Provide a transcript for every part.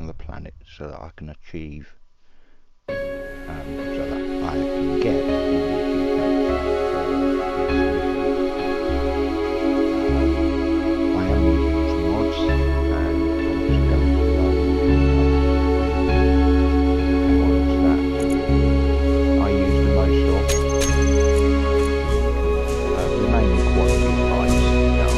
around the planet so that I can achieve, so that I can get all the achievements. I am using some mods, and I'm just going to load up the ones that I use the most of. The main quality types that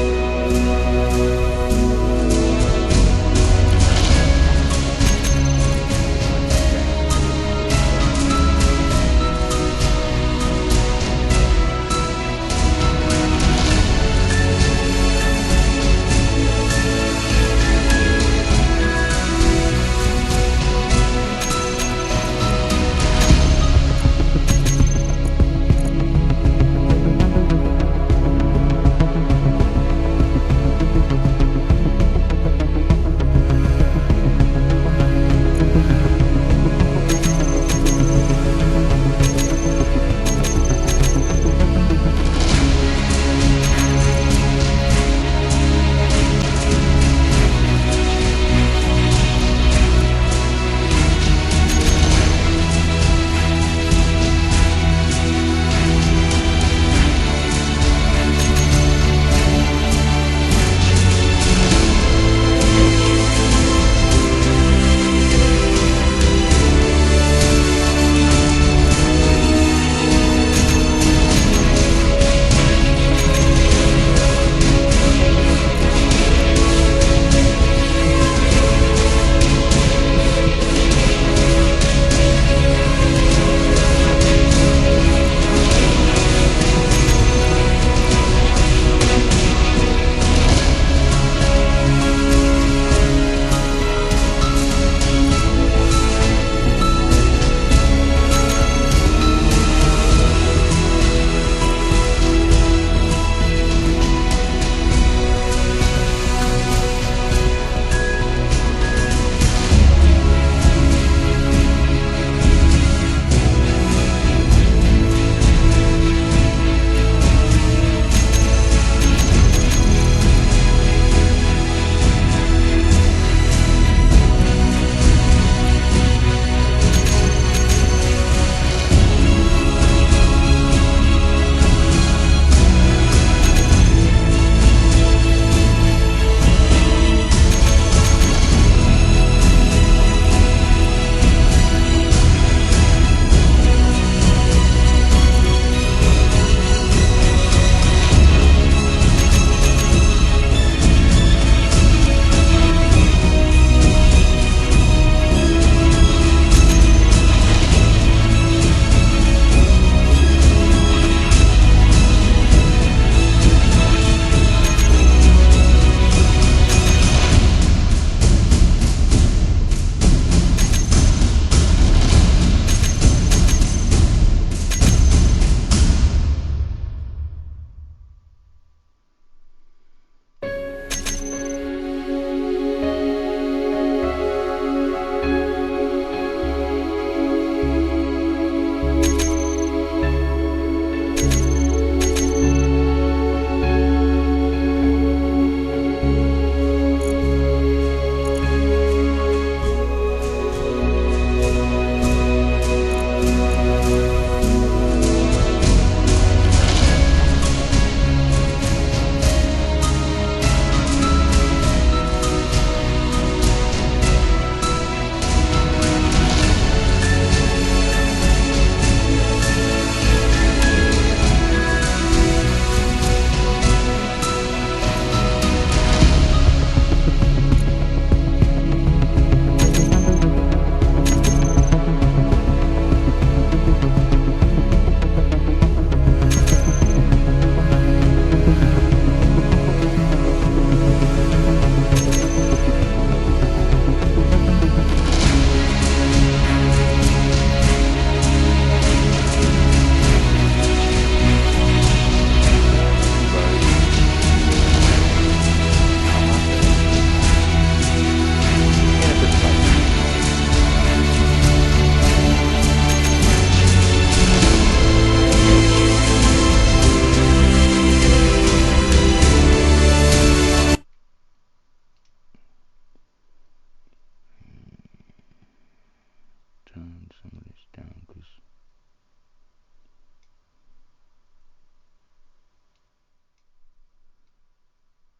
turn some of this down because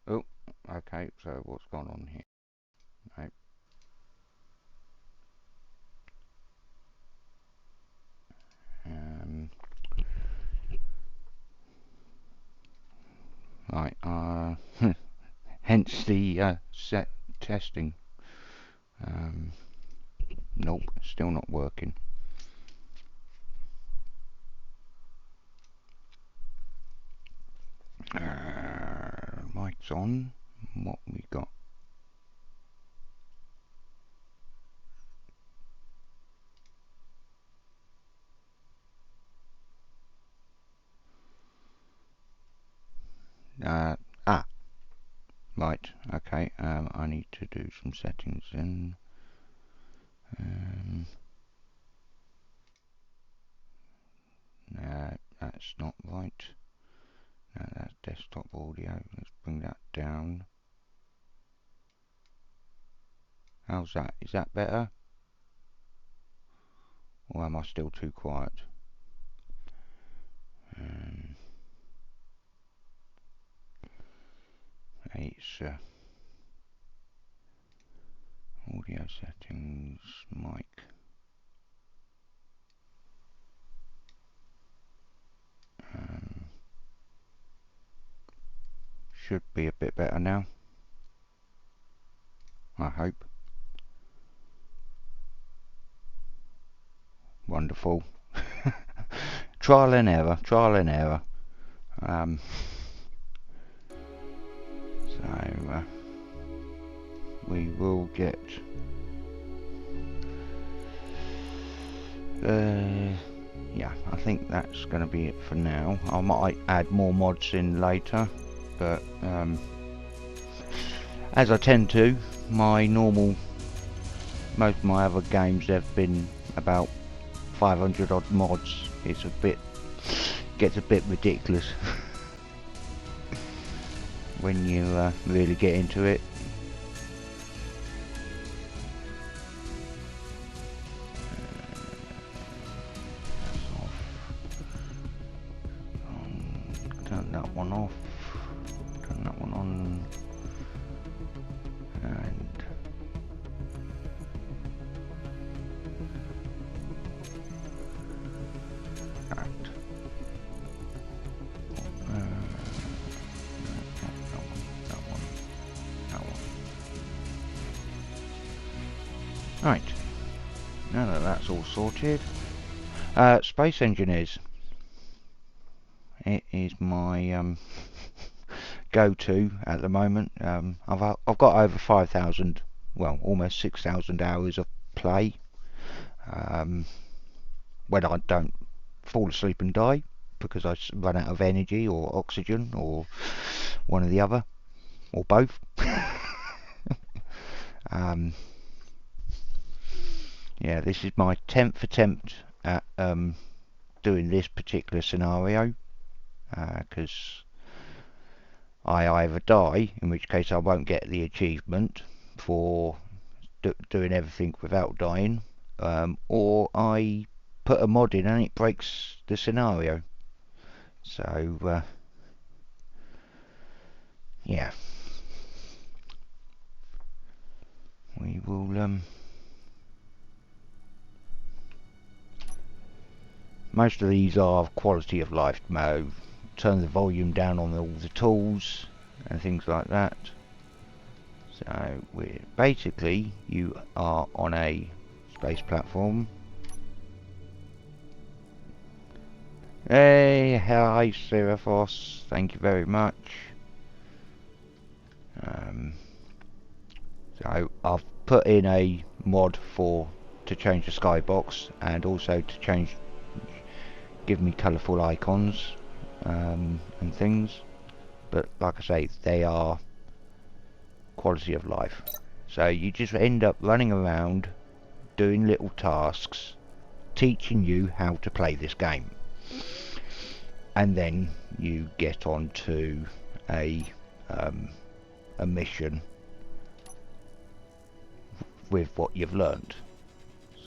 oh, okay, so what's gone on here? Right. Right, hence the set testing. Nope, still not working. Mic's on. What we got? Right, okay, I need to do some settings then. No, that's not right. No, that's desktop audio. Let's bring that down. How's that? Is that better? Or am I still too quiet? It's audio settings, mic. Should be a bit better now. I hope. Wonderful. Trial and error, trial and error. So we will get yeah, I think that's going to be it for now. I might add more mods in later, but as I tend to, most of my other games have been about 500 odd mods. It's gets a bit ridiculous when you really get into it. Turn that one off. Turn that one on. And right, now that that's all sorted, Space Engineers. It is my go-to at the moment. I've got over 5,000, well, almost 6,000 hours of play. When I don't fall asleep and die because I run out of energy or oxygen or one or the other or both. Yeah, this is my 10th attempt at doing this particular scenario, because I either die, in which case I won't get the achievement for doing everything without dying, or I put a mod in and it breaks the scenario. So yeah, we will most of these are quality of life mode. Turn the volume down on all the tools and things like that. So we're basically, you are on a space platform. Hey, hi Seraphos, thank you very much. So I've put in a mod to change the skybox and also to give me colourful icons and things, but like I say, they are quality of life. So you just end up running around doing little tasks teaching you how to play this game, and then you get on to a mission with what you've learned.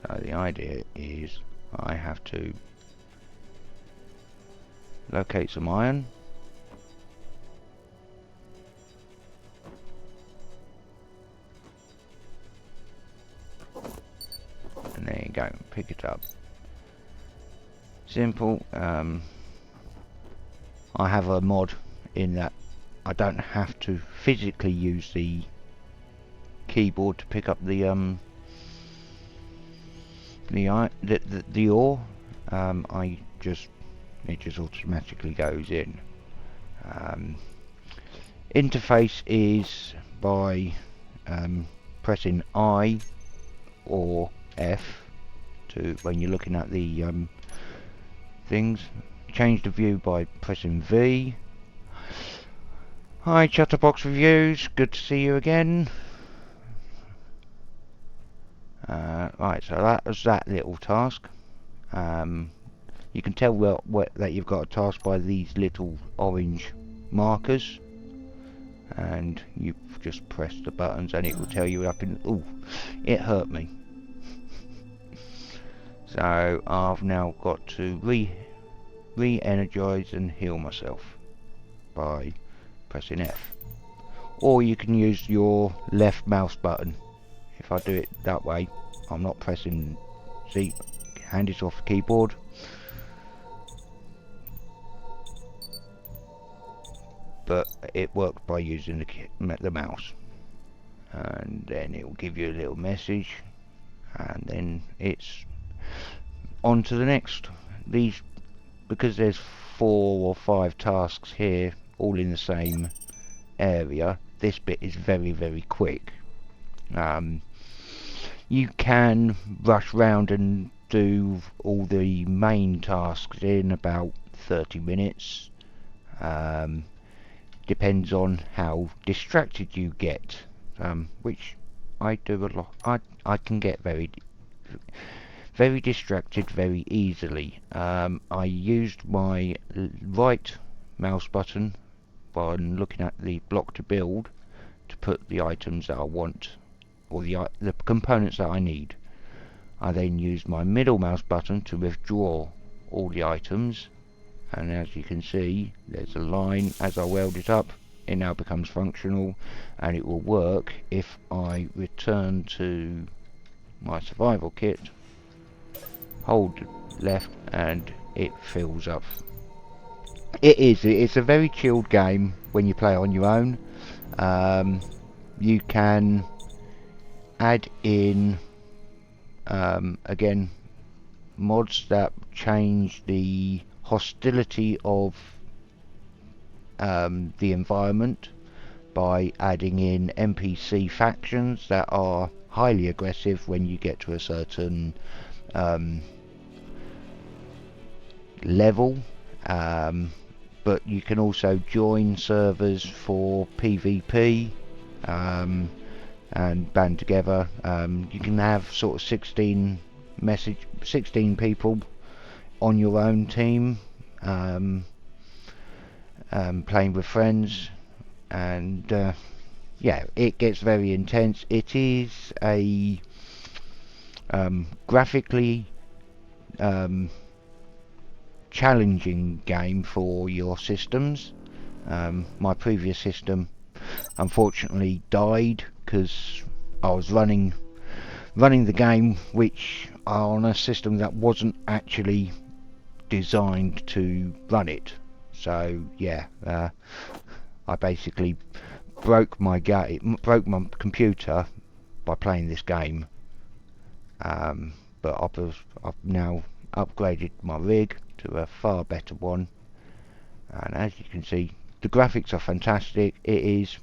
So the idea is I have to locate some iron, and there you go, pick it up. Simple. I have a mod in that I don't have to physically use the keyboard to pick up the ore. It just automatically goes in. Interface is by pressing I or F to when you're looking at the things. Change the view by pressing V. Hi Chatterbox Reviews, good to see you again. Right, so that was that little task. You can tell that you've got a task by these little orange markers, and you just press the buttons and it will tell you up in... Ooh, it hurt me. So I've now got to re-energize and heal myself by pressing F. Or you can use your left mouse button. If I do it that way, I'm not pressing Z, hand it off the keyboard. But it works by using the mouse. And then it will give you a little message, and then it's on to the next. These, because there's 4 or 5 tasks here, all in the same area, this bit is very, very quick. You can rush round and do all the main tasks in about 30 minutes. Depends on how distracted you get, which I do a lot. I can get very distracted very easily. I used my right mouse button when looking at the block to build to put the items that I want, or the components that I need. I then used my middle mouse button to withdraw all the items, and as you can see, there's a line. As I weld it up, it now becomes functional, and it will work if I return to my survival kit, hold left, and it fills up. It's a very chilled game when you play on your own. You can add in again mods that change the hostility of the environment by adding in NPC factions that are highly aggressive when you get to a certain level, but you can also join servers for PvP and band together. You can have sort of 16 people on your own team, playing with friends, and yeah, it gets very intense. It is a graphically challenging game for your systems. My previous system unfortunately died because I was running the game which on a system that wasn't actually designed to run it. So yeah, I basically broke my computer by playing this game. But I've now upgraded my rig to a far better one, and as you can see, the graphics are fantastic. It is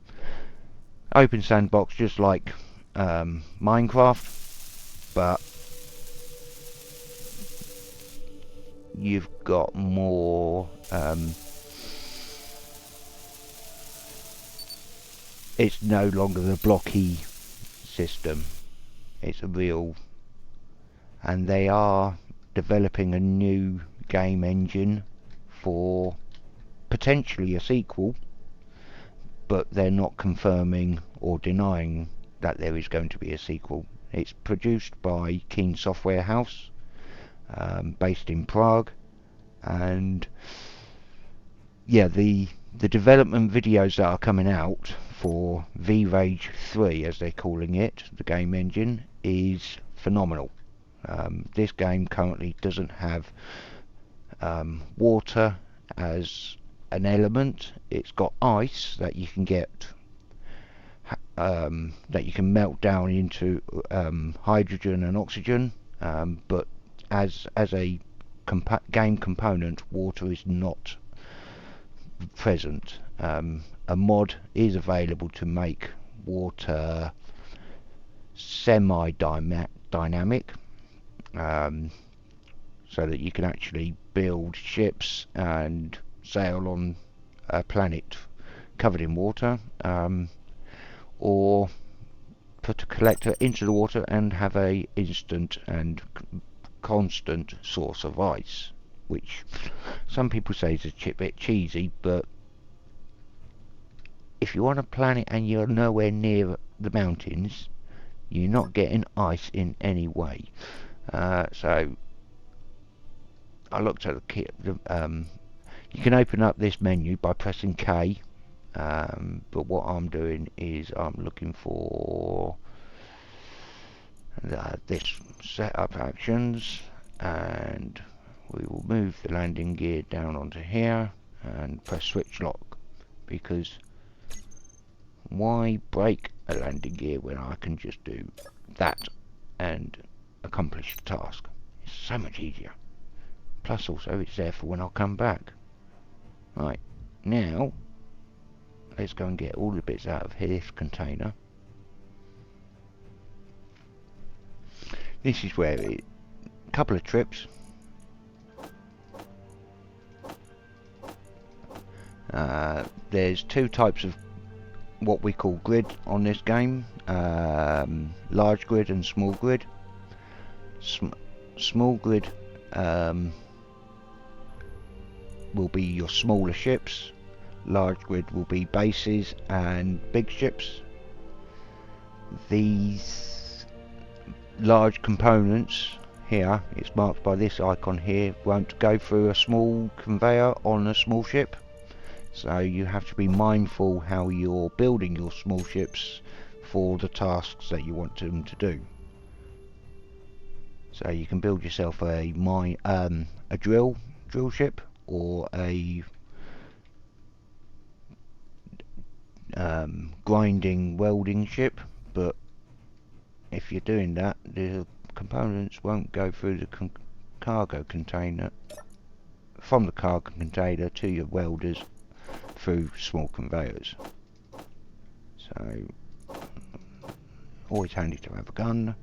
open sandbox, just like Minecraft, but you've got more it's no longer the blocky system. It's a real, and they are developing a new game engine for potentially a sequel, but they're not confirming or denying that there is going to be a sequel. It's produced by Keen Software House, based in Prague, and yeah, the development videos that are coming out for V-Rage 3, as they're calling it, the game engine, is phenomenal. This game currently doesn't have water as an element. It's got ice that you can get, that you can melt down into hydrogen and oxygen, but as a game component, water is not present. A mod is available to make water semi-dynamic, so that you can actually build ships and sail on a planet covered in water, or put a collector into the water and have a instant and constant source of ice, which some people say is a bit cheesy, but if you're on a planet and you're nowhere near the mountains, you're not getting ice in any way. So I looked at the kit. You can open up this menu by pressing K, but what I'm doing is I'm looking for this setup actions, and we will move the landing gear down onto here and press switch lock, because why break a landing gear when I can just do that and accomplish the task? It's so much easier. Plus also it's there for when I'll come back. Right, now let's go and get all the bits out of this container. This is where a couple of trips. There's two types of what we call grid on this game, large grid and small grid. Small grid will be your smaller ships, large grid will be bases and big ships. These large components here, it's marked by this icon here, won't go through a small conveyor on a small ship. So you have to be mindful how you're building your small ships for the tasks that you want them to do. So you can build yourself a drill ship, or a grinding welding ship, but if you're doing that, the components won't go through the cargo container, from the cargo container to your welders through small conveyors. So always handy to have a gun.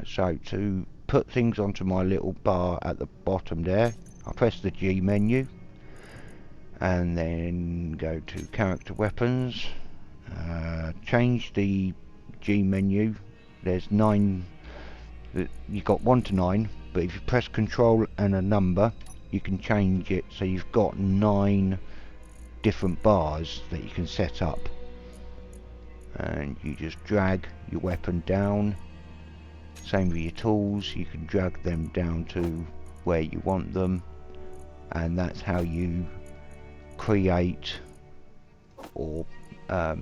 So to put things onto my little bar at the bottom there, I press the G menu and then go to character weapons, change the G menu. There's 9, you've got 1 to 9, but if you press control and a number, you can change it so you've got 9 different bars that you can set up, and you just drag your weapon down. Same with your tools, you can drag them down to where you want them, and that's how you create, or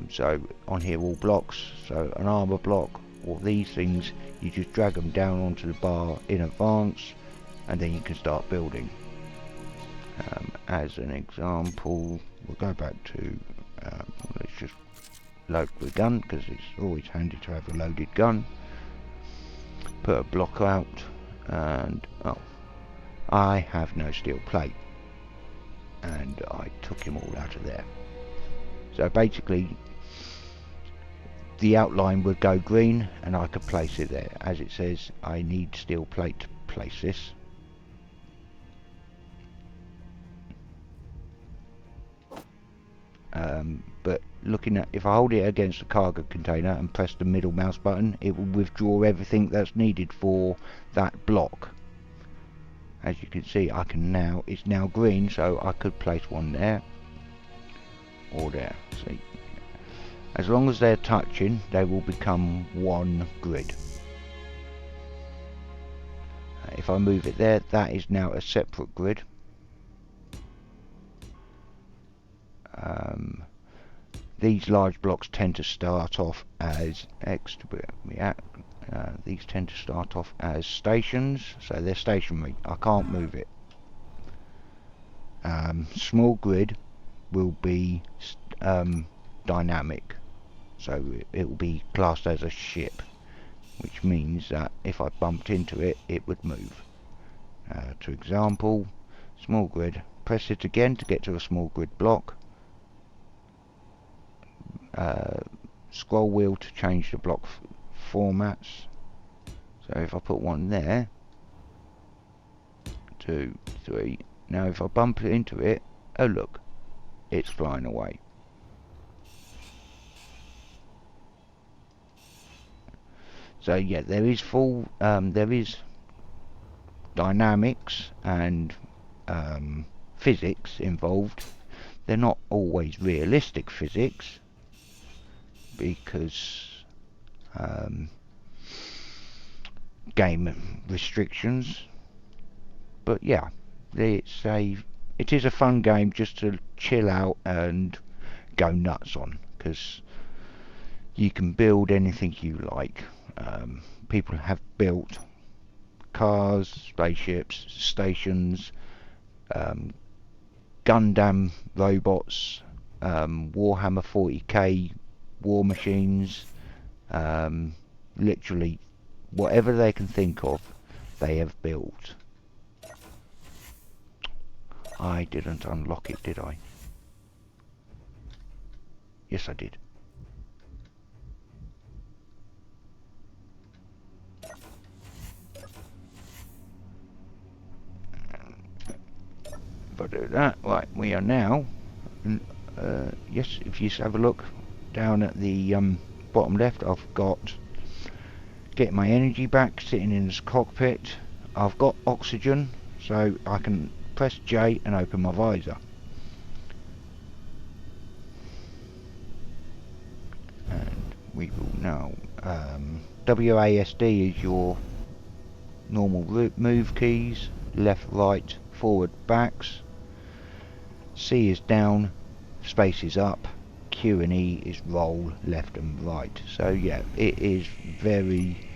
so on here all blocks, so an armor block or these things, you just drag them down onto the bar in advance, and then you can start building. As an example, we'll go back to let's just load the gun, because it's always handy to have a loaded gun. Put a block out, and oh, I have no steel plate, and I took him all out of there. So basically the outline would go green and I could place it there. As it says, I need steel plate to place this. But looking at, if I hold it against the cargo container and press the middle mouse button, it will withdraw everything that's needed for that block. As you can see, I can now, it's now green, so I could place one there or there. See, As long as they're touching, they will become one grid. If I move it there, that is now a separate grid. These large blocks tend to start off as these tend to start off as stations, so they're stationary. I can't move it. Small grid will be dynamic, so it will be classed as a ship, which means that if I bumped into it, it would move. To example, small grid, press it again to get to a small grid block. Scroll wheel to change the block formats. So if I put one there, 2, 3. Now if I bump into it, oh look, it's flying away. So yeah, there is dynamics and physics involved. They're not always realistic physics, because game restrictions. But yeah, it is a fun game just to chill out and go nuts on, because you can build anything you like. People have built cars, spaceships, stations, Gundam robots, Warhammer 40k war machines, literally whatever they can think of, they have built. I didn't unlock it, did I? Yes, I did. If I do that, right, we are now, yes, if you have a look down at the bottom left, I've got getting my energy back, sitting in this cockpit. I've got oxygen, so I can press J and open my visor. And we will now, WASD is your normal move keys, left, right, forward, backs. C is down, space is up, Q and E is roll, left and right. So yeah, it is very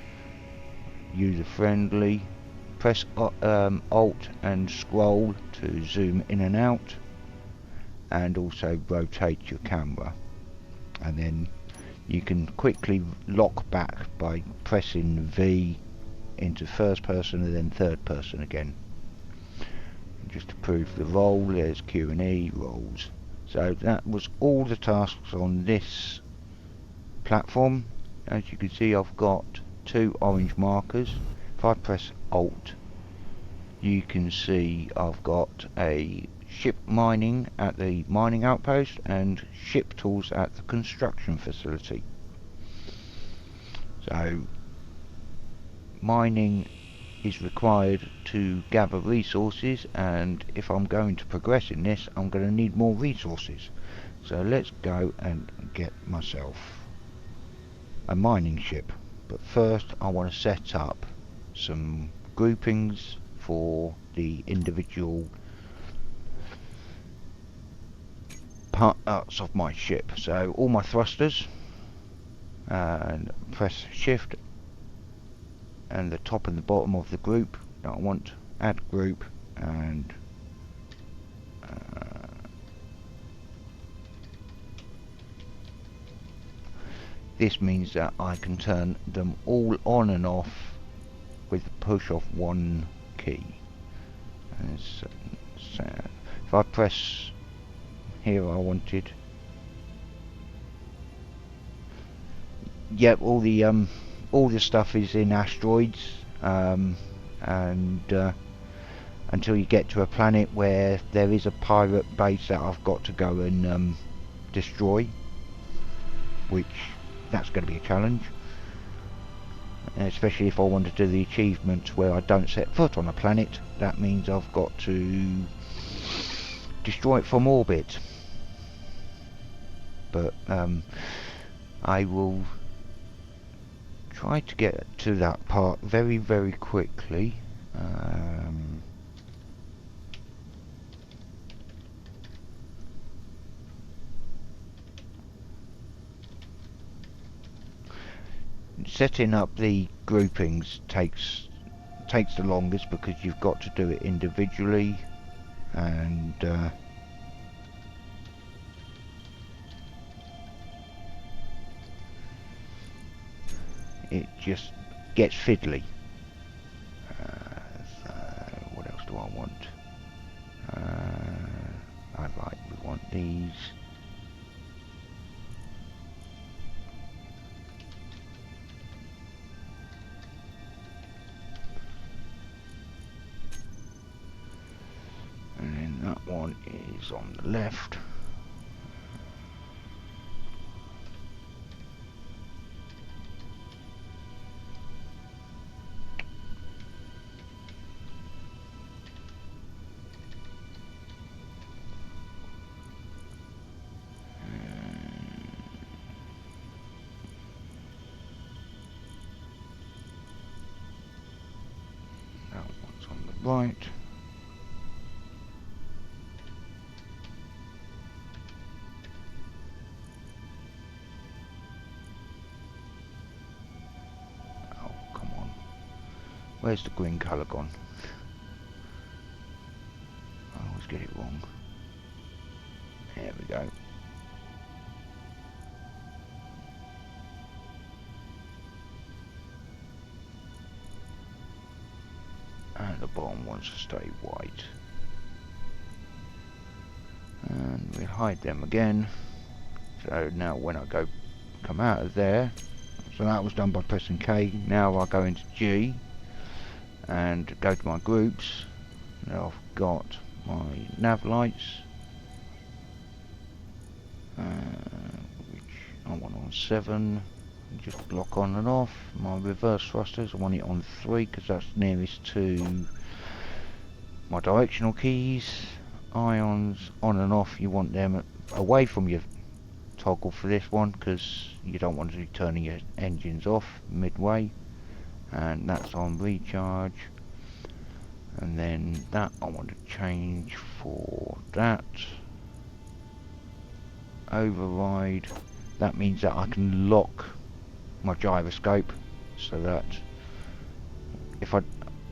user friendly. Press Alt and scroll to zoom in and out, and also rotate your camera, and then you can quickly lock back by pressing V into first person and then third person again. Just to prove the roll, there's Q and E, rolls. So that was all the tasks on this platform. As you can see, I've got 2 orange markers. If I press Alt, you can see I've got a ship mining at the mining outpost and ship tools at the construction facility. So mining is required to gather resources, and if I'm going to progress in this, I'm going to need more resources. So let's go and get myself a mining ship. But first I want to set up some groupings for the individual parts of my ship. So all my thrusters, and press shift and the top and the bottom of the group. Now I want add group, and this means that I can turn them all on and off with the push of one key. And so if I press here, I wanted, yep, all the stuff is in asteroids, and until you get to a planet where there is a pirate base that I've got to go and destroy, which that's going to be a challenge, especially if I want to do the achievement where I don't set foot on a planet. That means I've got to destroy it from orbit. But I will try to get to that part very, very quickly. Setting up the groupings takes the longest because you've got to do it individually, and it just gets fiddly. So what else do I want? We want these. And then that one is on the left. That one's on the right. Where's the green colour gone? I always get it wrong. There we go. And the bottom wants to stay white. And we'll hide them again. So now when I come out of there, so that was done by pressing K. Now I go into G and go to my groups. Now I've got my nav lights, which I want on 7. Just lock on and off. My reverse thrusters, I want it on 3 because that's nearest to my directional keys. Ions on and off, you want them away from your toggle for this one because you don't want to be turning your engines off midway. And that's on recharge. And then that I want to change for that. Override. That means that I can lock my gyroscope so that if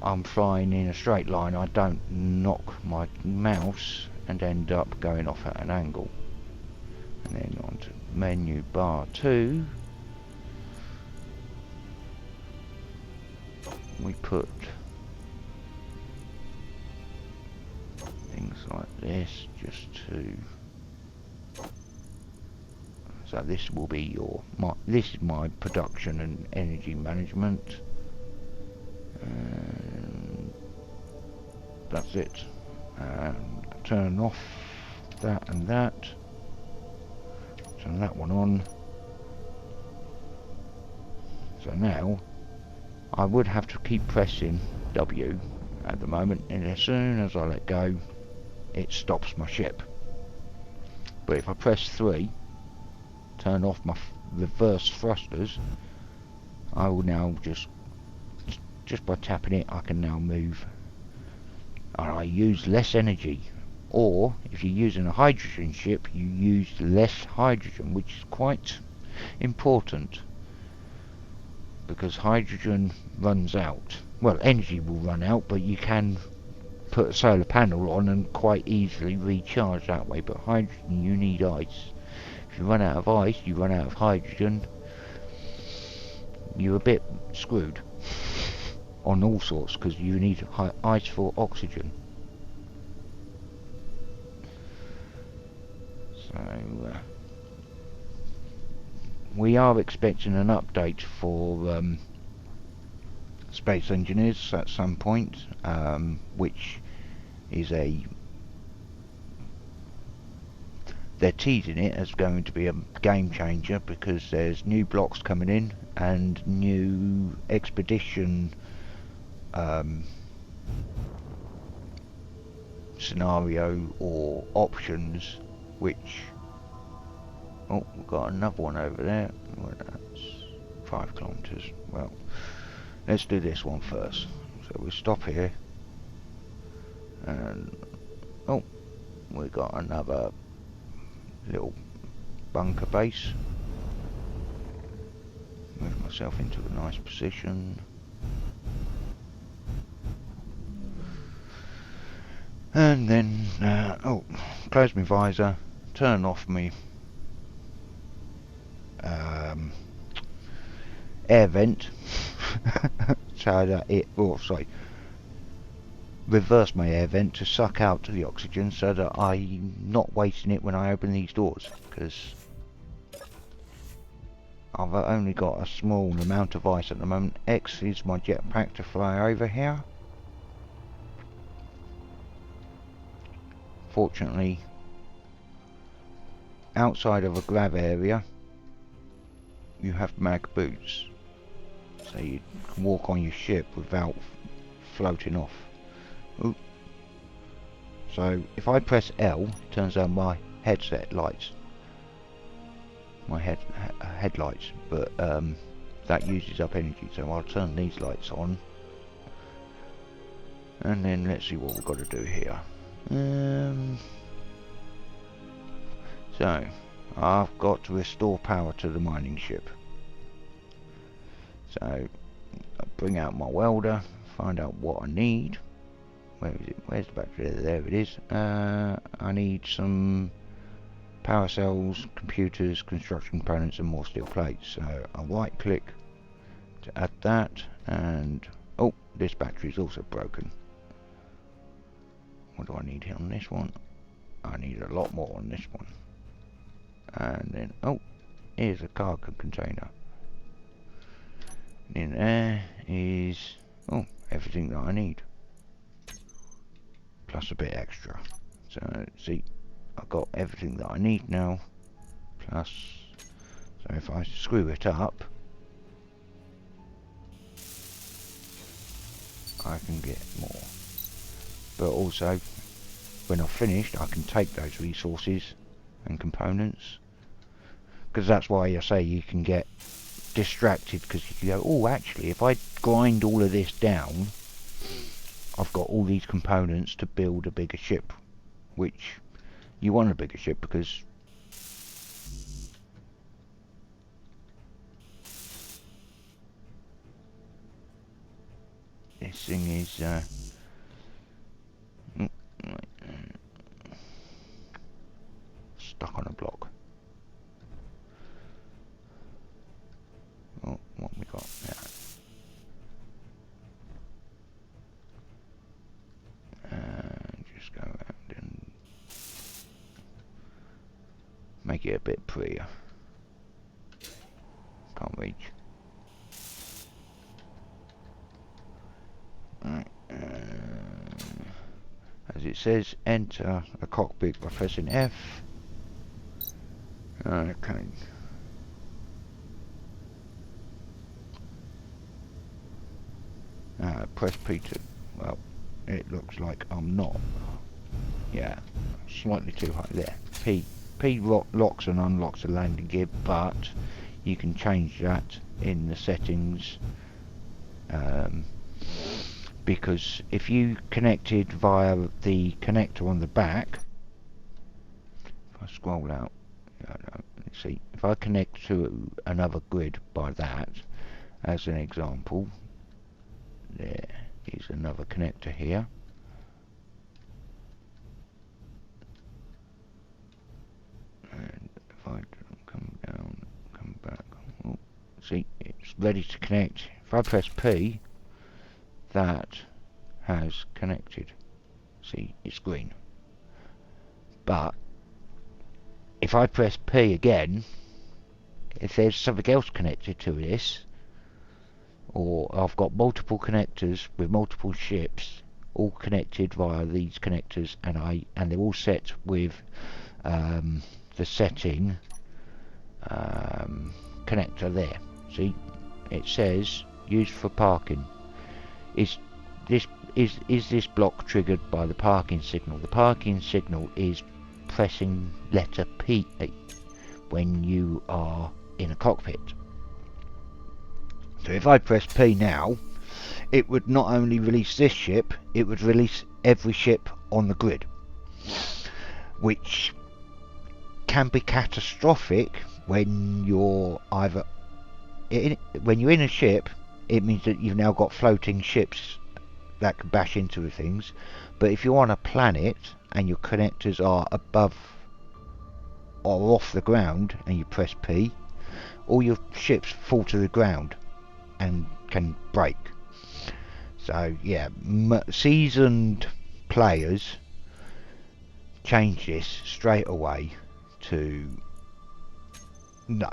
I'm flying in a straight line, I don't knock my mouse and end up going off at an angle. And then on to menu bar 2, we put things like this just to, so this will be this is my production and energy management, and that's it. And turn off that and that, turn that one on. So now I would have to keep pressing W at the moment, and as soon as I let go it stops my ship. But if I press 3, turn off my reverse thrusters, I will now just by tapping it I can now move, and I use less energy. Or if you're using a hydrogen ship, you use less hydrogen, which is quite important because hydrogen runs out. Well, energy will run out, but you can put a solar panel on and quite easily recharge that way. But hydrogen, you need ice. If you run out of ice, you run out of hydrogen, you're a bit screwed on all sorts because you need ice for oxygen. So we are expecting an update for Space Engineers at some point, which is they're teasing it as going to be a game changer because there's new blocks coming in and new expedition scenario or options which Oh, we've got another one over there. Well, that's 5 kilometres. Well, let's do this one first. So we stop here. And, oh, we got another little bunker base. Move myself into a nice position. And then, oh, close my visor, turn off my air vent, so that it, oh sorry, reverse my air vent to suck out the oxygen so that I'm not wasting it when I open these doors, because I've only got a small amount of ice at the moment. X is my jetpack to fly over here. Fortunately, outside of a grav area, you have mag boots, so you can walk on your ship without floating off. Ooh. So if I press L, it turns on my headset lights, my headlights, but that uses up energy, so I'll turn these lights on, and then let's see what we've got to do here. So I've got to restore power to the mining ship. So I'll bring out my welder, find out what I need. Where is it? Where's the battery? There it is. I need some power cells, computers, construction components, and more steel plates. So I'll right click to add that, and oh, this battery is also broken. What do I need here on this one? I need a lot more on this one. And then, oh, here's a cargo container. In there is, oh, everything that I need, plus a bit extra. So see, I've got everything that I need now, plus, so if I screw it up, I can get more. But also, when I've finished, I can take those resources and components, because that's why I say you can get distracted, because you can go, oh, actually, if I grind all of this down, I've got all these components to build a bigger ship, which you want a bigger ship because this thing is stuck on a block. Oh, what we got there? Just go around and make it a bit prettier. Can't reach. Right. As it says, enter a cockpit by pressing F. Okay. Press P2. Well, it looks like I'm not. Yeah, slightly too high there. P locks and unlocks the landing gear, but you can change that in the settings. Because if you connected via the connector on the back, if I scroll out, let's see, if I connect to another grid by that, as an example, there is another connector here. And if I come down, come back, oh, see, it's ready to connect. If I press P, that has connected. See, it's green. But if I press P again, if there's something else connected to this, or I've got multiple connectors with multiple ships all connected via these connectors, and they're all set with the setting connector there. See, it says used for parking. Is this block triggered by the parking signal? The parking signal is pressing letter P, when you are in a cockpit. So if I press P now, it would not only release this ship, it would release every ship on the grid, which can be catastrophic when you're either when you're in a ship. It means that you've now got floating ships that can bash into things, but if you're on a planet and your connectors are above or off the ground and you press P, all your ships fall to the ground and can break. So yeah, seasoned players change this straight away to no,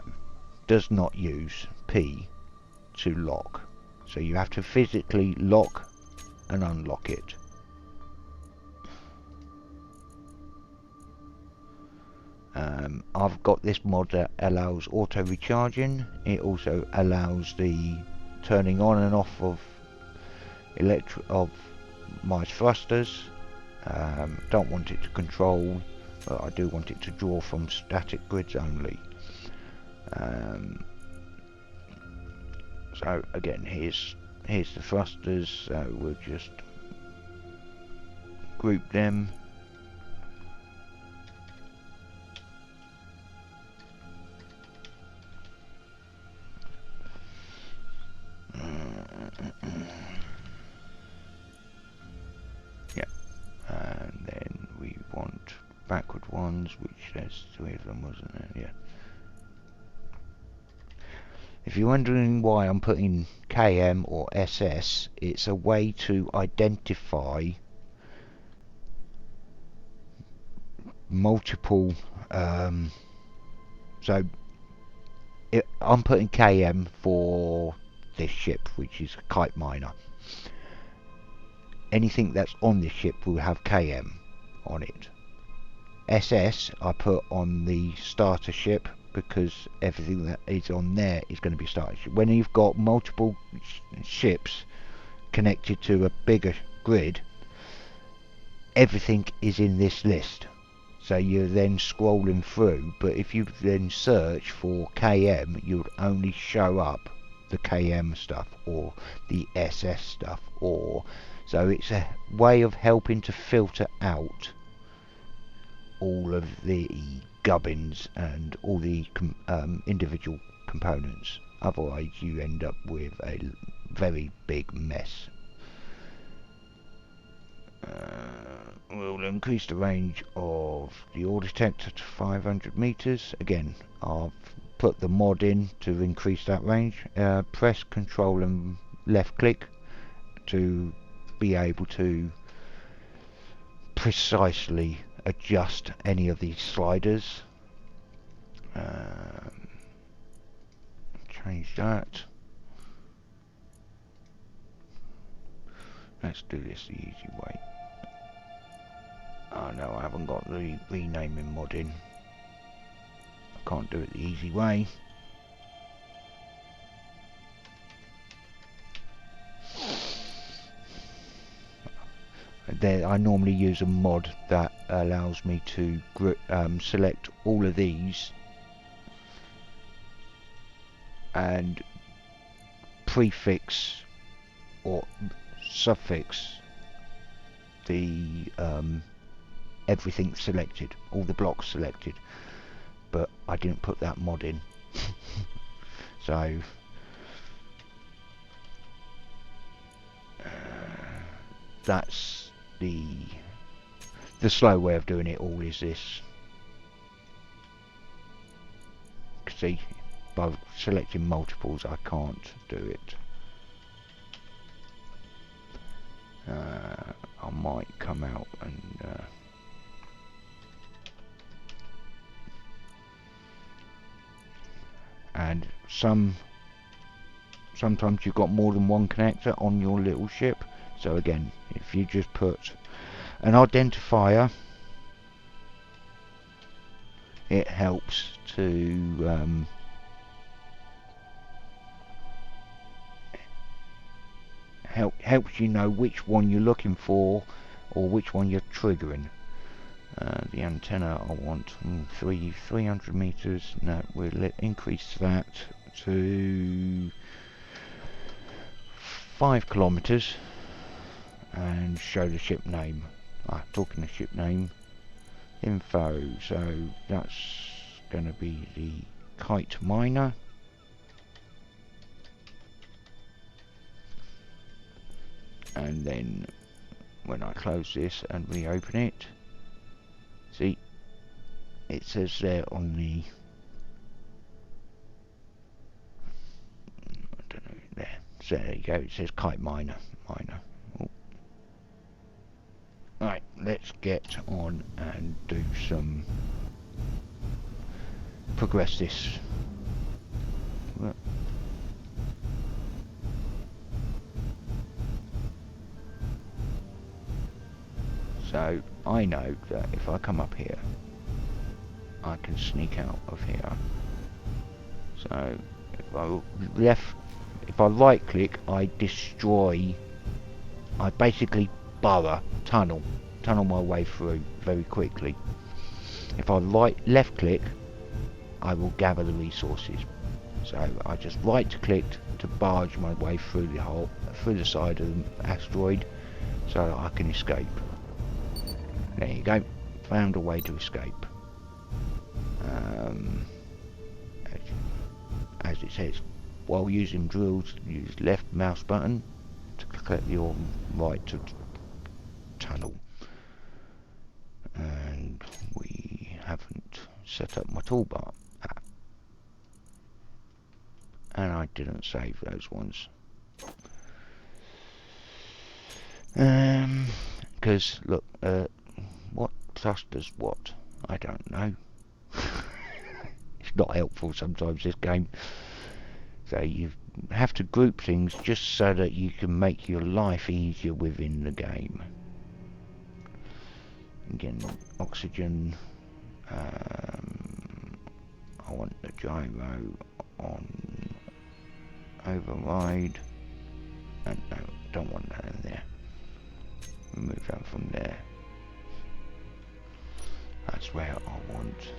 does not use P to lock. So you have to physically lock and unlock it. I've got this mod that allows auto recharging. It also allows the turning on and off of my thrusters. Don't want it to control, but I do want it to draw from static grids only. So again, here's the thrusters. So we'll just group them. Yeah, and then we want backward ones, which there's 3 of them, wasn't there? Yeah. If you're wondering why I'm putting KM or SS, it's a way to identify multiple. So I'm putting KM for this ship, which is a kite miner. Anything that's on this ship will have KM on it. SS I put on the starter ship because everything that is on there is going to be starter ship. When you've got multiple ships connected to a bigger grid, everything is in this list. So you're then scrolling through, but if you then search for KM, you'll only show up the KM stuff or the SS stuff, so it's a way of helping to filter out all of the gubbins and all the individual components. Otherwise you end up with a very big mess. We'll increase the range of the ore detector to 500 meters. Again, I've put the mod in to increase that range. Press Control and left click to be able to precisely adjust any of these sliders. Change that. Let's do this the easy way. Oh no, I haven't got the renaming mod in. I can't do it the easy way. There, I normally use a mod that allows me to select all of these and prefix or suffix the everything selected, all the blocks selected, but I didn't put that mod in. So that's the slow way of doing it all is this. See, by selecting multiples I can't do it. I might come out and sometimes you've got more than one connector on your little ship. So again, if you just put an identifier, it helps to helps you know which one you're looking for or which one you're triggering. The antenna I want 300 meters. No, we'll increase that to 5 kilometers and show the ship name. Talking the ship name, info. So that's going to be the Kite Miner. And then when I close this and reopen it, see, it says there on the, I don't know, there. So there you go. It says Kite Miner. Oh. Right, let's get on and do some progress this. So I know that if I come up here, I can sneak out of here. So if I right click, I destroy. I basically burrow, tunnel my way through very quickly. If I left click, I will gather the resources. So I just right clicked to barge my way through the hole, through the side of the asteroid, so that I can escape. There you go, found a way to escape. As it says, while using drills, use left mouse button to click your right to tunnel. And we haven't set up my toolbar. And I didn't save those ones. Because look, what plus does what? I don't know. It's not helpful sometimes, this game. So you have to group things just so that you can make your life easier within the game. Again, oxygen. I want the gyro on override. And no, don't want that in there. Remove that from there. That's where I want.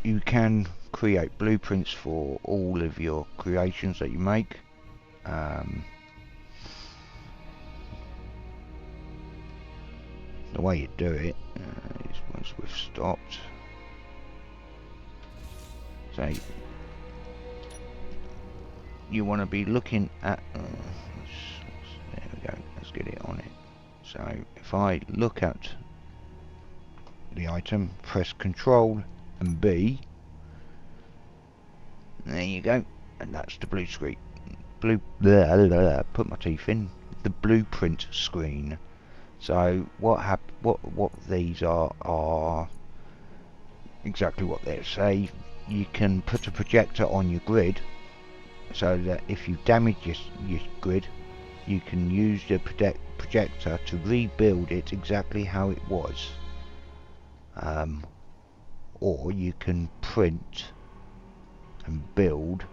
You can create blueprints for all of your creations that you make. The way you do it is once we've stopped. So you want to be looking at. There we go. Let's get it on it. So if I look at the item, press Control and B. There you go, and that's the blue screen. Put my teeth in. The blueprint screen. So what these are exactly what they say. You can put a projector on your grid, so that if you damage your grid, you can use the projector to rebuild it exactly how it was. Or you can print and build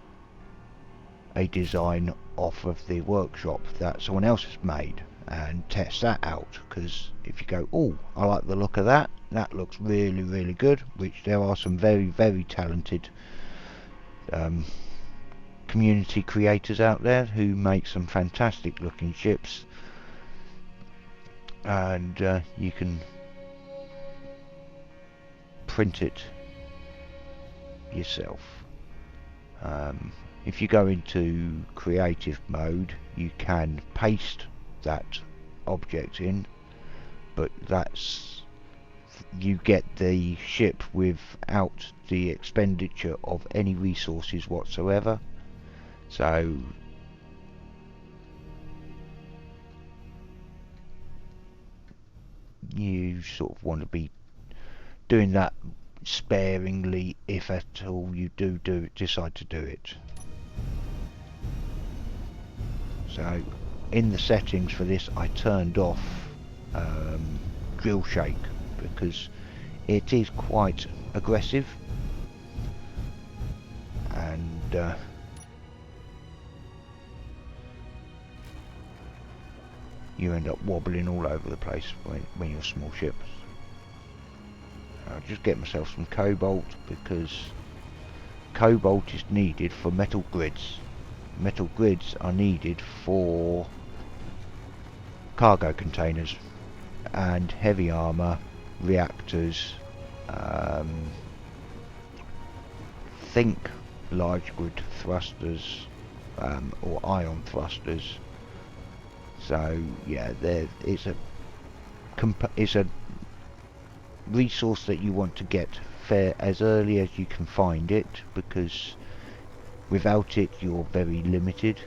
a design off of the workshop that someone else has made and test that out, because if you go, oh, I like the look of that, that looks really, really good, which there are some very, very talented community creators out there who make some fantastic looking ships, and you can print it yourself. If you go into creative mode, you can paste that object in, but that's, you get the ship without the expenditure of any resources whatsoever. So you sort of want to be doing that sparingly if at all you decide to do it. So in the settings for this I turned off drill shake because it is quite aggressive, and you end up wobbling all over the place when you're small ships. I'll just get myself some cobalt because cobalt is needed for metal grids. Metal grids are needed for cargo containers and heavy armor, reactors, think large grid thrusters, or ion thrusters. So yeah, it's a resource that you want to get as early as you can find it, because without it you're very limited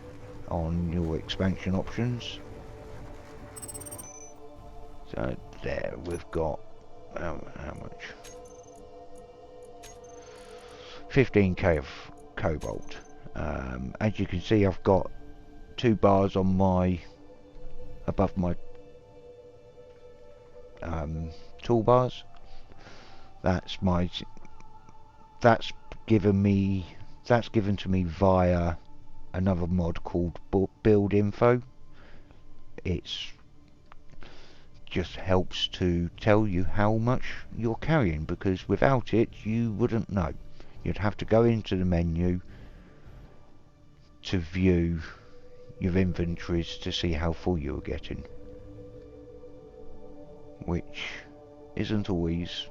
on your expansion options. So there we've got how much? 15k of cobalt. As you can see, I've got 2 bars on above my toolbars. That's given to me via another mod called Build Info. It's just helps to tell you how much you're carrying, because without it you wouldn't know. You'd have to go into the menu to view your inventories to see how full you're getting, which isn't always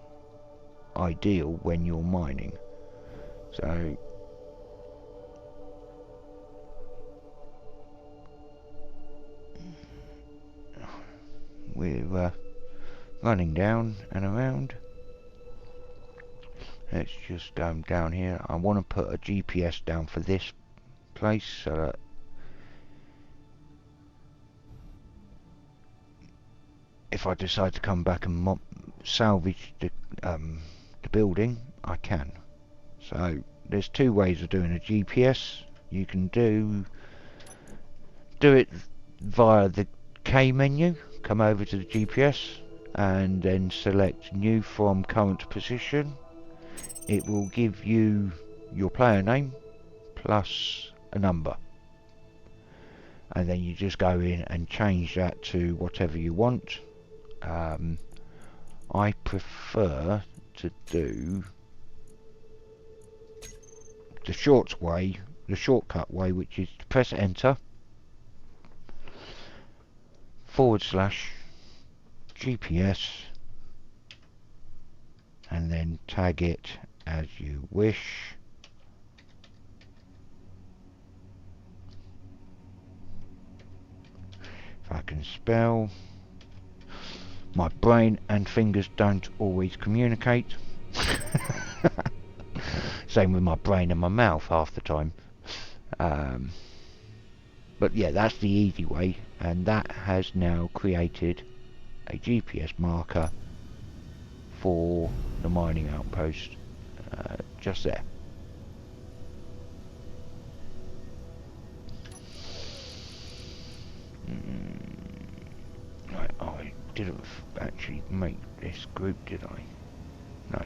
ideal when you're mining. So we're running down and around. Let's just down here. I want to put a GPS down for this place so that if I decide to come back and salvage the building, I can. So there's 2 ways of doing a GPS. You can do it via the K menu. Come over to the GPS and then select new from current position. It will give you your player name plus a number, and then you just go in and change that to whatever you want. I prefer to do the shortcut way, which is to press enter / GPS and then tag it as you wish. If I can spell. My brain and fingers don't always communicate. Same with my brain and my mouth half the time. But yeah, that's the easy way, and that has now created a GPS marker for the mining outpost just there. Right, I didn't actually make this group, did I? No.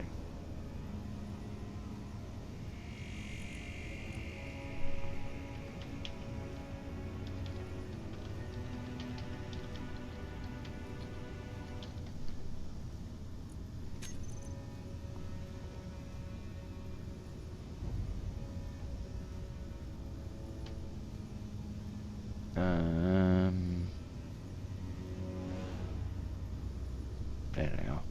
There they are.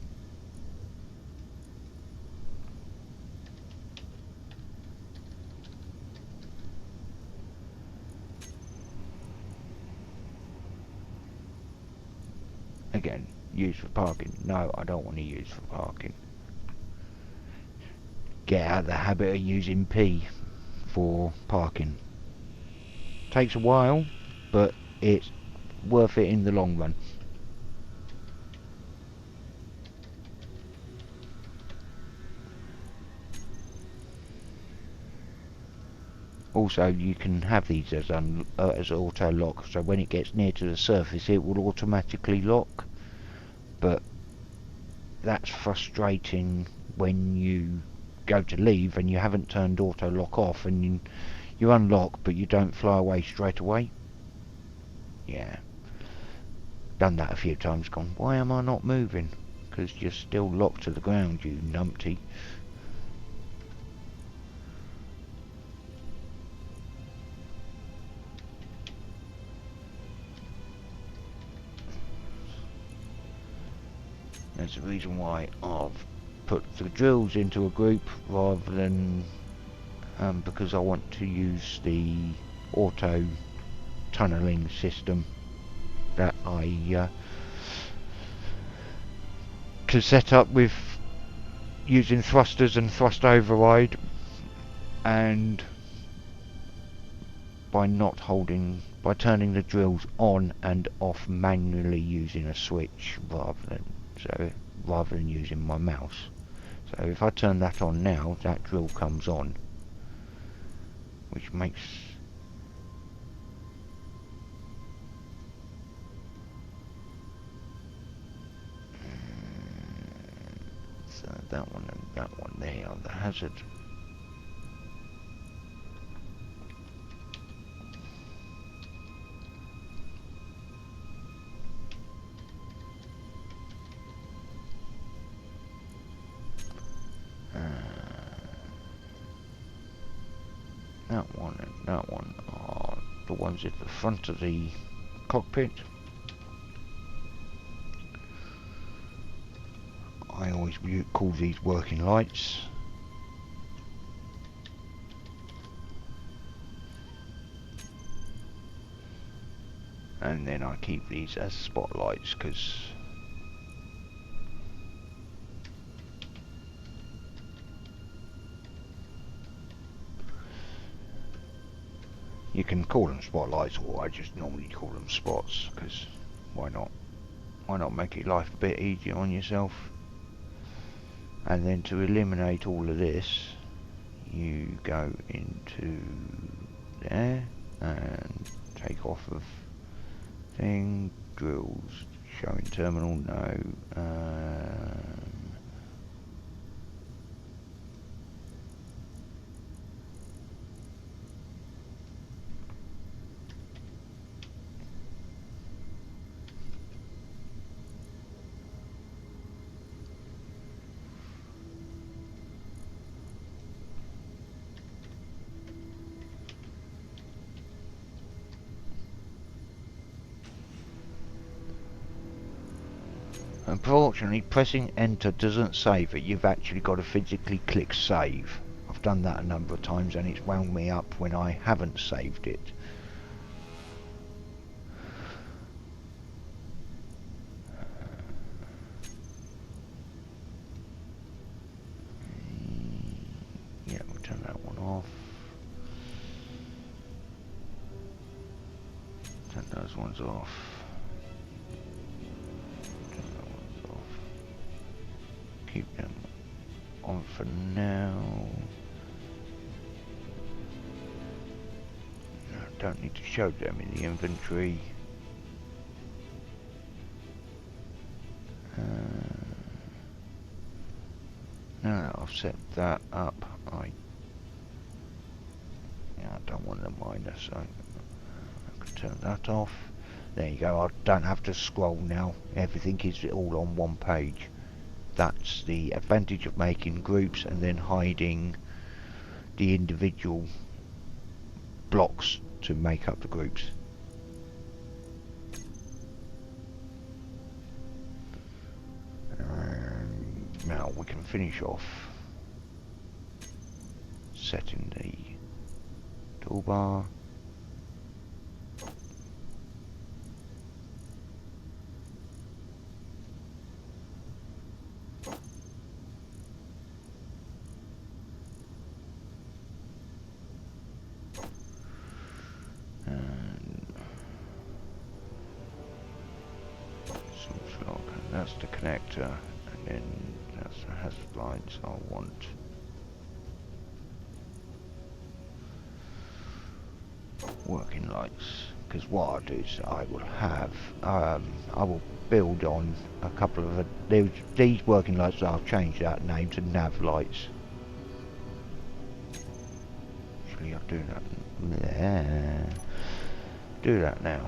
Again, use for parking. No, I don't want to use for parking. Get out of the habit of using P for parking. Takes a while, but it's worth it in the long run. Also, you can have these as auto lock, so when it gets near to the surface it will automatically lock, but that's frustrating when you go to leave and you haven't turned auto lock off, and you unlock but you don't fly away straight away. Yeah, done that a few times, gone, why am I not moving? Because you're still locked to the ground, you numpty. That's the reason why I've put the drills into a group rather than because I want to use the auto tunnelling system that I can set up with using thrusters and thrust override, and by turning the drills on and off manually using a switch rather than using my mouse. So if I turn that on now, that drill comes on, which makes so that one and that one there are the hazard. That one and that one are the ones at the front of the cockpit. I always call these working lights. And then I keep these as spotlights because you can call them spotlights, or I just normally call them spots, because why not? Why not make your life a bit easier on yourself? And then to eliminate all of this, you go into there and take off of thing, drills, showing terminal, no. Unfortunately, pressing enter doesn't save it. You've actually got to physically click save. I've done that a number of times and it's wound me up when I haven't saved it. Yeah, we'll turn that one off. Turn those ones off. Keep them on for now. I don't need to show them in the inventory. Now that I've set that up, I don't want the minor, so I can turn that off. There you go, I don't have to scroll now. Everything is all on one page. That's the advantage of making groups and then hiding the individual blocks to make up the groups. Now we can finish off setting the toolbar. That's the connector, and then that's the hazard lights I want. working lights, because what I'll do is I will have I will build on a couple of these working lights. I'll change that name to nav lights. Actually, I'll do that. Yeah, do that now.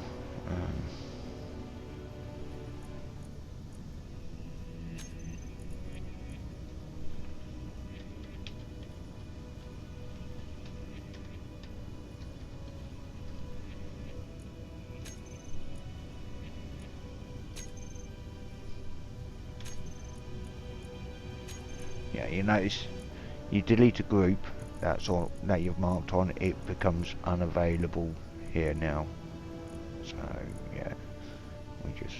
Yeah, you notice you delete a group that's all that you've marked on, it becomes unavailable here now. So yeah, we just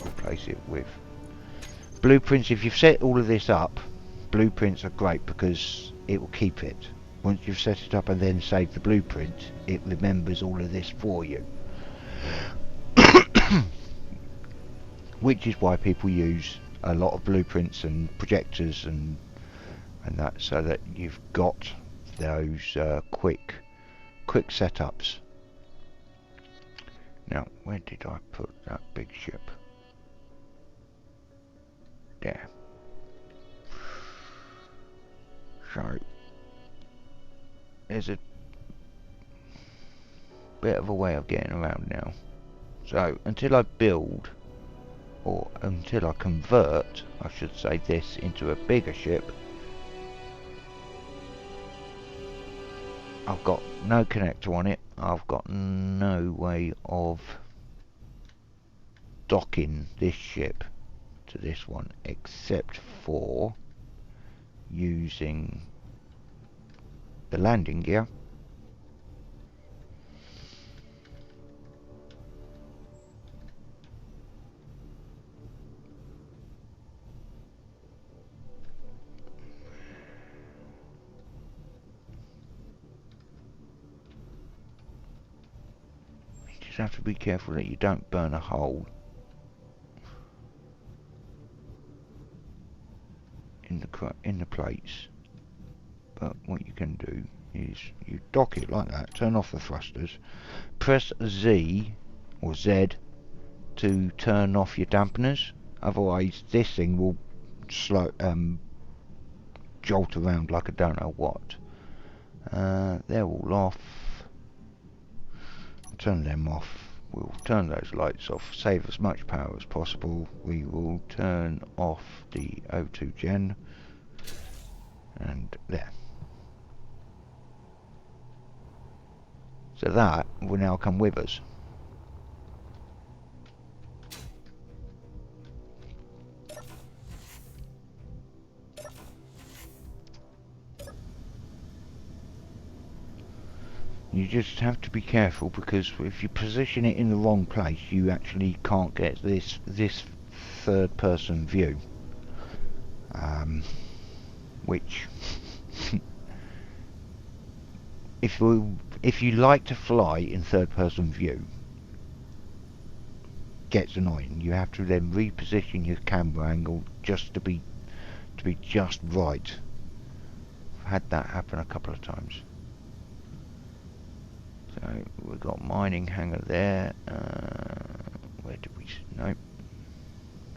replace it with blueprints. If you've set all of this up, blueprints are great because it will keep it. Once you've set it up and then save the blueprint, it remembers all of this for you. Which is why people use a lot of blueprints and projectors and that, so that you've got those quick setups. Now, where did I put that big ship? There. So there's a bit of a way of getting around now. So until I build, or until I convert, I should say, this into a bigger ship, I've got no connector on it. I've got no way of docking this ship to this one, except for using the landing gear. You just have to be careful that you don't burn a hole in the plates. But what you can do is you dock it like that, turn off the thrusters, press Z or Z to turn off your dampeners, otherwise this thing will jolt around like I don't know what. They're all off. Turn them off. We'll turn those lights off, save as much power as possible. We will turn off the O2 gen, and there. So that will now come with us. You just have to be careful, because if you position it in the wrong place, you actually can't get this third-person view. Which, if you like to fly in third-person view, gets annoying. You have to then reposition your camera angle just to be just right. I've had that happen a couple of times. So we've got mining hangar there. Where did we? Nope.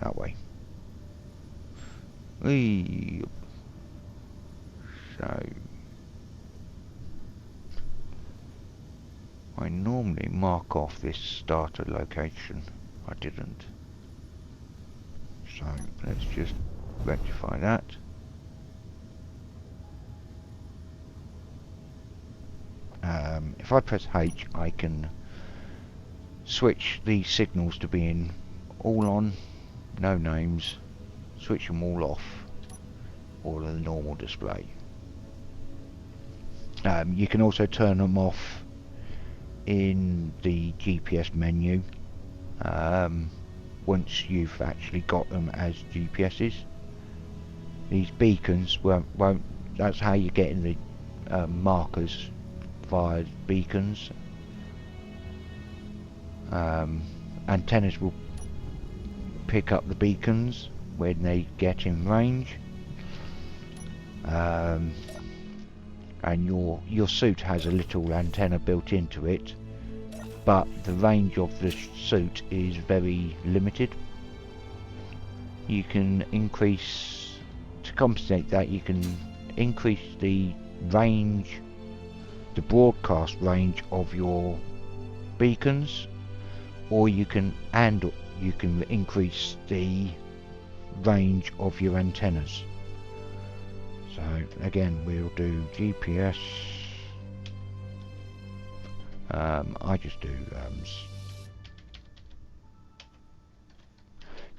That way. Whee. So I normally mark off this starter location. I didn't. So let's just rectify that. If I press H, I can switch the signals to being all on, no names, switch them all off, or the normal display. You can also turn them off in the GPS menu once you've actually got them as GPSs. These beacons won't. That's how you're getting the markers, via beacons. Antennas will pick up the beacons when they get in range, and your suit has a little antenna built into it but the range of the suit is very limited. You can increase, to compensate that, you can increase the range, the broadcast range of your beacons, or you can increase the range of your antennas. So again, we'll do GPS. I just do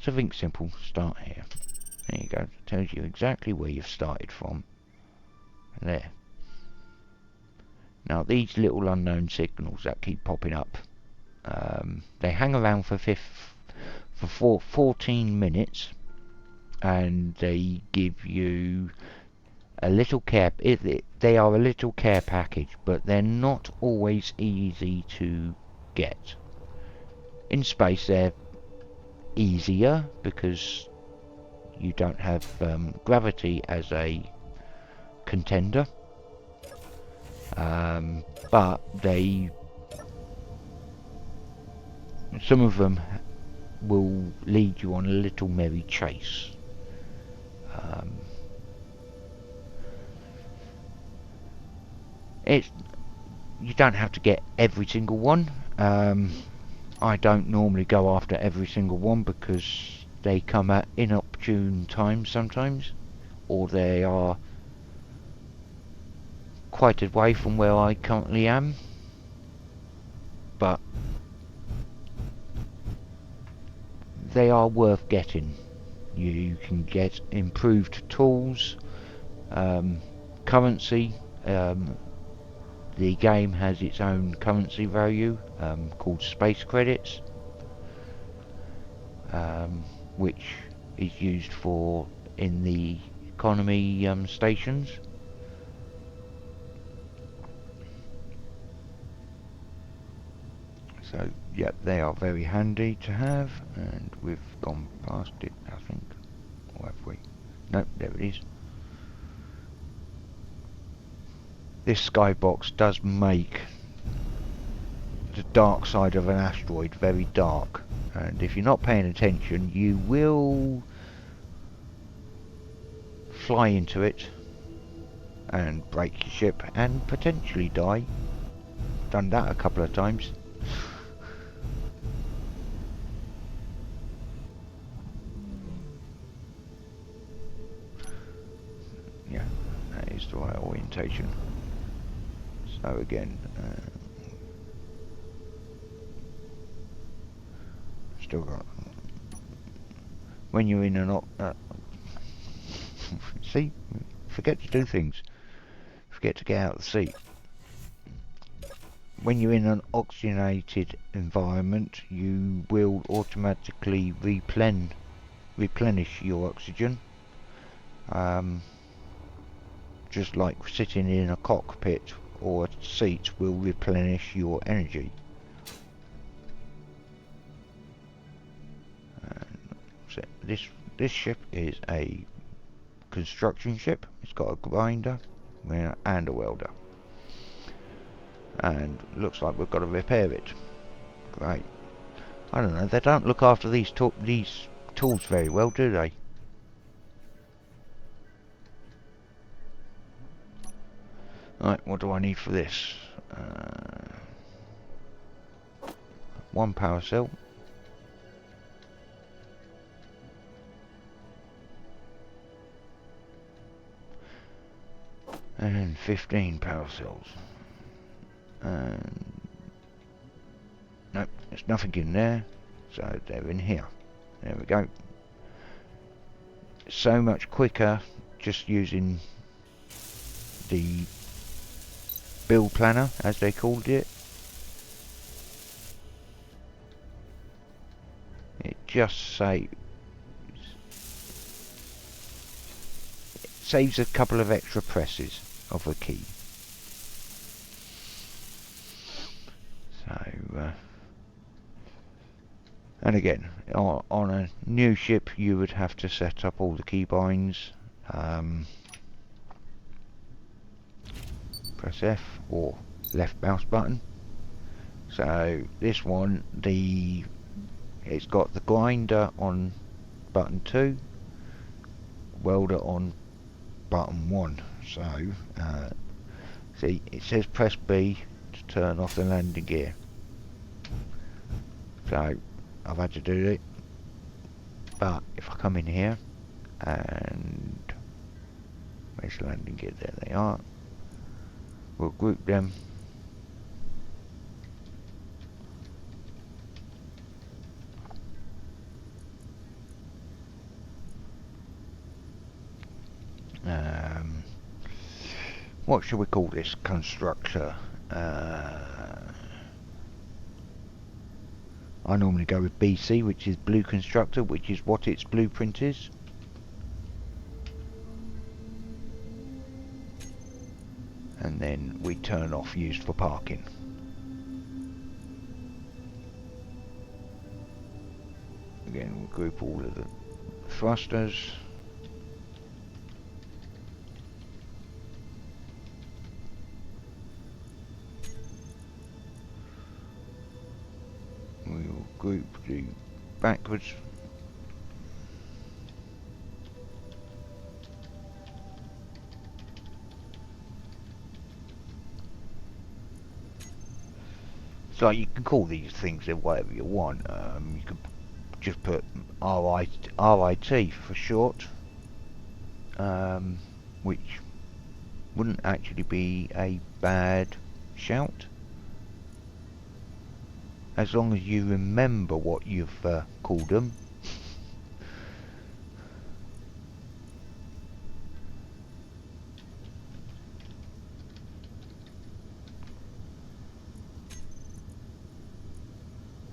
something simple. Start here. There you go. It tells you exactly where you've started from. There. Now these little unknown signals that keep popping up, they hang around for 14 minutes, and they give you a little care. They are a little care package, but they're not always easy to get. In space, they're easier because you don't have gravity as a contender, but some of them will lead you on a little merry chase. You don't have to get every single one. I don't normally go after every single one because they come at inopportune times sometimes, or they are quite away from where I currently am. But they are worth getting. You can get improved tools, currency. The game has its own currency value called space credits, which is used for in the economy stations. So yep, they are very handy to have, and we've gone past it, I think. Or have we? Nope, there it is. This skybox does make the dark side of an asteroid very dark, and if you're not paying attention, you will fly into it and break your ship and potentially die. Done that a couple of times. Yeah, that is the right orientation. So again, still got, when you're in an see, forget to do things, forget to get out of the seat. When you're in an oxygenated environment, you will automatically replenish your oxygen, just like sitting in a cockpit or a seat will replenish your energy. So this ship is a construction ship. It's got a grinder and a welder, and looks like we've got to repair it. Great. I don't know, they don't look after these tools very well, do they? Right, what do I need for this? One power cell. And 15 power cells. And nope, there's nothing in there, so they're in here. There we go. So much quicker just using the build planner, as they called it. It just saves a couple of extra presses of a key. So and again, on a new ship you would have to set up all the keybinds. Press F or left mouse button So this one, it's got the grinder on button 2, welder on button 1. So see, it says press B to turn off the landing gear. So I've had to do it. But if I come in here and where's the landing gear? There they are. We'll group them. What should we call this constructor? I normally go with BC, which is Blue Constructor, which is what its blueprint is. And then we turn off used for parking. Again, we'll group all of the thrusters. We'll group the backwards. So you can call these things whatever you want. You could just put RIT for short, which wouldn't actually be a bad shout, as long as you remember what you've called them.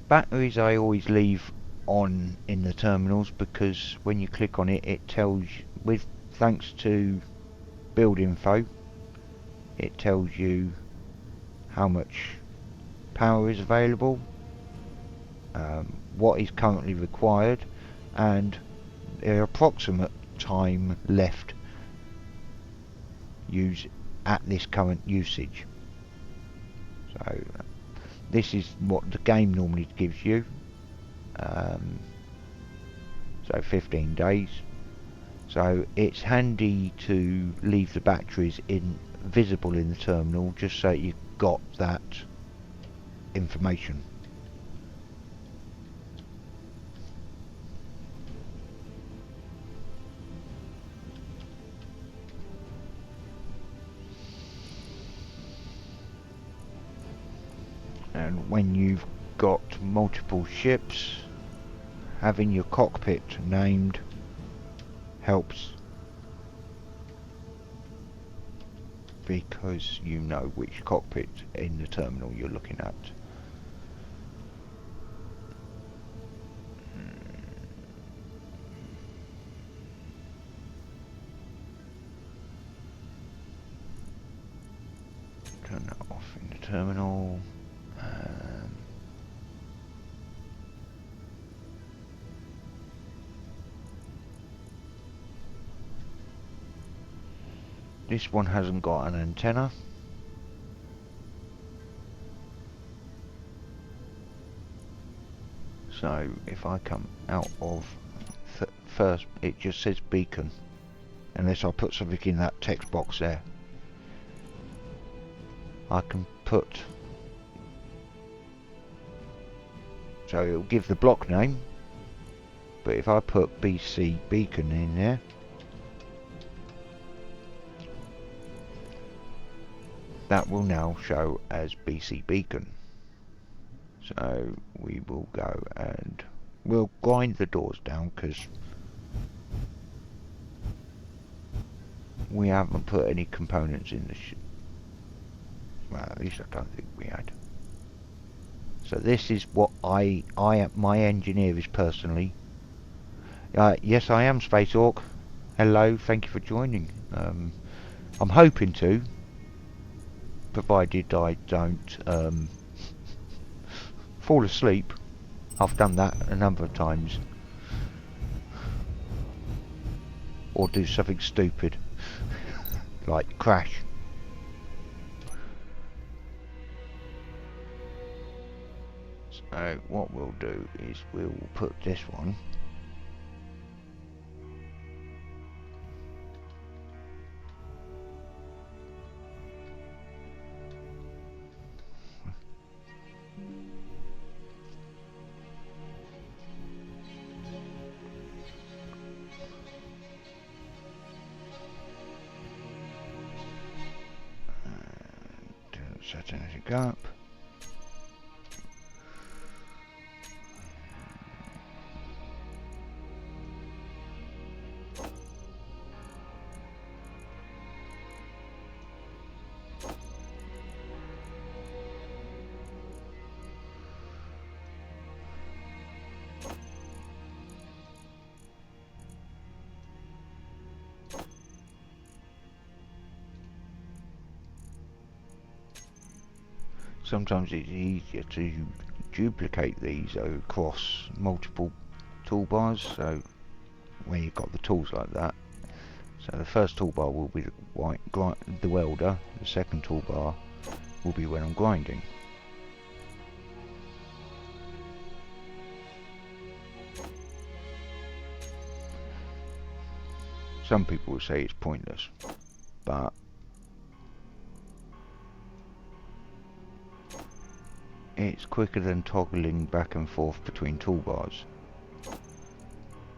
Batteries I always leave on in the terminals, because when you click on it, it tells you, thanks to build info, it tells you how much power is available, what is currently required, and the approximate time left at this current usage. So this is what the game normally gives you. So 15 days. So it's handy to leave the batteries visible in the terminal, just so you've got that information. And when you've got multiple ships, having your cockpit named helps, because you know which cockpit in the terminal you're looking at. Turn that off in the terminal. This one hasn't got an antenna. So if I come out of first, it just says beacon, unless I put something in that text box there. I can put, so it'll give the block name, but if I put BC beacon in there, that will now show as BC beacon. So we will go and we'll grind the doors down, because we haven't put any components in the well, at least I don't think we had. So this is what my engineer is personally. Yes, I am Space Orc. Hello, thank you for joining. I'm hoping to, provided I don't fall asleep. I've done that a number of times. Or do something stupid, like crash. So what we'll do is we'll put this one set anything up. Sometimes it's easier to duplicate these across multiple toolbars, so where you've got the tools like that. So the first toolbar will be the welder, the second toolbar will be when I'm grinding. Some people will say it's pointless, but it's quicker than toggling back and forth between toolbars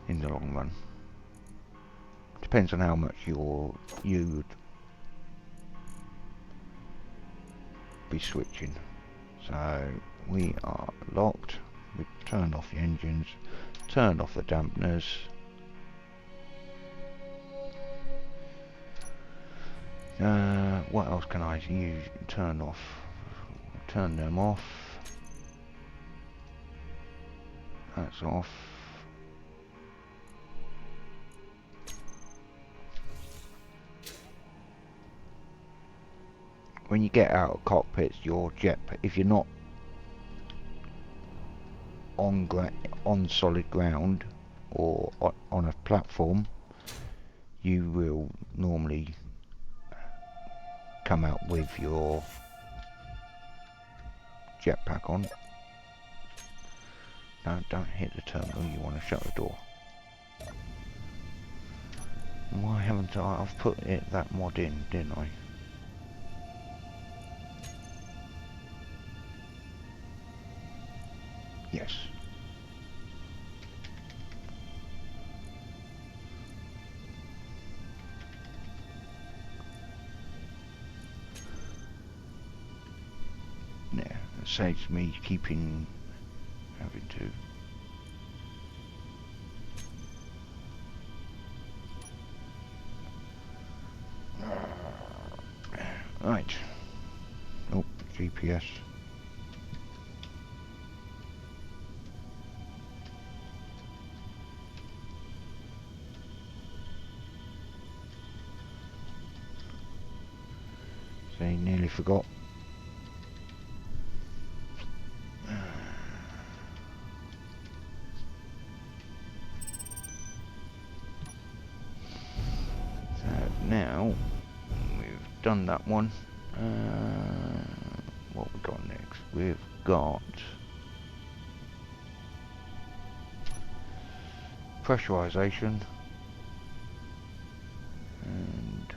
in the long run. Depends on how much you'd be switching. So we are locked. We've turned off the engines, turned off the dampeners. What else can I use? Turn off. Turn them off. That's off. When you get out of cockpits, your jetpack, if you're not on solid ground or on a platform, you will normally come out with your jetpack on. No, don't hit the terminal, you want to shut the door. Why haven't I've put that mod in, didn't I? Yes. Yeah, it saves me having to. Right. Oh, GPS. See, nearly forgot. So now we've done that one. What we got next? We've got pressurization and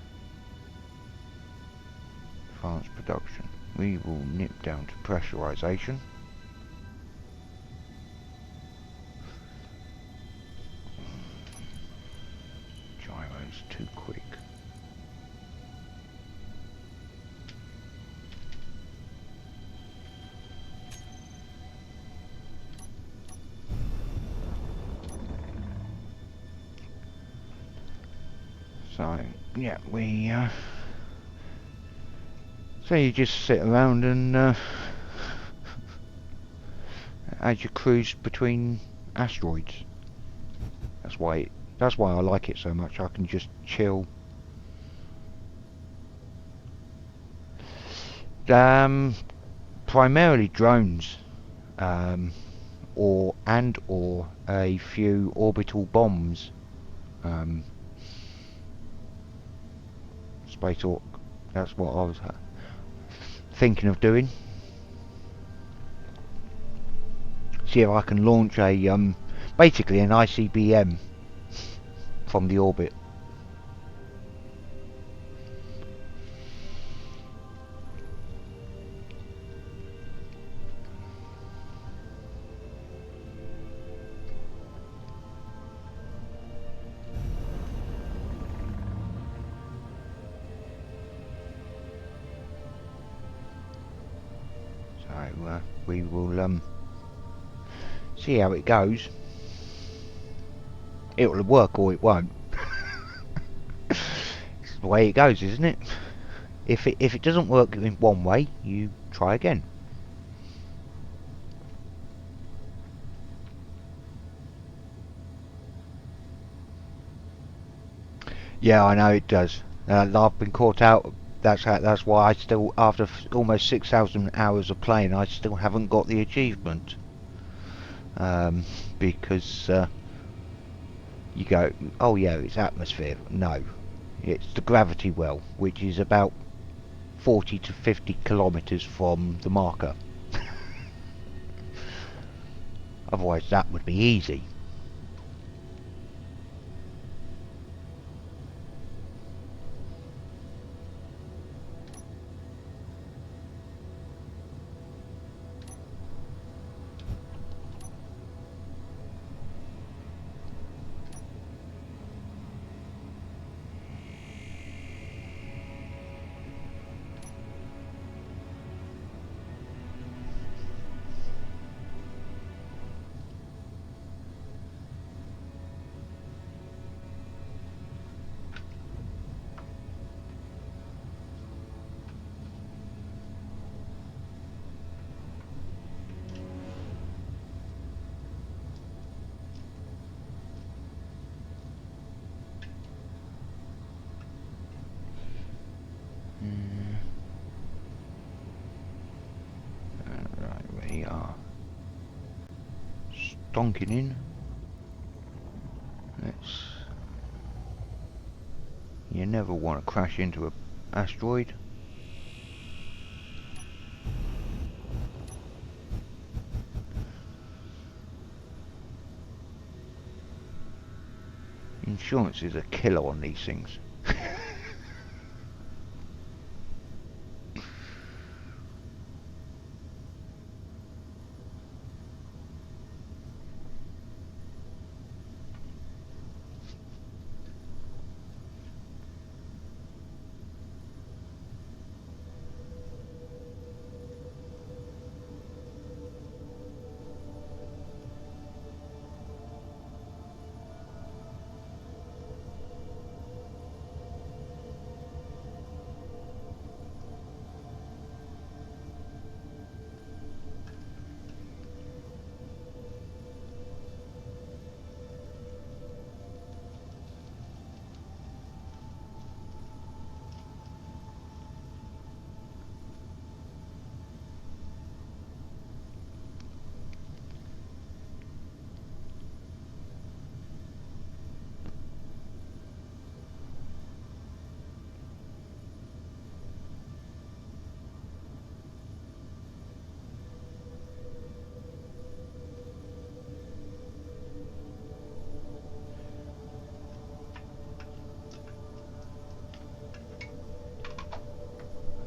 advanced production. We will nip down to pressurization. Gyro's too quick. So yeah, so you just sit around and as you cruise between asteroids. That's why I like it so much. I can just chill. Primarily drones, or a few orbital bombs. Space Hawk. That's what I was thinking of doing. See if I can launch a basically an ICBM from the orbit. So we will see how it goes. It'll work or it won't. It's the way it goes, isn't it? If it doesn't work in one way, you try again. Yeah, I know it does. I've been caught out. That's why I still, after almost 6,000 hours of playing, I still haven't got the achievement. Because you go, oh yeah, it's atmosphere. No, it's the gravity well, which is about 40 to 50 kilometers from the marker. Otherwise, that would be easy. Right, we are stonking in. You never want to crash into an asteroid. Insurance is a killer on these things.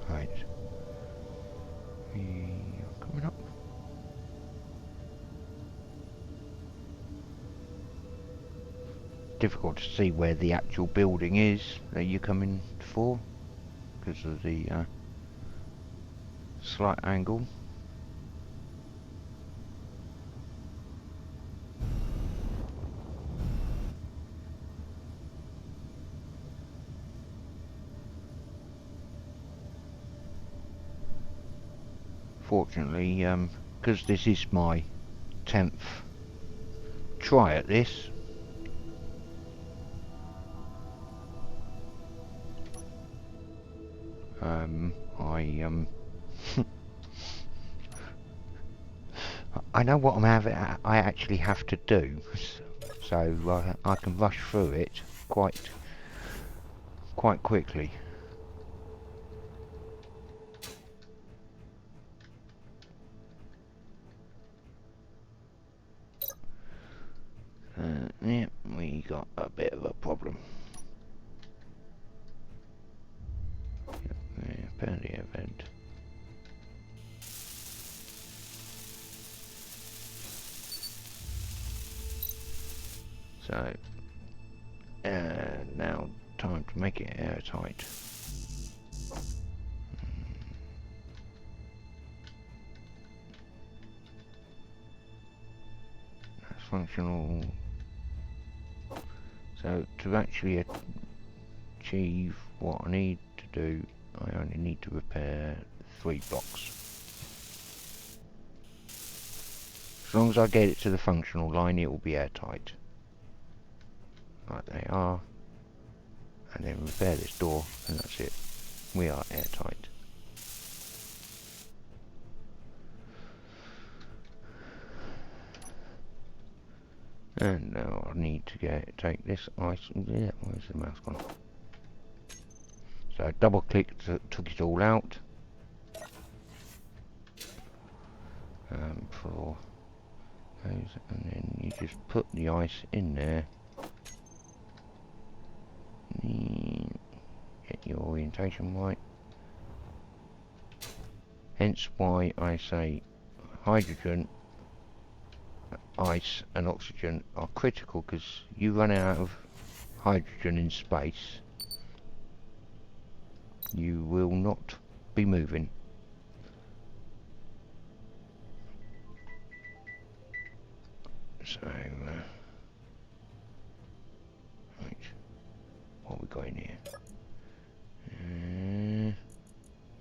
Right. We are coming up. Difficult to see where the actual building is that you're coming for because of the slight angle. Fortunately, because this is my 10th try at this, I know what I actually have to do, so I can rush through it quite quickly. bit of a problem. Yeah, apparently event. So, now time to make it airtight. That's functional. So to actually achieve what I need to do, I only need to repair 3 blocks. As long as I get it to the functional line, it will be airtight. Like they are. And then repair this door, and that's it. We are airtight. And now I need to take this ice. Yeah, where's the mouse gone? So double clicked, took it all out. For those, and then you just put the ice in there. Get your orientation right. Hence why I say hydrogen, ice and oxygen are critical, because you run out of hydrogen in space, you will not be moving. So, right, what we got in here?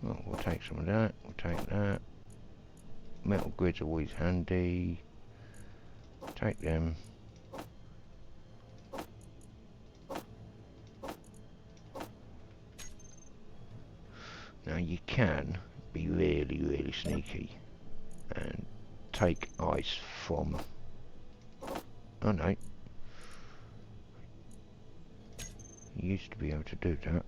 Well, we'll take some of that, we'll take that. Metal grids are always handy. Take them. Now you can be really, really sneaky and take ice from... Oh no. You used to be able to do that.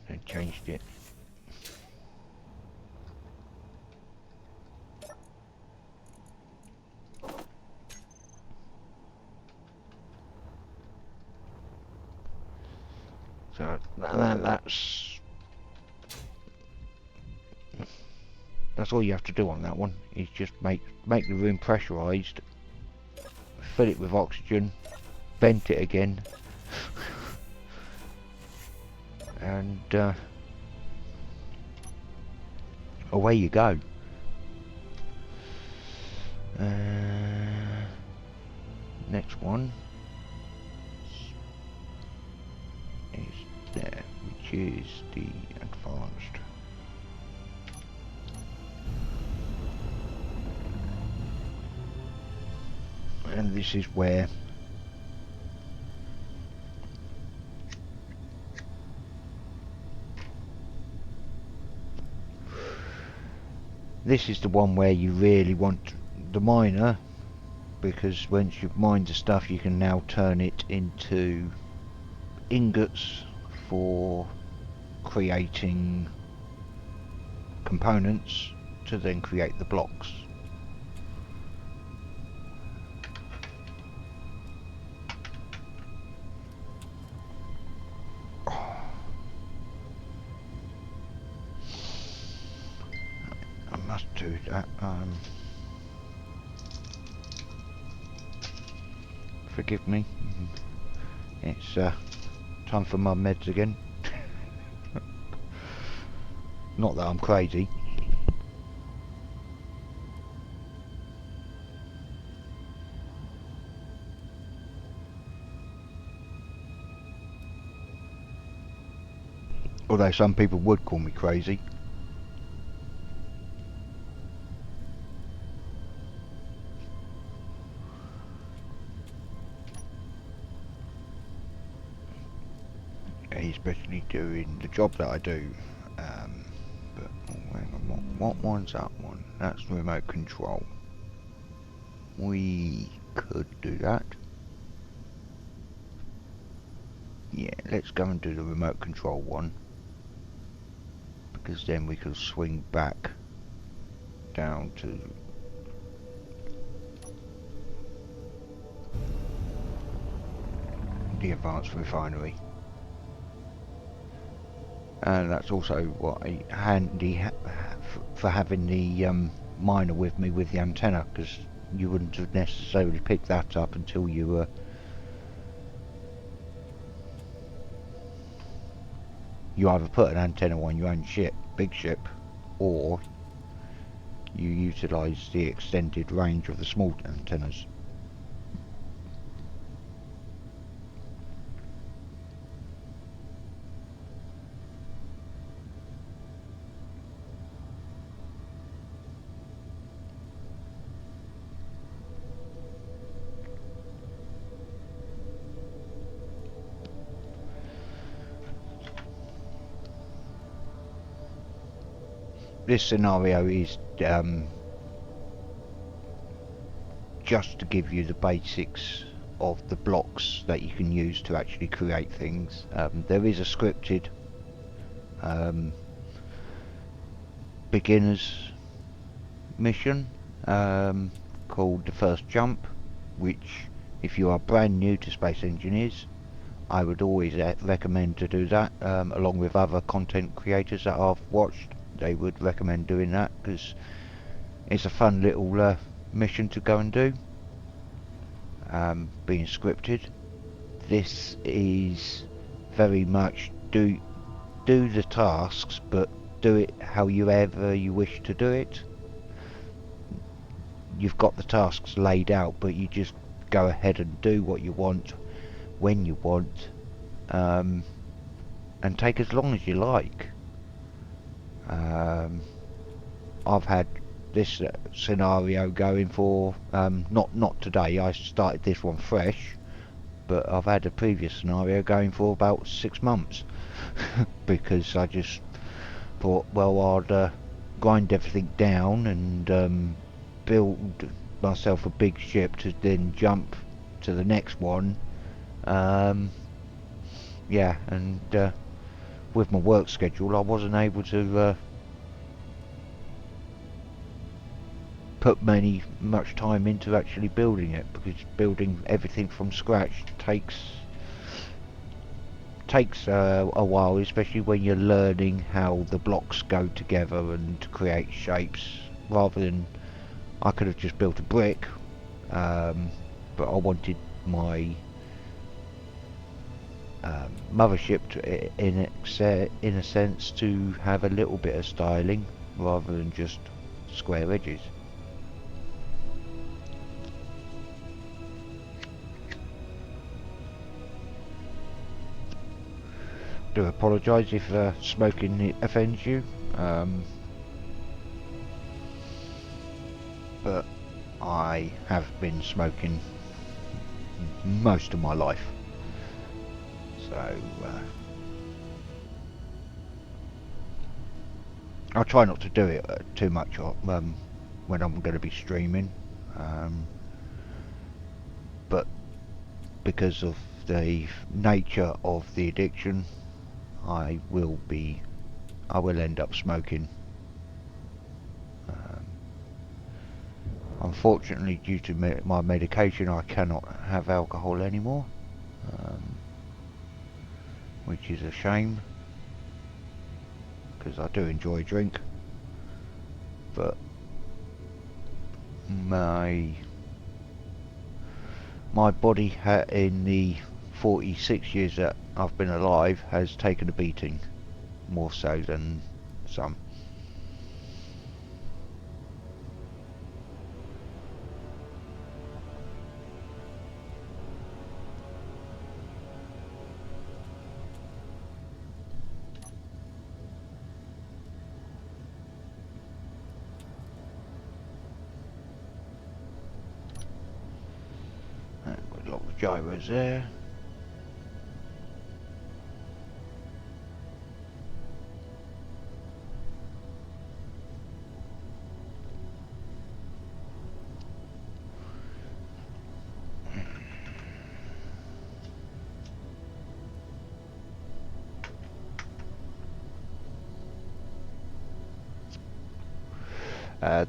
They changed it. So that's all you have to do on that one, is just make the room pressurized, fill it with oxygen, vent it again, and away you go. Next one is there, which is the advanced. And this is where this is the one where you really want the miner, because once you've mined the stuff, you can now turn it into ingots for creating components to then create the blocks. I must do that. Forgive me. It's time for my meds again. Not that I'm crazy. Although some people would call me crazy. Especially doing the job that I do. But oh, hang on, what one's that one? That's the remote control. We could do that. Yeah, let's go and do the remote control one, because then we can swing back down to the advanced refinery. And that's also what handy for having the miner with me with the antenna, because you wouldn't have necessarily picked that up until you were you either put an antenna on your own ship, big ship, or you utilise the extended range of the small antennas. This scenario is just to give you the basics of the blocks that you can use to actually create things. There is a scripted beginners mission called The First Jump, which if you are brand new to Space Engineers, I would always recommend to do that, along with other content creators that I've watched. They would recommend doing that because it's a fun little mission to go and do, being scripted. This is very much do the tasks, but do it however you wish to do it. You've got the tasks laid out, but you just go ahead and do what you want when you want, and take as long as you like. I've had this scenario going for not today. I started this one fresh, but I've had a previous scenario going for about 6 months because I just thought, well, I'd grind everything down and build myself a big ship to then jump to the next one. Yeah, and with my work schedule, I wasn't able to put much time into actually building it, because building everything from scratch takes a while, especially when you're learning how the blocks go together and to create shapes. Rather than, I could have just built a brick, but I wanted my mothership to, in a sense, to have a little bit of styling rather than just square edges. Do apologise if smoking offends you, but I have been smoking most of my life, so I try not to do it too much when I'm going to be streaming, but because of the nature of the addiction, I will end up smoking. Unfortunately, due to my medication, I cannot have alcohol anymore, which is a shame, because I do enjoy a drink, but my body in the 46 years that I've been alive has taken a beating, more so than some. Got a lot of gyros there.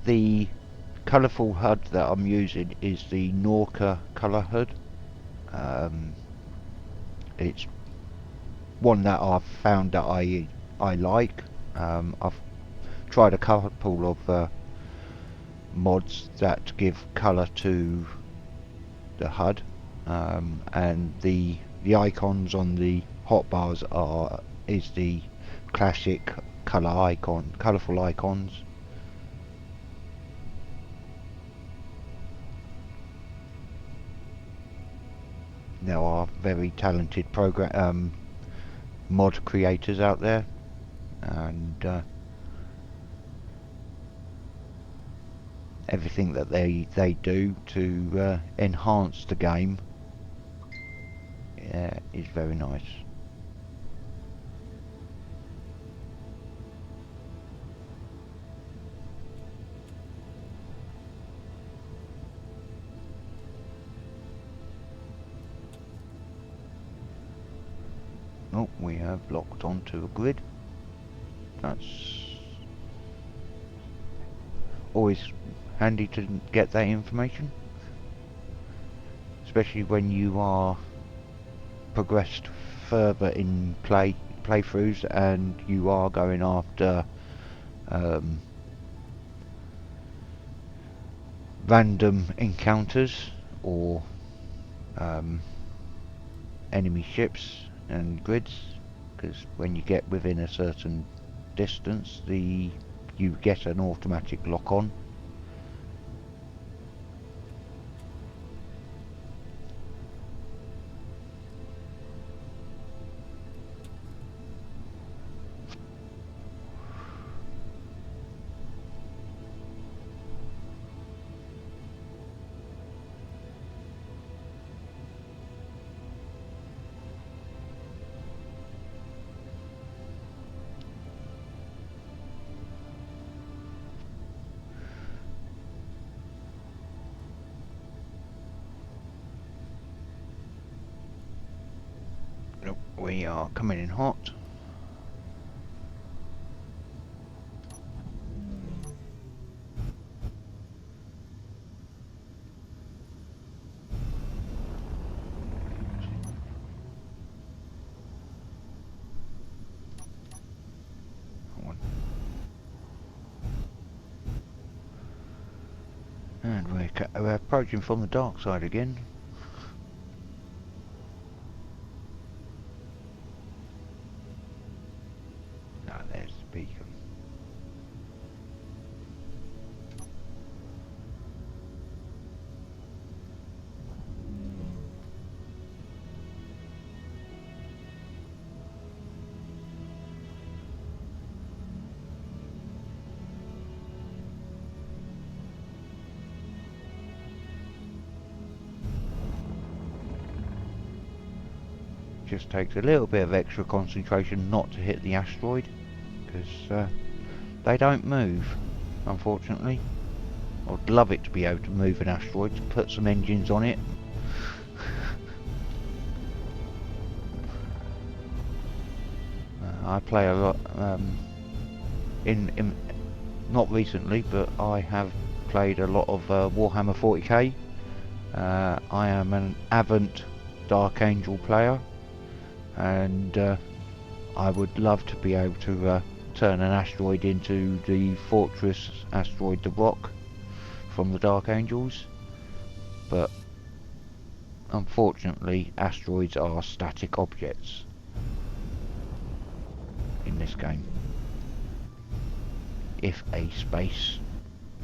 The colourful HUD that I'm using is the Norca colour HUD. it's one that I've found that I like. I've tried a couple of mods that give colour to the HUD, and the icons on the hotbars is the classic colourful icons. There are very talented mod creators out there, and everything that they do to enhance the game is very nice. Oh, we have locked onto a grid. That's always handy to get that information, especially when you are progressed further in playthroughs and you are going after random encounters or enemy ships and grids, because when you get within a certain distance you get an automatic lock on. We are coming in hot. And we're approaching from the dark side again. Ah, there's the beacon. Just takes a little bit of extra concentration not to hit the asteroid, because they don't move, unfortunately. I'd love it to be able to move an asteroid, to put some engines on it. I play a lot, in not recently, but I have played a lot of Warhammer 40k. I am an avid Dark Angel player, and I would love to be able to turn an asteroid into the Fortress asteroid, the Rock, from the Dark Angels, but unfortunately asteroids are static objects in this game. If a space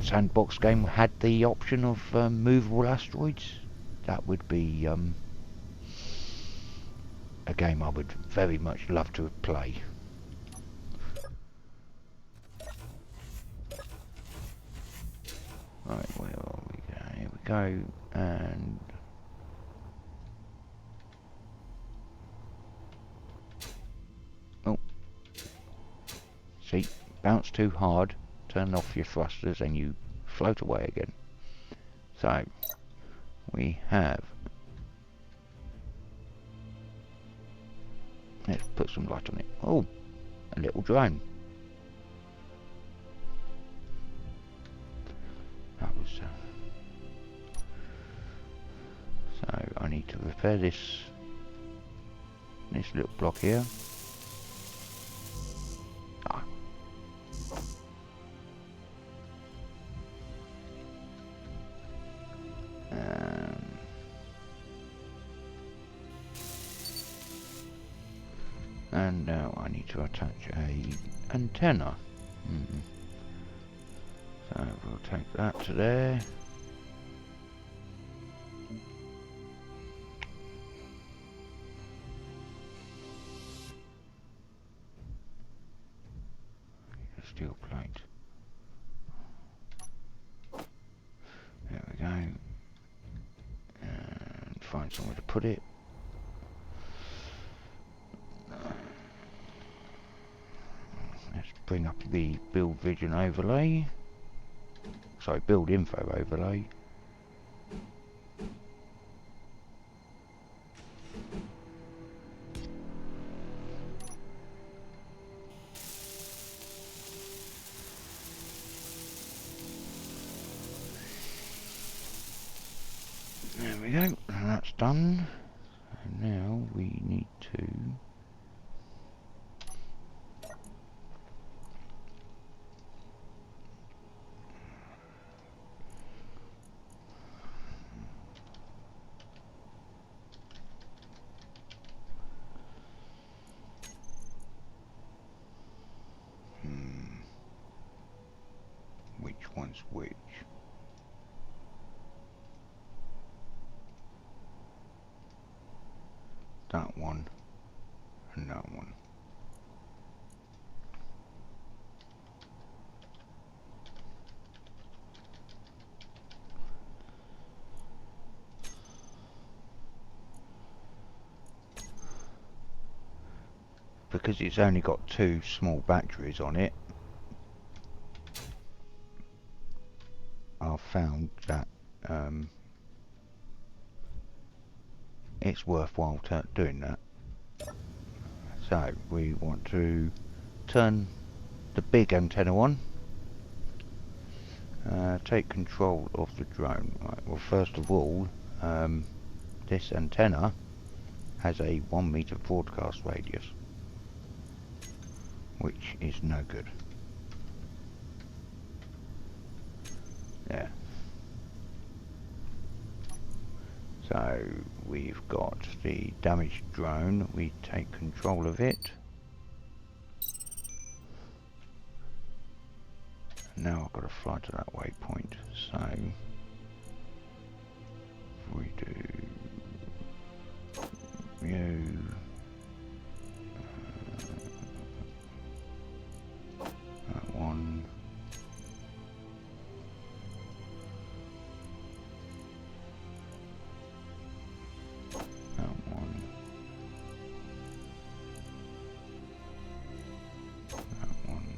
sandbox game had the option of movable asteroids, that would be a game I would very much love to play. Right, where are we going? Here we go, and oh, see, bounce too hard, turn off your thrusters and you float away again. So we have, let's put some light on it. Oh, a little drone. That was so I need to repair this this little block here. Ah. And now I need to attach a antenna. So we'll take that to there. Steel plate. There we go. And find somewhere to put it. Let's bring up the build vision overlay. Sorry, build info overlay. There we go, and that's done. And now we need to which one's which? That one and that one. Because it's only got 2 small batteries on it, I've found that it's worthwhile doing that. So we want to turn the big antenna on, take control of the drone. Right, well, first of all, this antenna has a 1 meter broadcast radius, which is no good. Yeah. So we've got the damaged drone, we take control of it. Now I've got to fly to that waypoint, so if we do view, that one, that one, that one.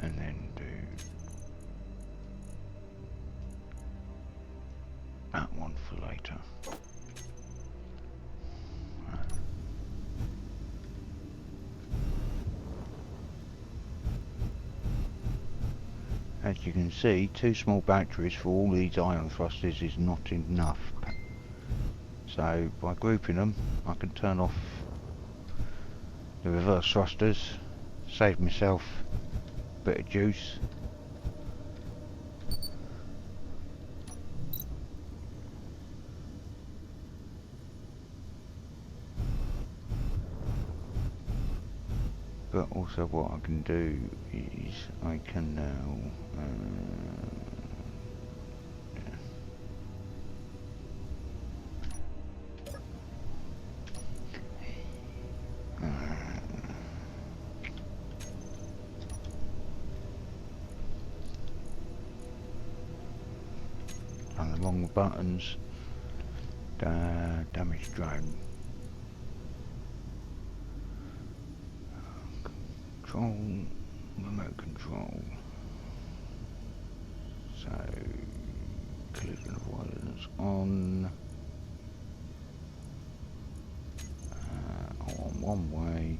And then do that one for later. As you can see, 2 small batteries for all these ion thrusters is not enough. So by grouping them, I can turn off the reverse thrusters, save myself a bit of juice. But also what I can do is I can now run along the buttons. Damage drone. Control, remote control. So, collision avoidance on. On one way.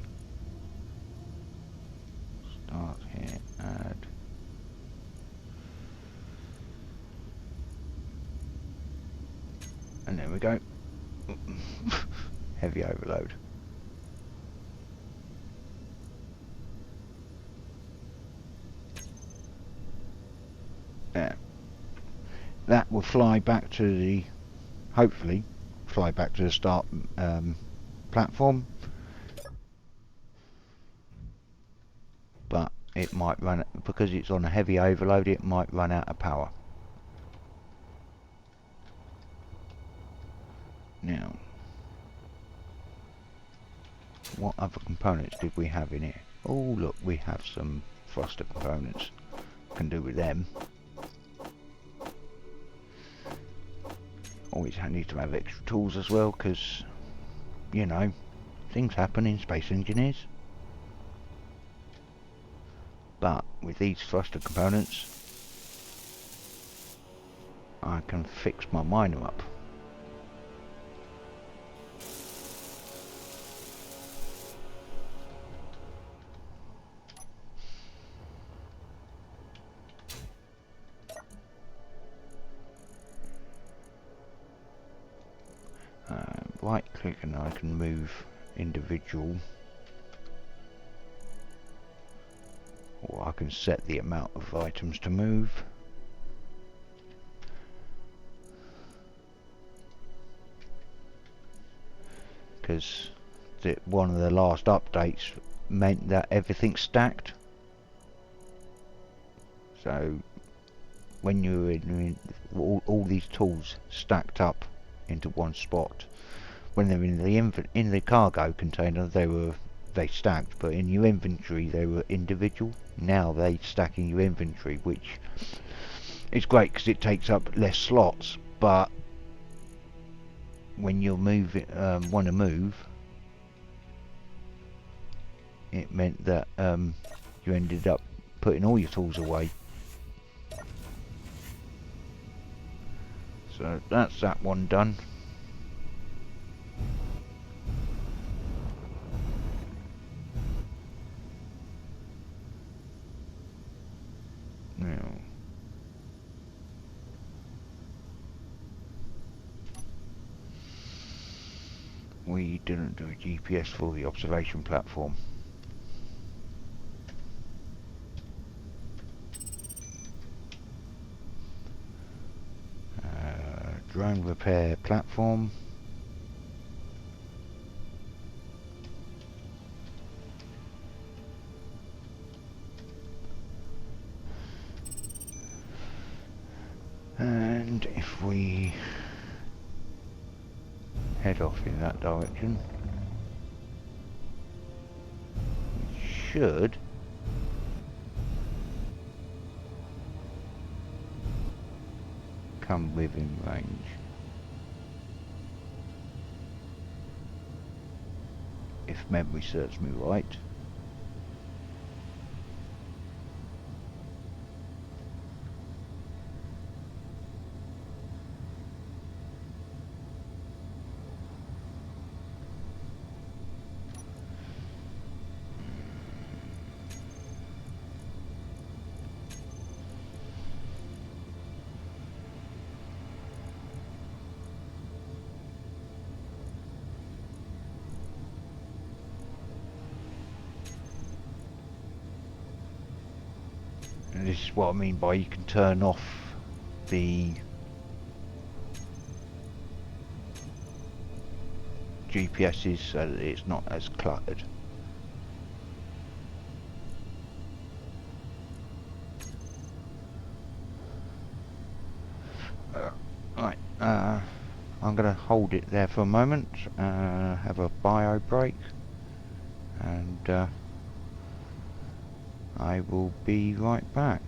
Start here, add. And there we go. Heavy overload. There. That will fly back to the, hopefully, fly back to the start platform. But it might run, because it's on a heavy overload, it might run out of power. Now, what other components did we have in here? Oh look, we have some thruster components. Can do with them. Always need to have extra tools as well, because, you know, things happen in Space Engineers. But with these thruster components, I can fix my miner up. Right click and I can move individual, or I can set the amount of items to move. Because one of the last updates meant that everything's stacked. So when you're in all these tools stacked up into one spot, when they're in the cargo container they stacked, but in your inventory they were individual. Now they stack in your inventory, which is great because it takes up less slots, but when you want to move, it meant that you ended up putting all your tools away. So that's that one done. Now, we didn't do a GPS for the observation platform. Drone repair platform. And if we head off in that direction, we should come within range. If memory serves me right. And this is what I mean by you can turn off the GPSs so that it's not as cluttered. Right, I'm going to hold it there for a moment, have a bio break, and I will be right back.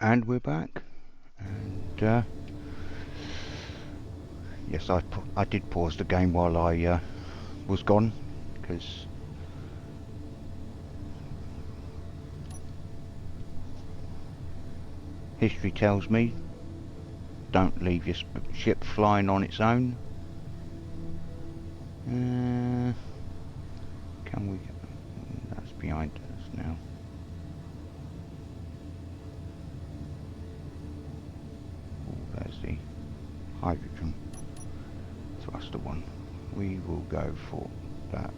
And we're back. And yes, I did pause the game while I was gone, because history tells me don't leave your ship flying on its own. Can we? That's behind us now. Oh, there's the hydrogen thruster one. We will go for that.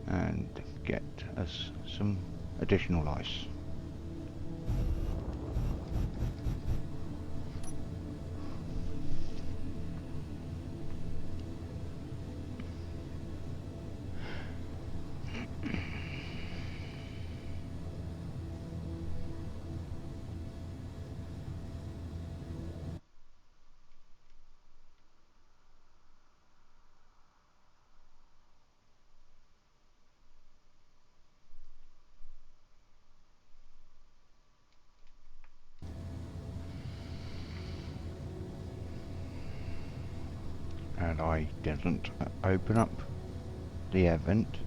And get us some additional ice. And I didn't open up the event.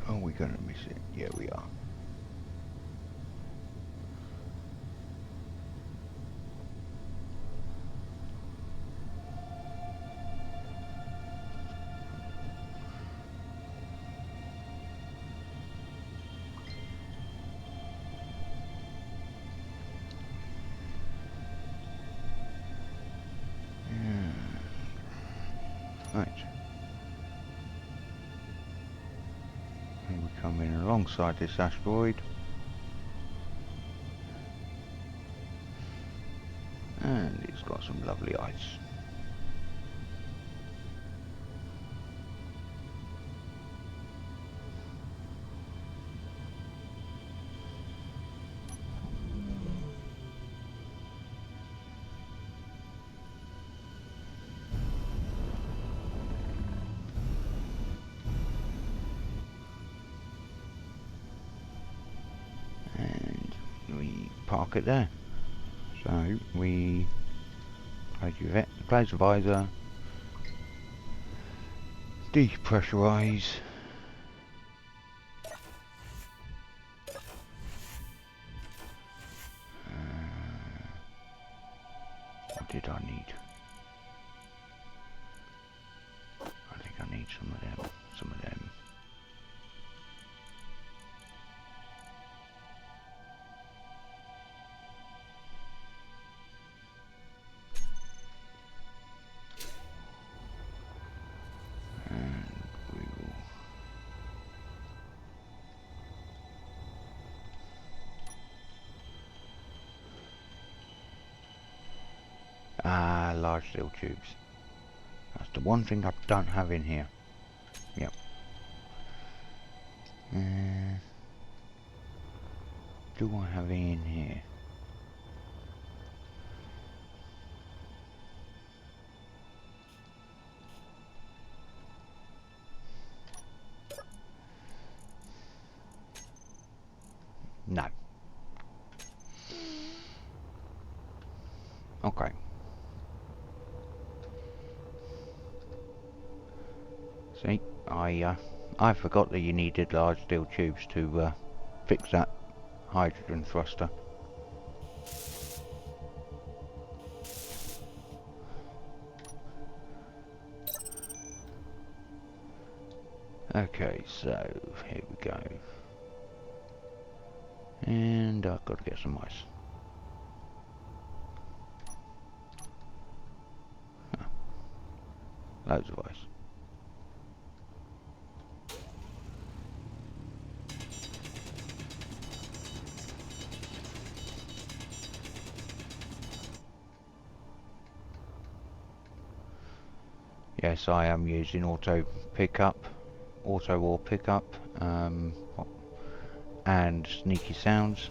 Are we gonna miss it? Yeah, we are. Yeah. Right. And we come in alongside this asteroid. And it's got some lovely ice. And we park it there. So we close the visor, depressurize. What did I need? I think I need some of them. Some of them. large steel tubes. That's the one thing I don't have in here. Yep. Do I have it in here? No. Okay. See, I forgot that you needed large steel tubes to fix that hydrogen thruster. Okay, so here we go. And I've got to get some ice. Oh, loads of ice. Yes, I am using auto ore pickup, and sneaky sounds.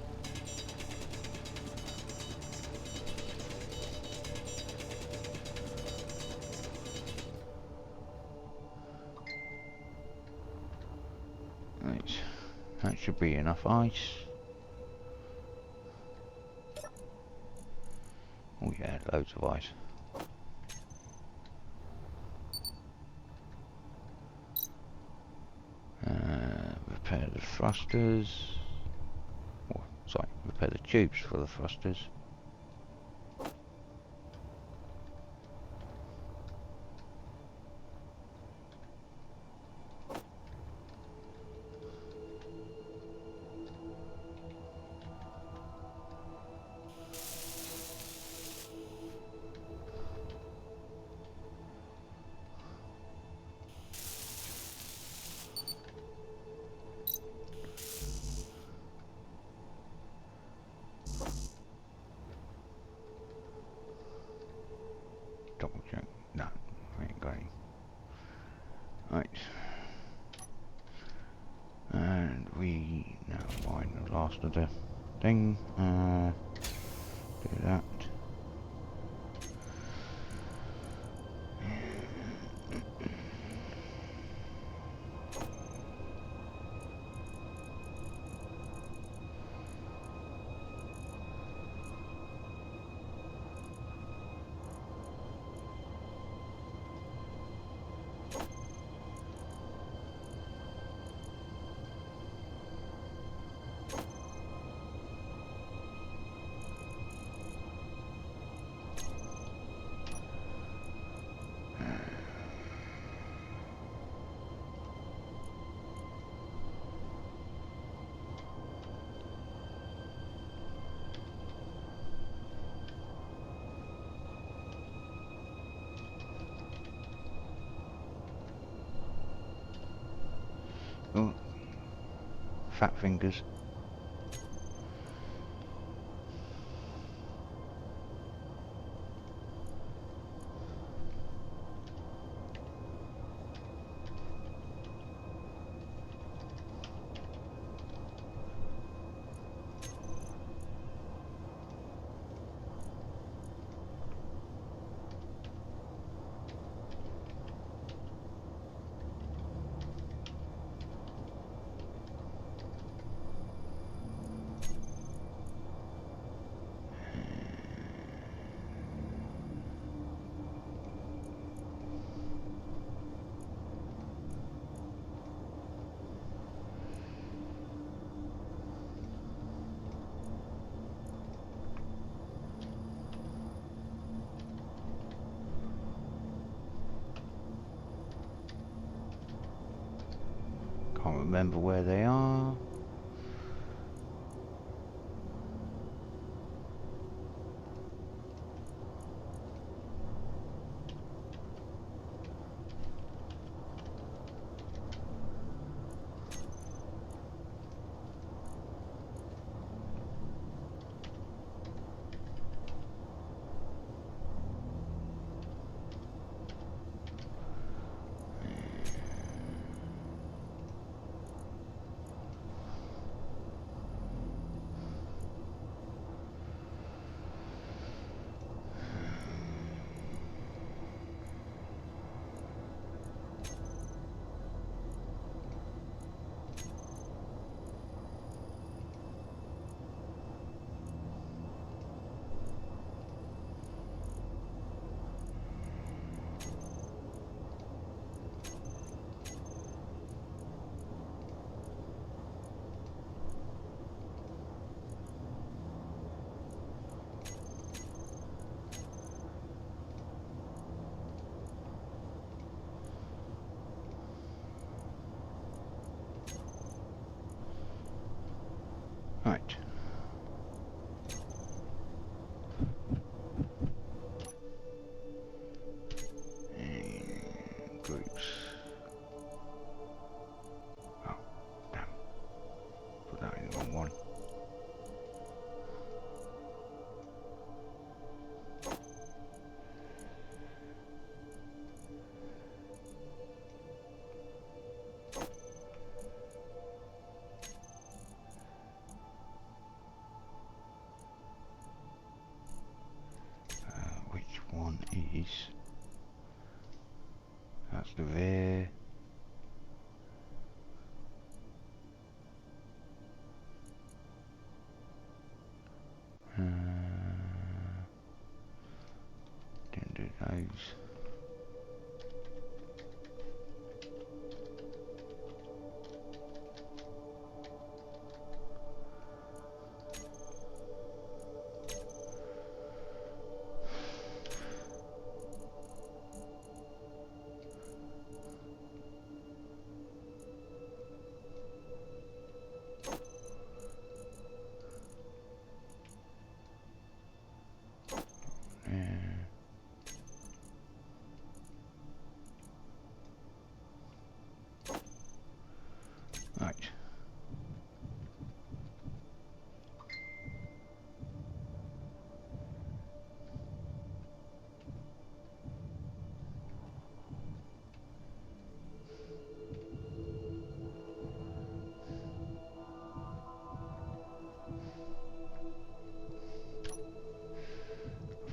Right, that should be enough ice. Oh yeah, loads of ice. Repair the thrusters. Oh, sorry, repair the tubes for the thrusters. Double check. No, I ain't got any. Right. And we now mine the last of the thing. Do that. Oh, fat fingers. Can't remember where they are. Right. And groups. Oh, damn. Put that in the wrong one. Which one is... That's the rear. Didn't do those. Right.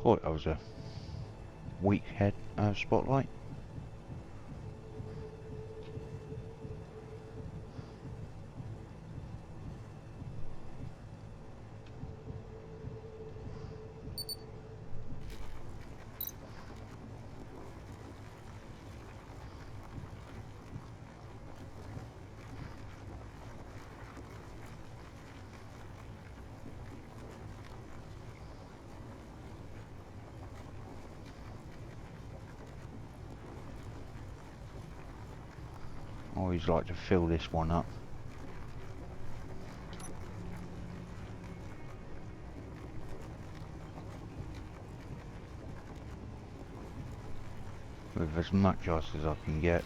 Thought that was a weak head spotlight. I always like to fill this one up. With as much ice as I can get.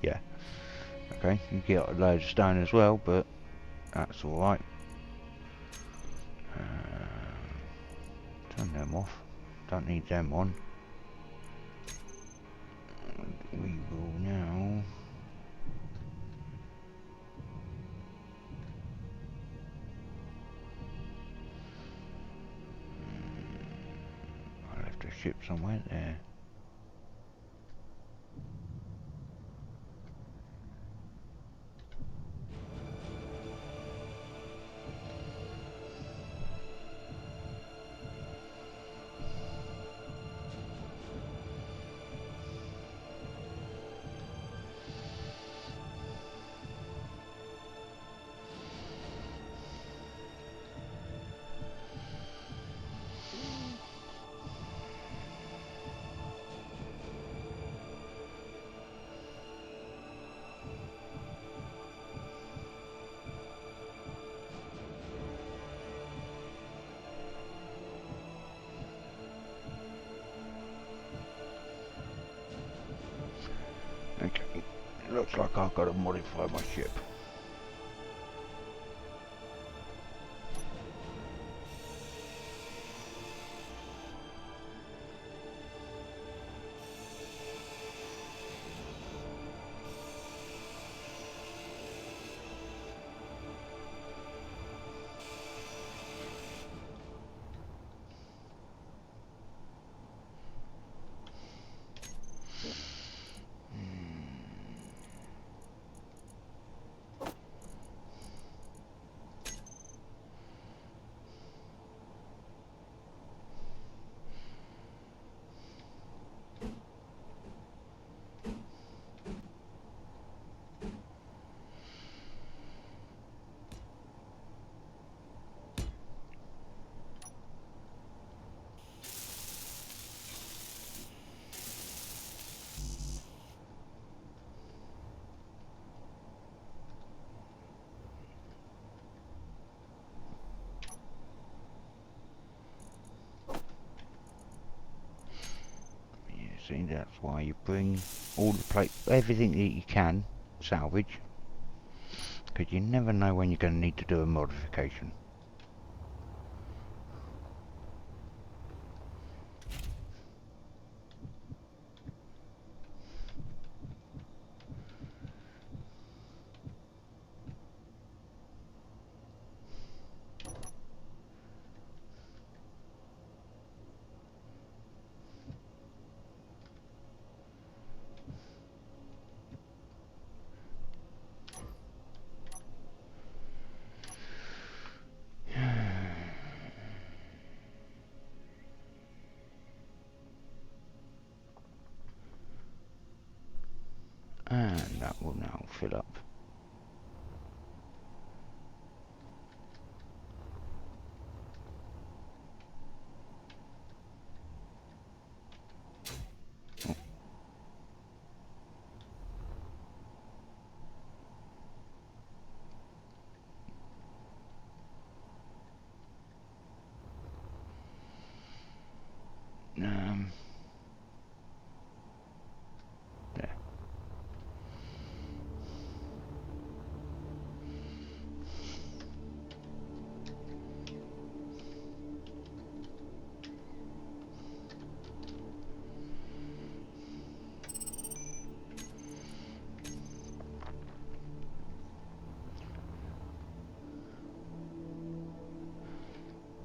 Yeah. Okay, you get a load of stone as well, but that's alright. Turn them off. Don't need them on. We will now ships I went there. Okay, looks like I've got to modify my ship. See, that's why you bring all the everything that you can salvage, because you never know when you're going to need to do a modification. And that will now fill up. There.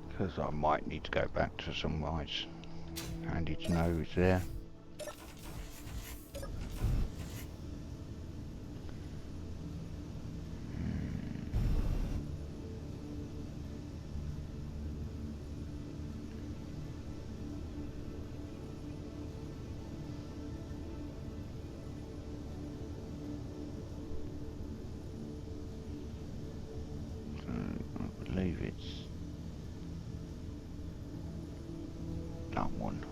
Because I might need to go back to some rides. Handy to know who's there. So I believe it's that one.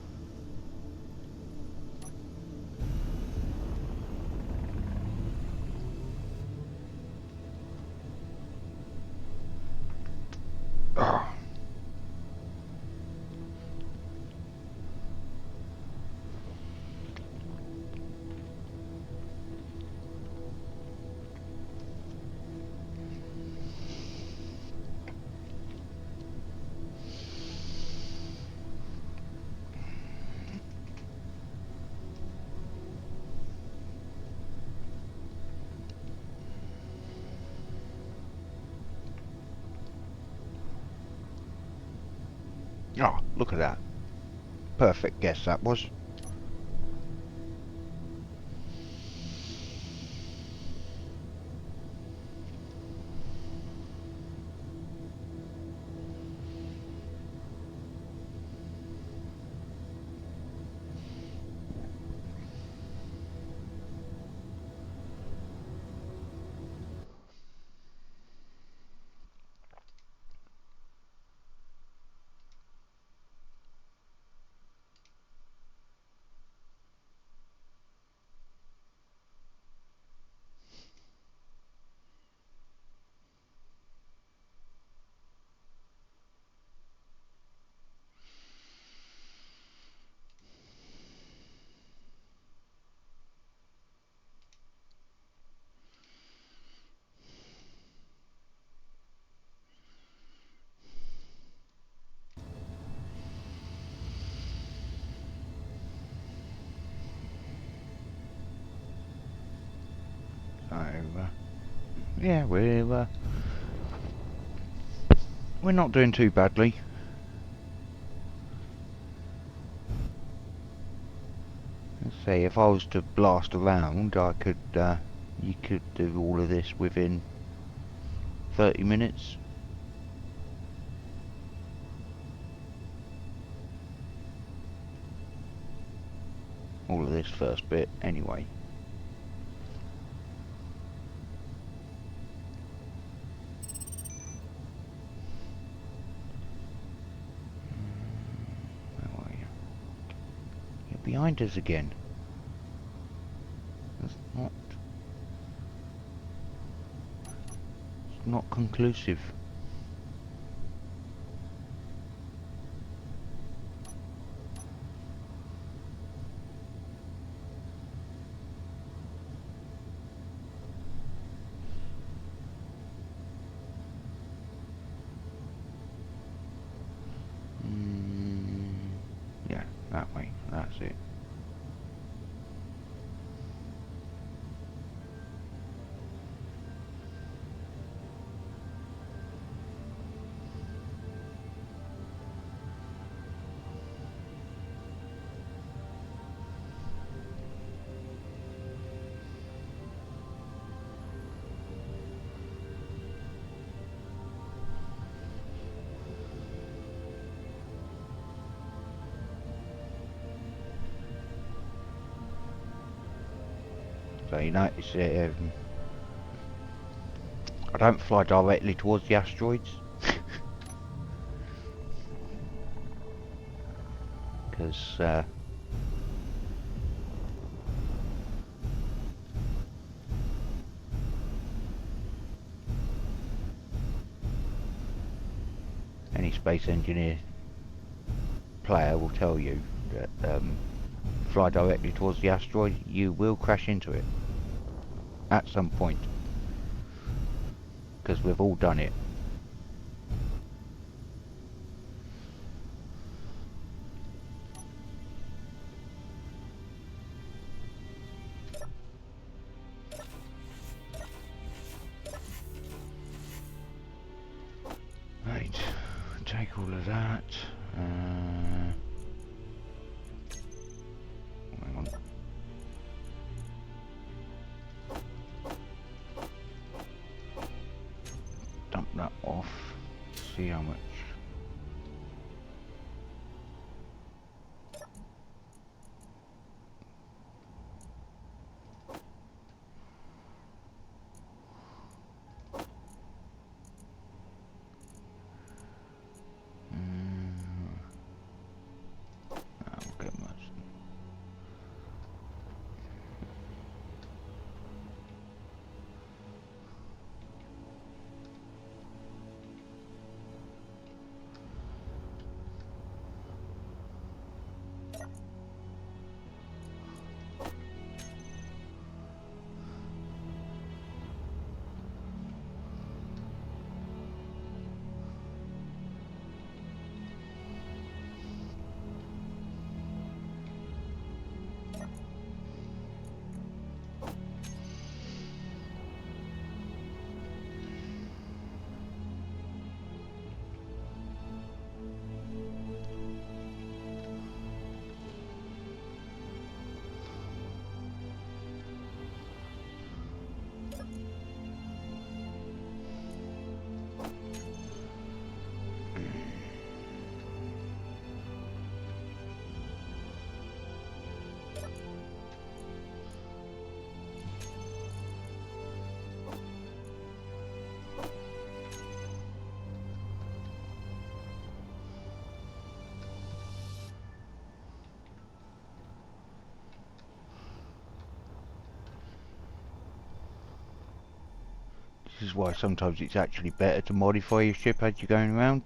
Oh. Oh, look at that. perfect guess that was. So, yeah, we're not doing too badly. Let's say if I was to blast around, I could, you could do all of this within 30 minutes. All of this first bit, anyway. Where are you? You're behind us again. That's not conclusive. Yeah, that way. That's it. So you notice I don't fly directly towards the asteroids. Because any space engineer player will tell you that fly directly towards the asteroid, you will crash into it at some point. Because we've all done it. Right, take all of that. Hang on. Dump that off. See how much. I'll get much. This is why sometimes it's actually better to modify your ship as you're going around,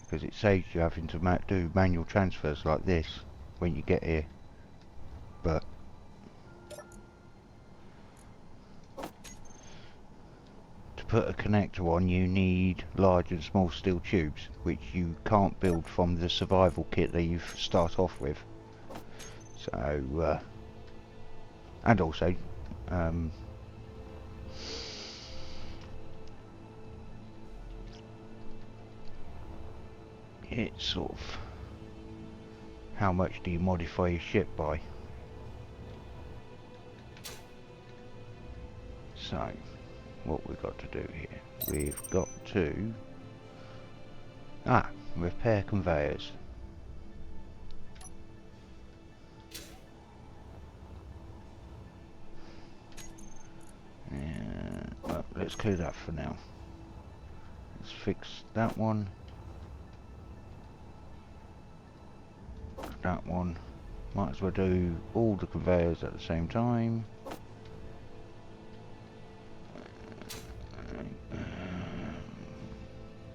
because it saves you having to do manual transfers like this when you get here. But to put a connector on, you need large and small steel tubes, which you can't build from the survival kit that you start off with. So, and also, it's sort of how much do you modify your ship by. So, what we've got to do here, we've got to repair conveyors. Well, let's clear that for now. Let's fix that one. That one. Might as well do all the conveyors at the same time.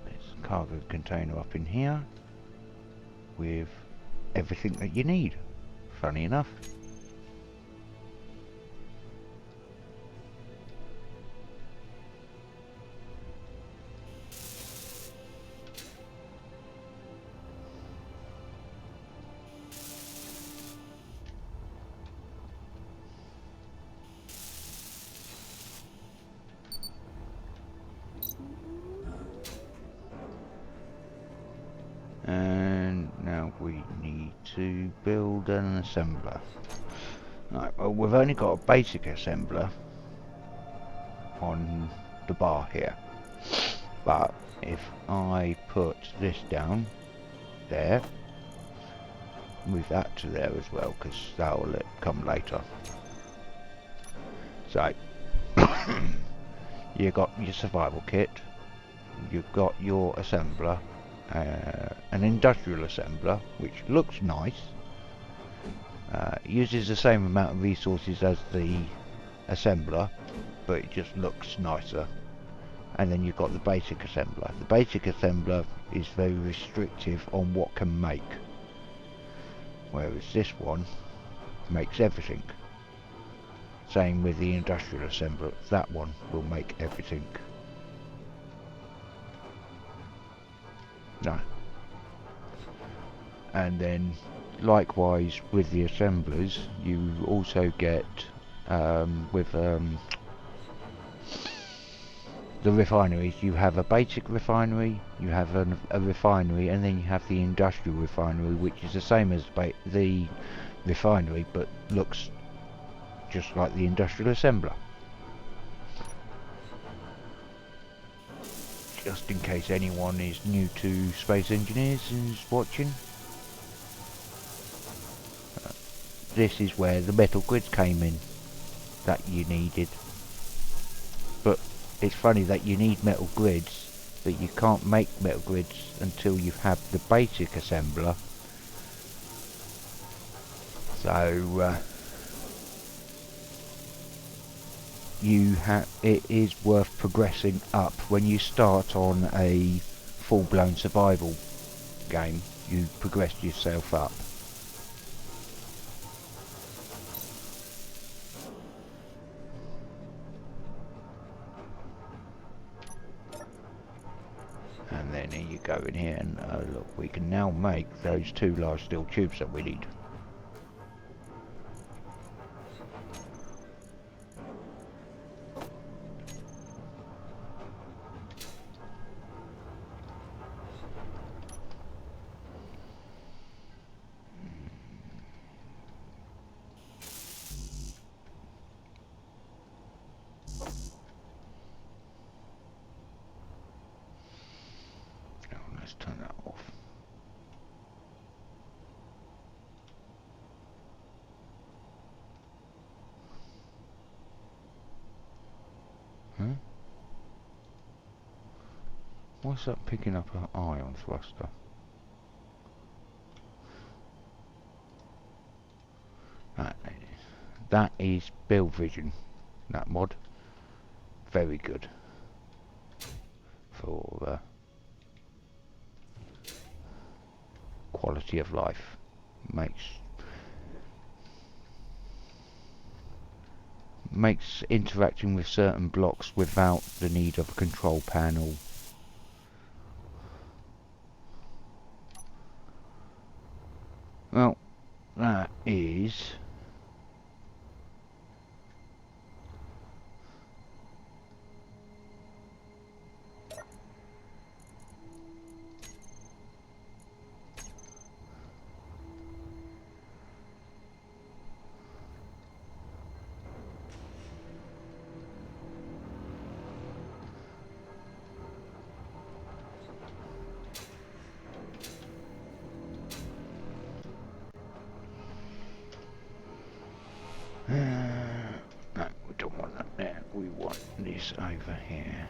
There's a cargo container up in here with everything that you need, funny enough. And now we need to build an assembler. Right, well, we've only got a basic assembler on the bar here, but if I put this down there, move that to there as well, because that will come later. So you got your survival kit, you've got your assembler, an industrial assembler which looks nice, uses the same amount of resources as the assembler, but it just looks nicer. And then you've got the basic assembler. The basic assembler is very restrictive on what can make, whereas this one makes everything. Same with the industrial assembler, that one will make everything. No. And then likewise with the assemblers, you also get with the refineries, you have a basic refinery, you have a refinery, and then you have the industrial refinery, which is the same as the refinery but looks just like the industrial assembler. Just in case anyone is new to Space Engineers and is watching, this is where the metal grids came in that you needed. But it's funny that you need metal grids, but you can't make metal grids until you have the basic assembler. So it is worth progressing up. When you start on a full-blown survival game, you progress yourself up. And then here you go in here, and look, we can now make those 2 large steel tubes that we need. Let's turn that off. Huh? What's that picking up an ion thruster? That is Build Vision, that mod. Very good. for quality of life. Makes interacting with certain blocks without the need of a control panel well, that is no, we don't want that there. We want this over here.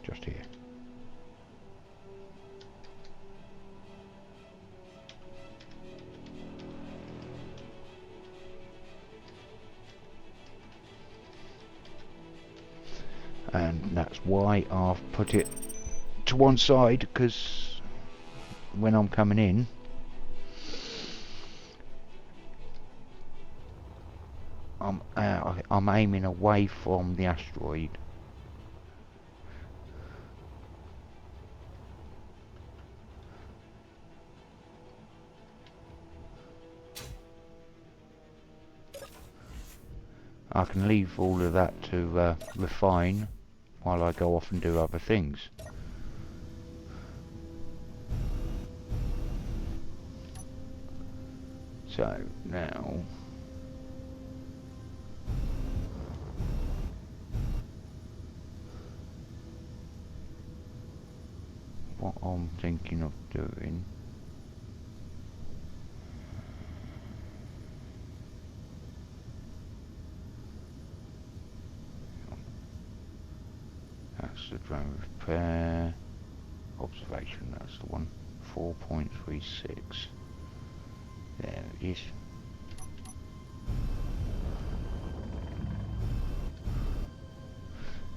Just here. And that's why I've put it to one side, because when I'm coming in, I'm aiming away from the asteroid. I can leave all of that to refine while I go off and do other things. So now what I'm thinking of doing, that's the drone repair observation, that's the one. 4.36. There it is.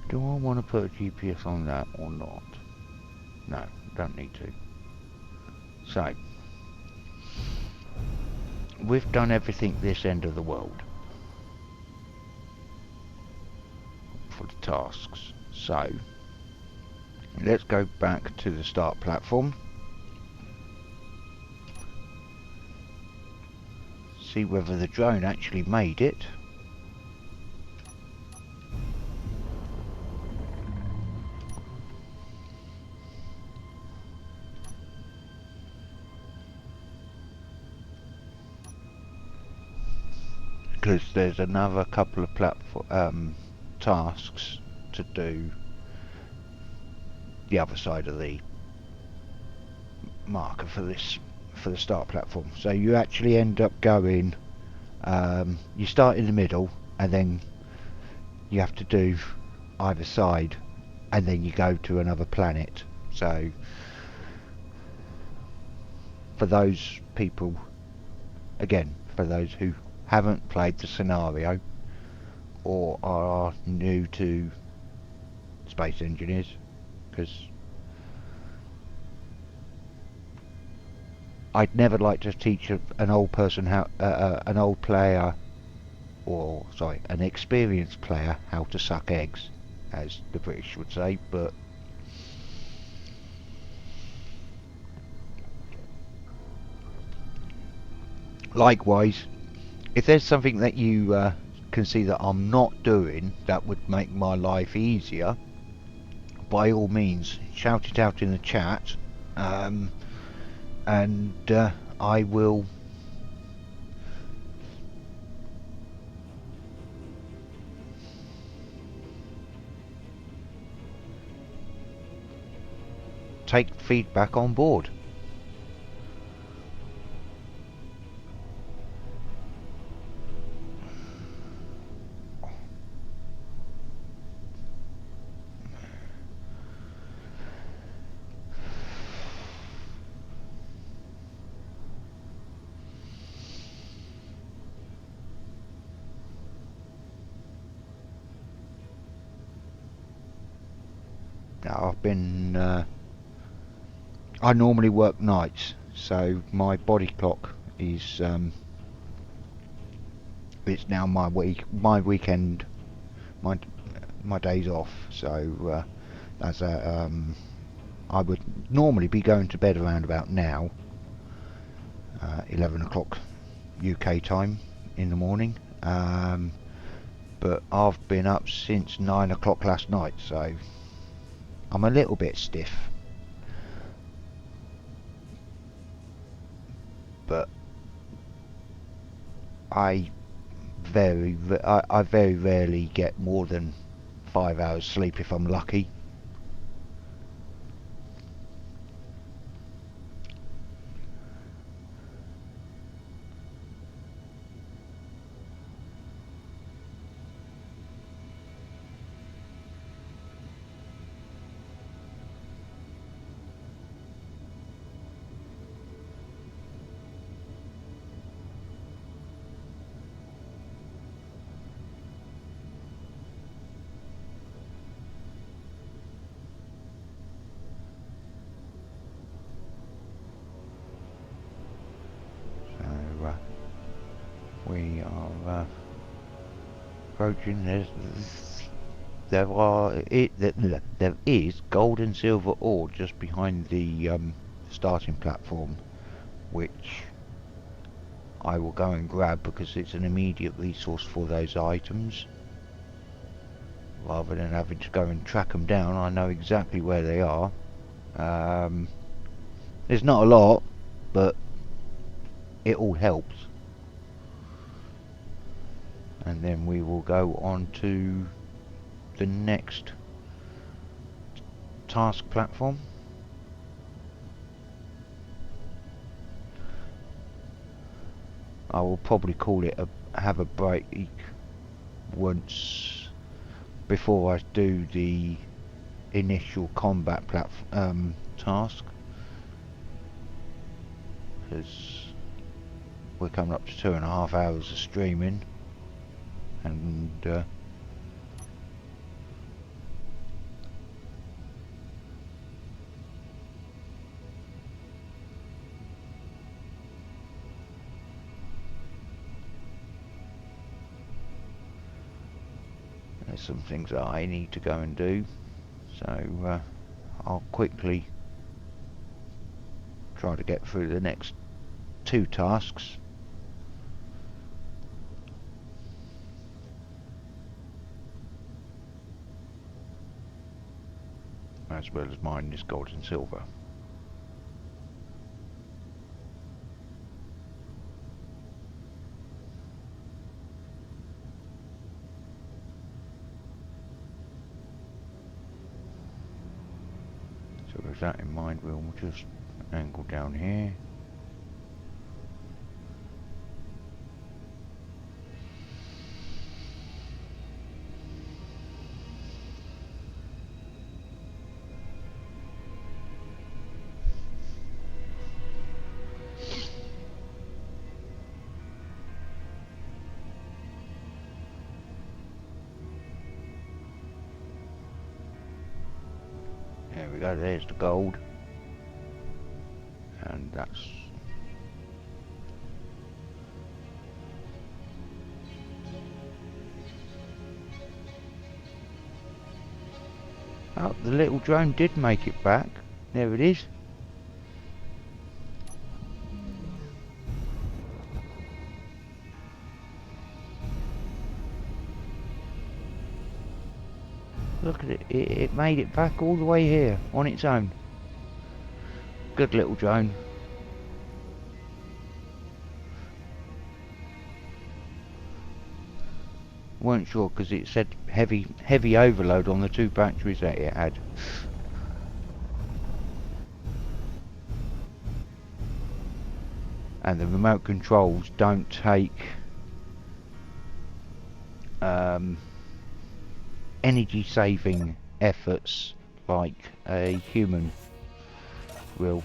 Do I want to put a GPS on that or not? No, don't need to. So, we've done everything this end of the world for the tasks. So, let's go back to the start platform. See whether the drone actually made it. Because there's another couple of tasks to do the other side of the marker for the start platform. So you actually end up going, you start in the middle and then you have to do either side and then you go to another planet. So for those people, again, for those who haven't played the scenario or are new to Space Engineers, because I'd never like to teach an old person an old player, or sorry, an experienced player how to suck eggs, as the British would say, but likewise, if there's something that you can see that I'm not doing that would make my life easier, by all means shout it out in the chat, and I will take feedback on board. I've been I normally work nights, so my body clock is it's now my weekend, my days off. So that's I would normally be going to bed around about now, 11 o'clock UK time in the morning. But I've been up since 9 o'clock last night, so I'm a little bit stiff. But I very rarely get more than 5 hours sleep if I'm lucky. So we are approaching. There is gold and silver ore just behind the starting platform, which I will go and grab because it's an immediate resource for those items. Rather than having to go and track them down, I know exactly where they are. There's not a lot, but it all helps. And then we will go on to the next task platform. I will probably call it have a break once before I do the initial combat task, because we're coming up to 2.5 hours of streaming, and there's some things that I need to go and do, so I'll quickly try to get through the next 2 tasks. As well as mine this gold and silver. So with that in mind, we'll just angle down here. There we go, there's the gold. And that's... Oh, the little drone did make it back. There it is. Look at it, it made it back all the way here on its own. Good little drone. Weren't sure because it said heavy overload on the 2 batteries that it had. And the remote controls don't take energy saving efforts like a human will.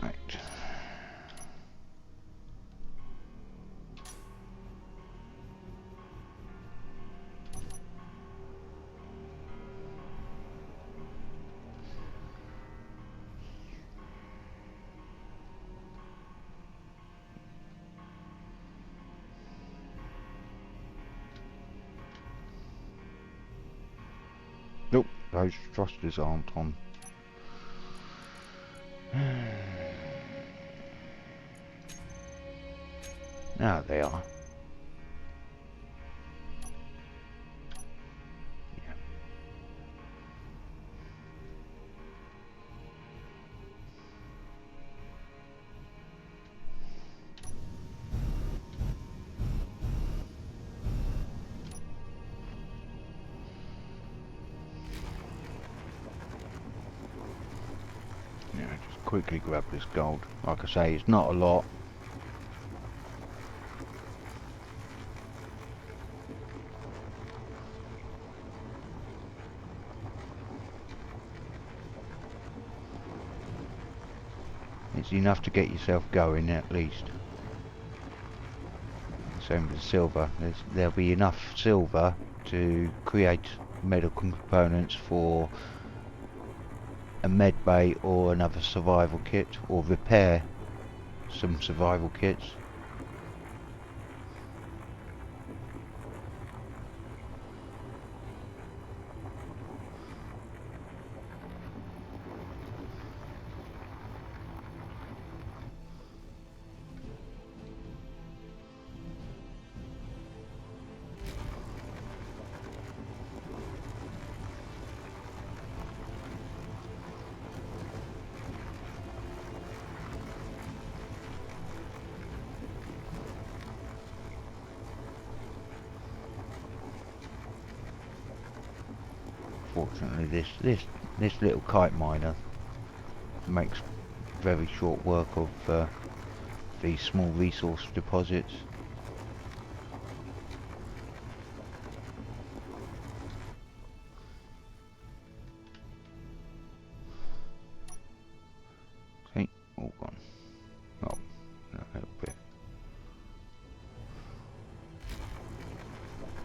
Right. those thrusters aren't on. Now they are. Yeah. Yeah, just quickly grab this gold. Like I say, it's not a lot. It's enough to get yourself going at least. Same with silver. There'll be enough silver to create medical components for a med bay or another survival kit, or repair some survival kits. Fortunately, this little kite miner makes very short work of these small resource deposits. See, all gone. Oh, a little bit.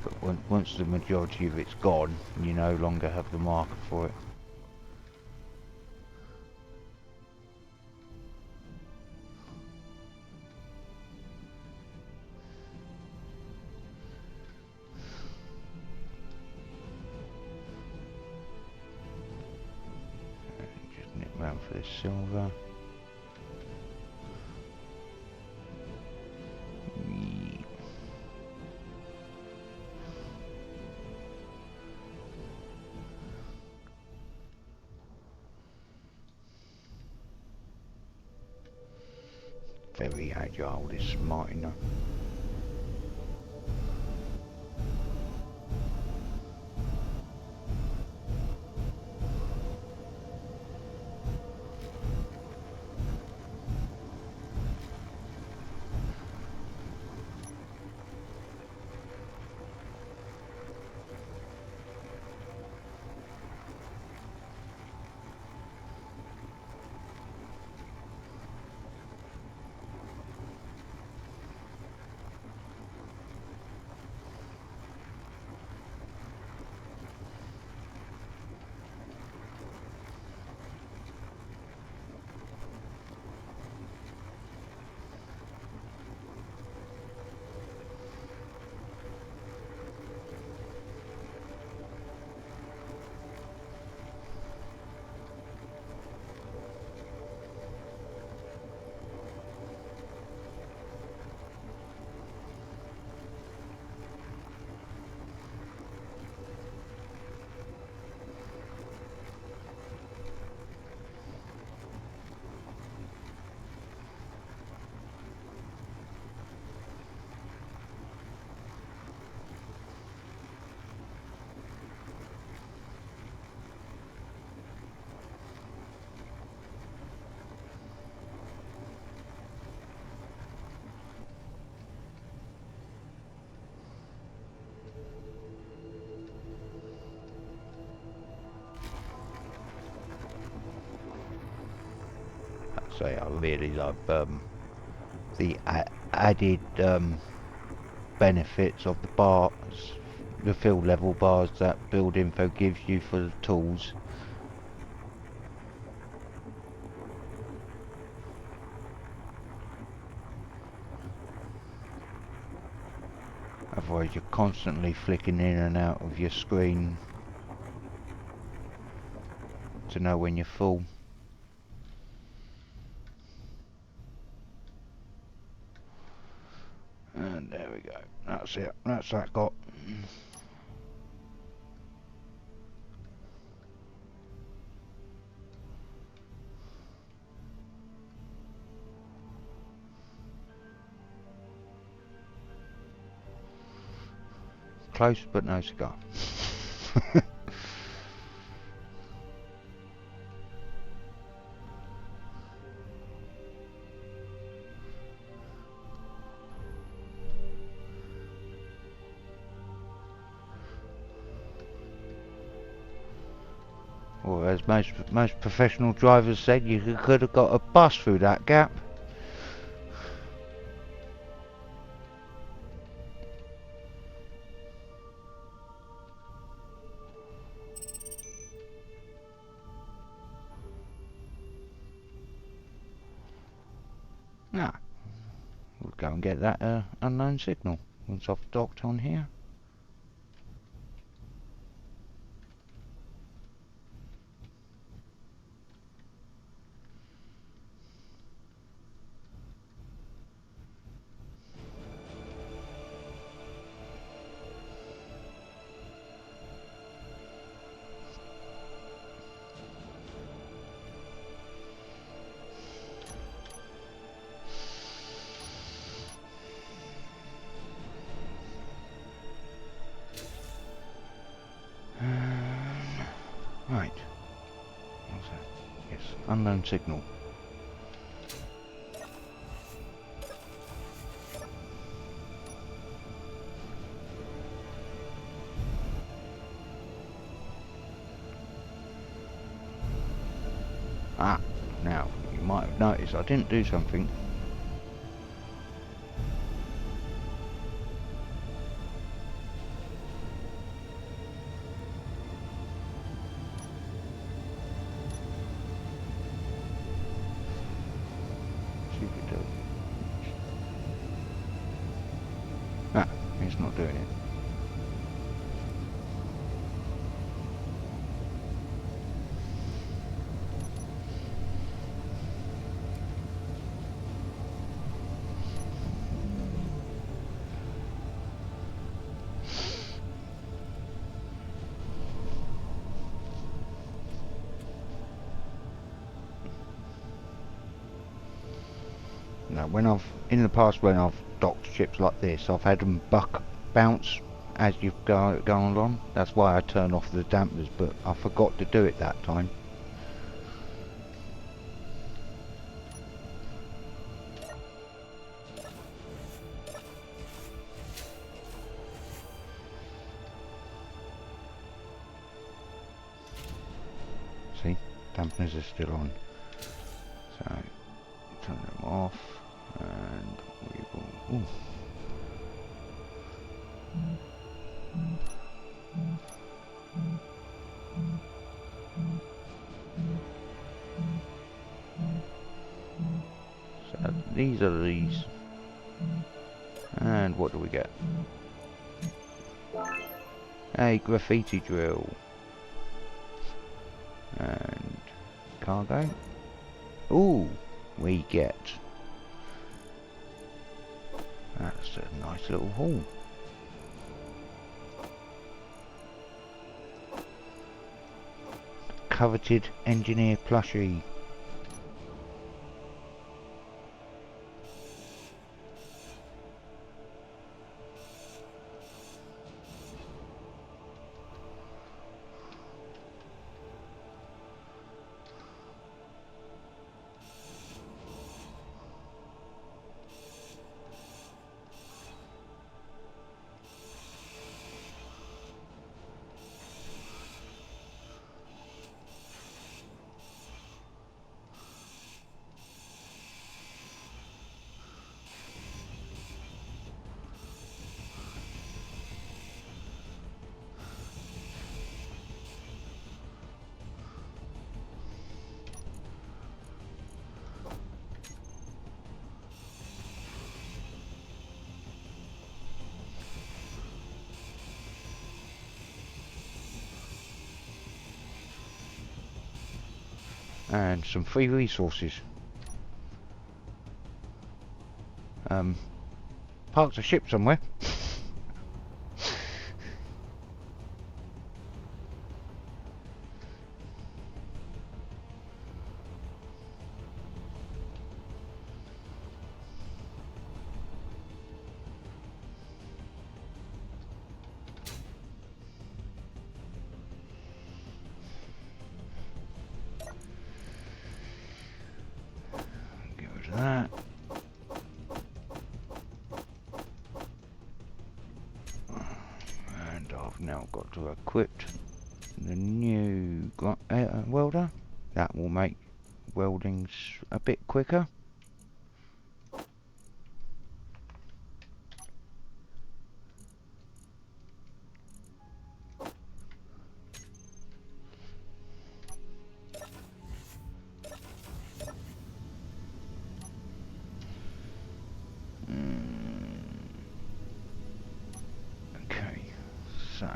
But once the majority of it's gone, you no longer have the marker for it. Just nip round for this silver. Very agile, this miner. Say I really love the added benefits of the bars, the field level bars that Build Info gives you for the tools. Otherwise you're constantly flicking in and out of your screen. to know when you're full. And there we go. That's it. That's that got. Close, but no cigar. Or as most professional drivers said, you could have got a bus through that gap. Nah, we'll go and get that unknown signal once I've docked on here. Right. What's that? Yes, unknown signal. Ah, now, you might have noticed I didn't do something. See if it does. Ah, it's not doing it. Now, in the past when I've docked ships like this, I've had them bounce as you've gone along. That's why I turn off the dampers, but I forgot to do it that time. See, dampers are still on. So, turn them off, and we will. Ooh. So these are these, and what do we get? A graffiti drill and cargo. Ooh, we get. That's a nice little haul. Coveted engineer plushie. and some free resources. Parked a ship somewhere. Get rid of that. And I've now got to equip the new welder. That will make welding a bit quicker. Okay, so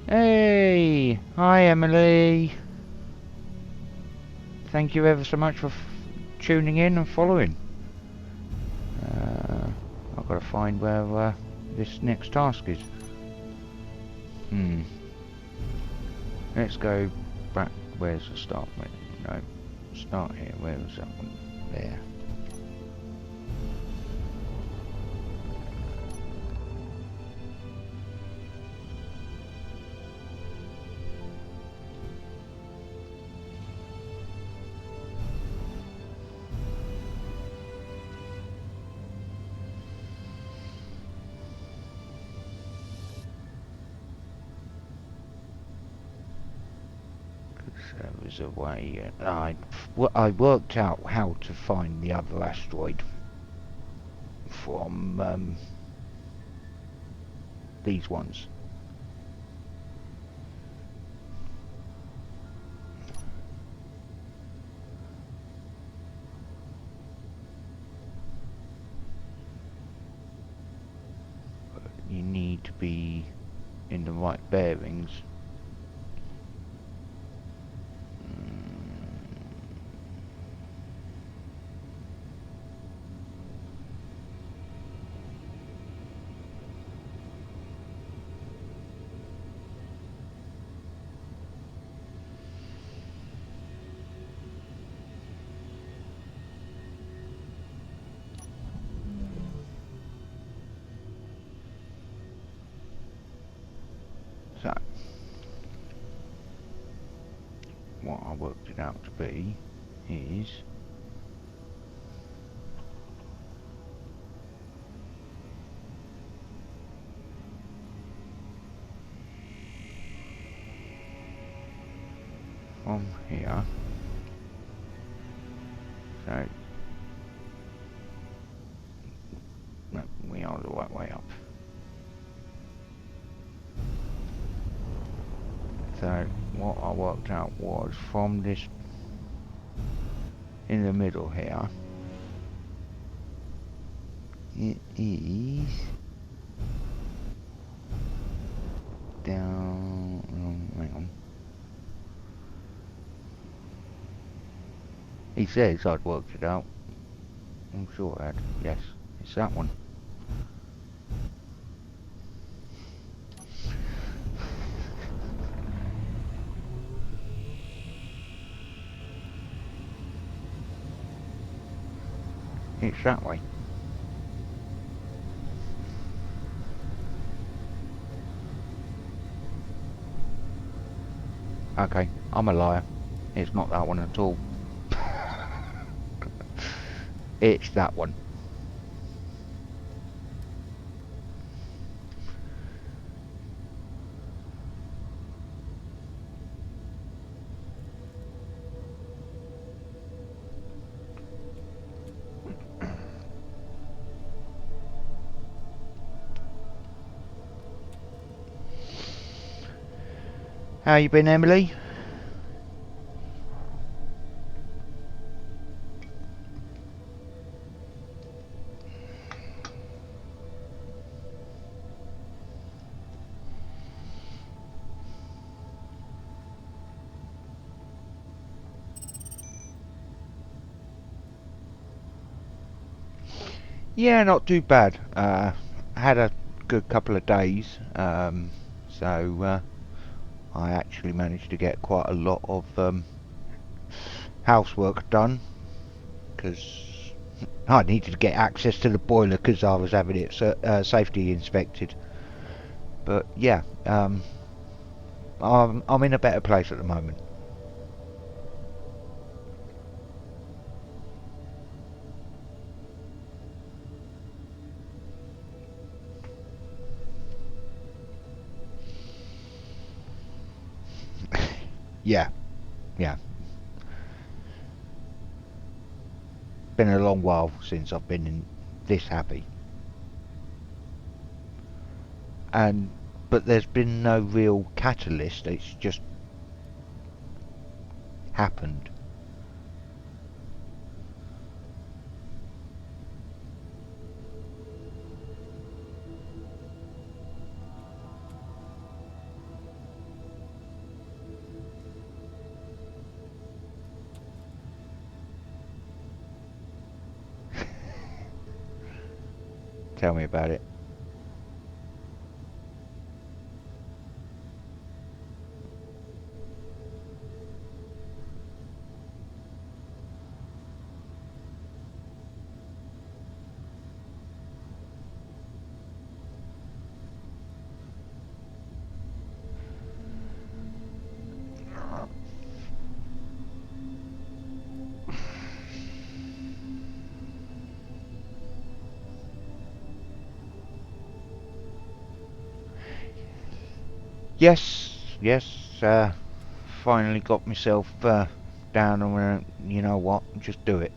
Hey! Hi, Emily! Thank you ever so much for tuning in and following. I've got to find where this next task is. Let's go back. Where's the start? Wait, no. Start here. Where was that one? There. There was a way. I worked out how to find the other asteroid from these ones. But you need to be in the right bearings. So, what I worked it out to be is from here. So, no, we are the right way up. So what I worked out was from this in the middle here, it is down, hang on. He says I'd worked it out. I'm sure I had. Yes, it's that one. It's that way. Okay, I'm a liar. It's not that one at all. It's that one. How you been, Emily? Yeah, not too bad. Had a good couple of days, so I actually managed to get quite a lot of housework done because I needed to get access to the boiler because I was having it safety inspected. But yeah, I'm in a better place at the moment. Yeah, yeah. Been a long while since I've been this happy, and but there's been no real catalyst. It's just happened. Tell me about it. Yes, yes. Finally got myself down and went, you know what, just do it.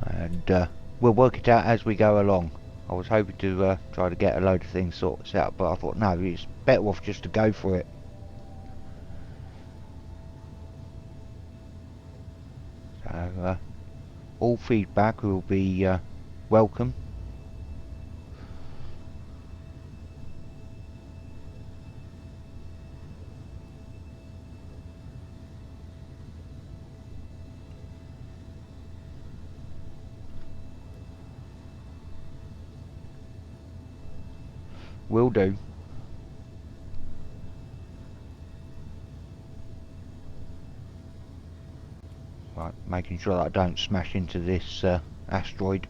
And we'll work it out as we go along. I was hoping to try to get a load of things sorted out, but I thought, no, it's better off just to go for it. So, all feedback will be welcome. Will do. Right, making sure that I don't smash into this asteroid.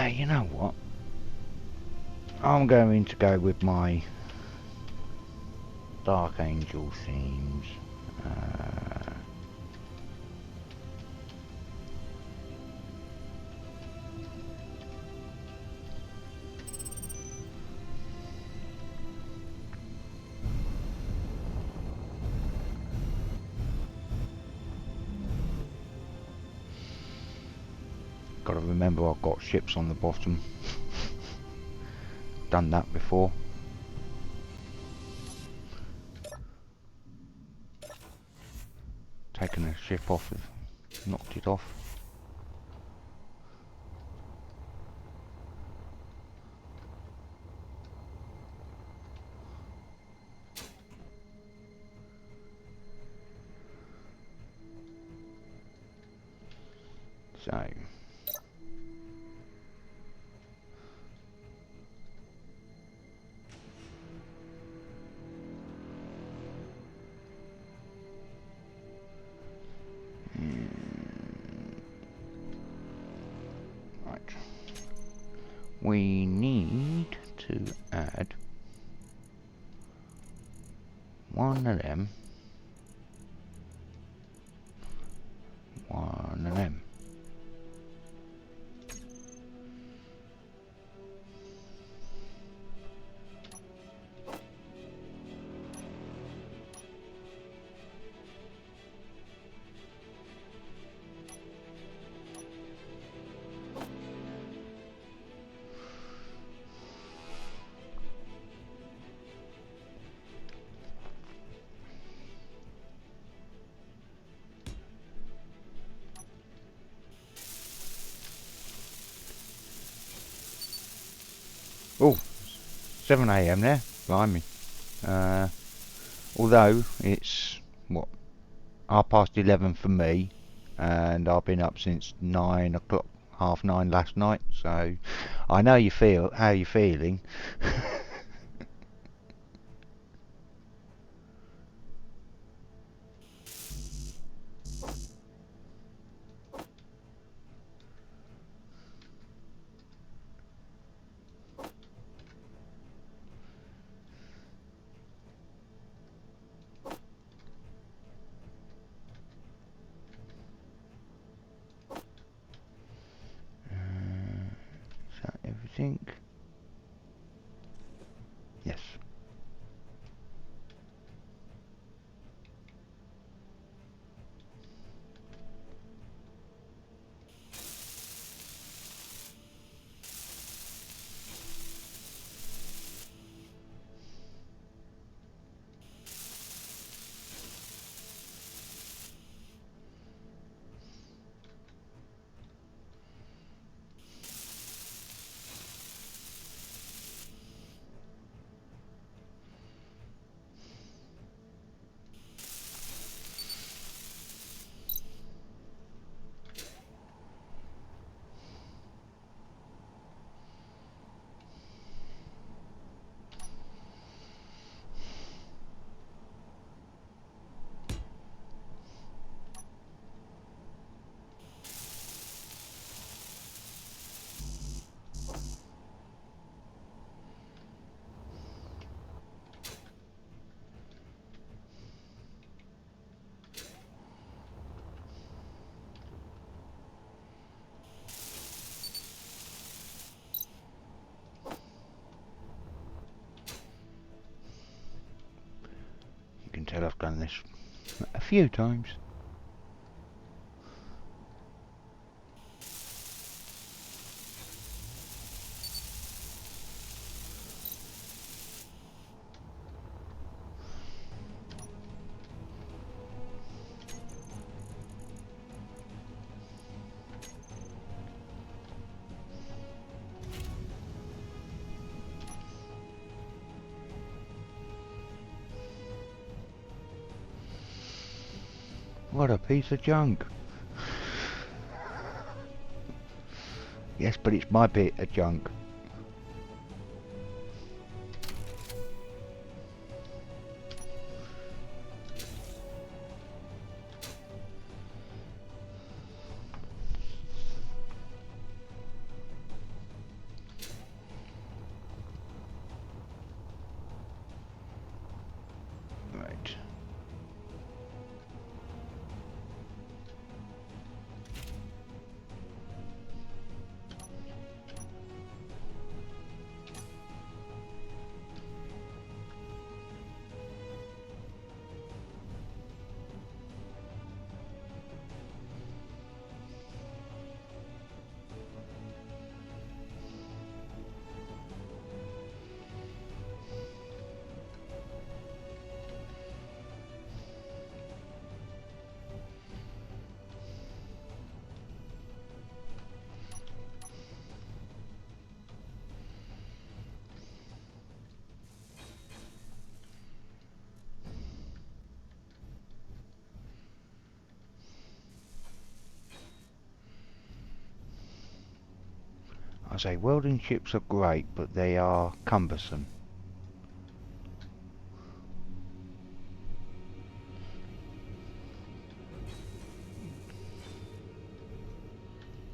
You know what? I'm going to go with my Dark Angel themes. Uh, Got to remember I've got ships on the bottom. Done that before. Taken a ship off, knocked it off. So right, we need to add one of them, one of them. Oh, 7 AM there, blimey. Although it's, what, 11:30 for me, and I've been up since 9 o'clock, half 9 last night, so I know you feel, how you're feeling. Is that everything? Yes. You can tell I've done this a few times. What a piece of junk. Yes, but it's my bit of junk. Right. I say welding ships are great, but they are cumbersome.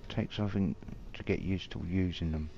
Takes something to get used to using them.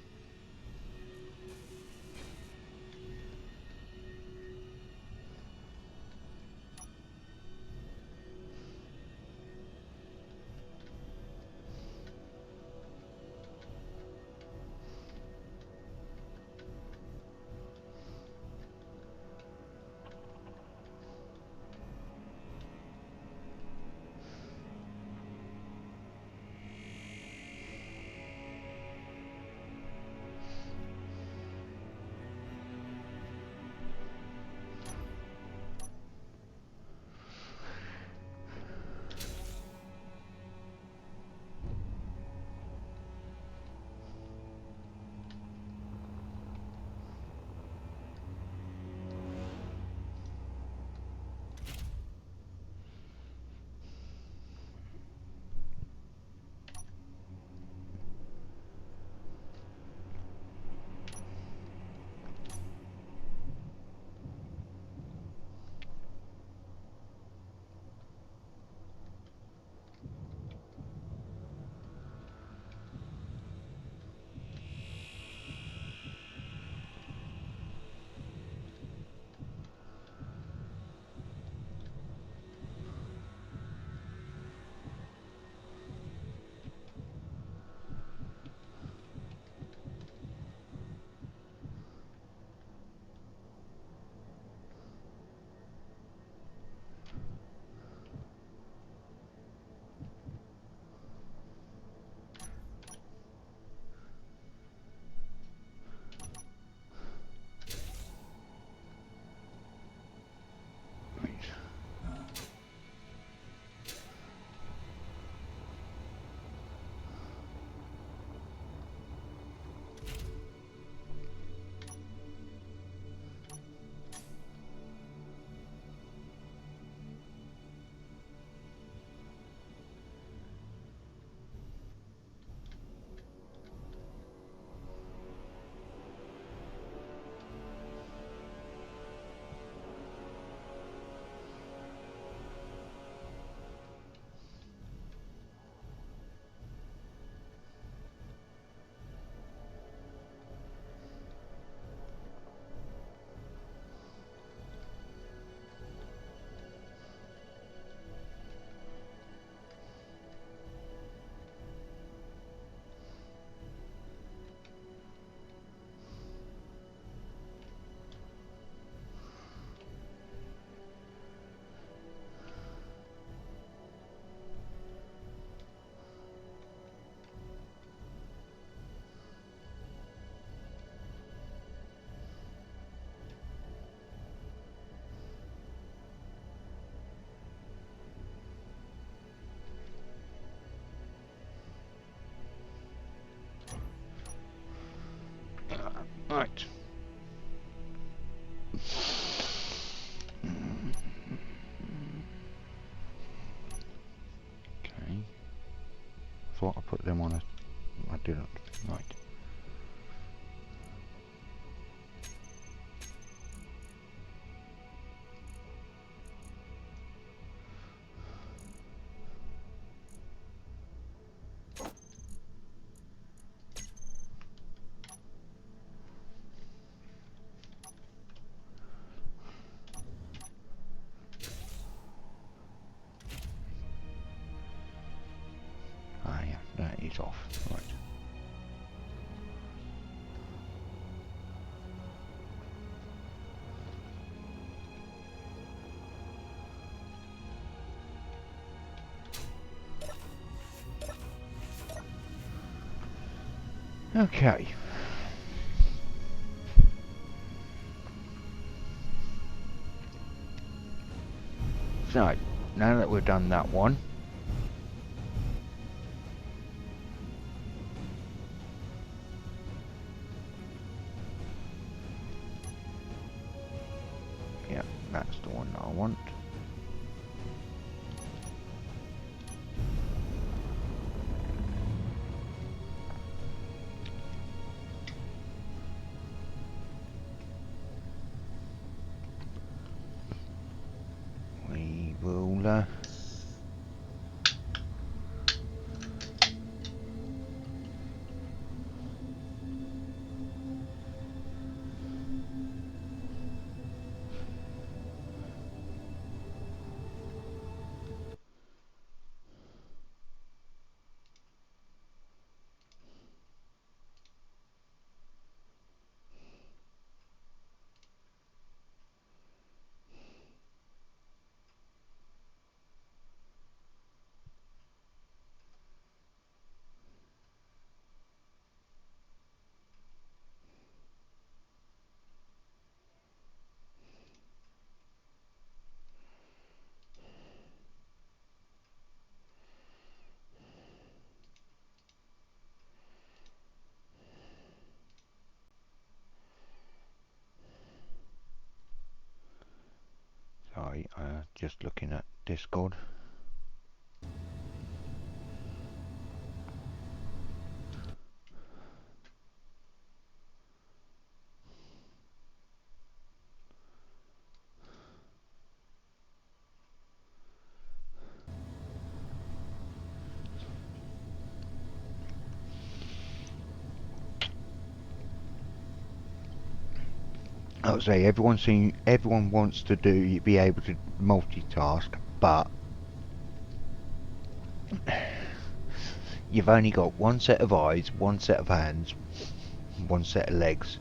Right. Okay. Thought I put them on a... I didn't. Right. Ah, yeah, that is off. Right. Okay. So, now that we've done that one, yeah, that's the one that I want. Just looking at Discord. I would say everyone wants to be able to multitask, but you've only got one set of eyes, one set of hands, one set of legs.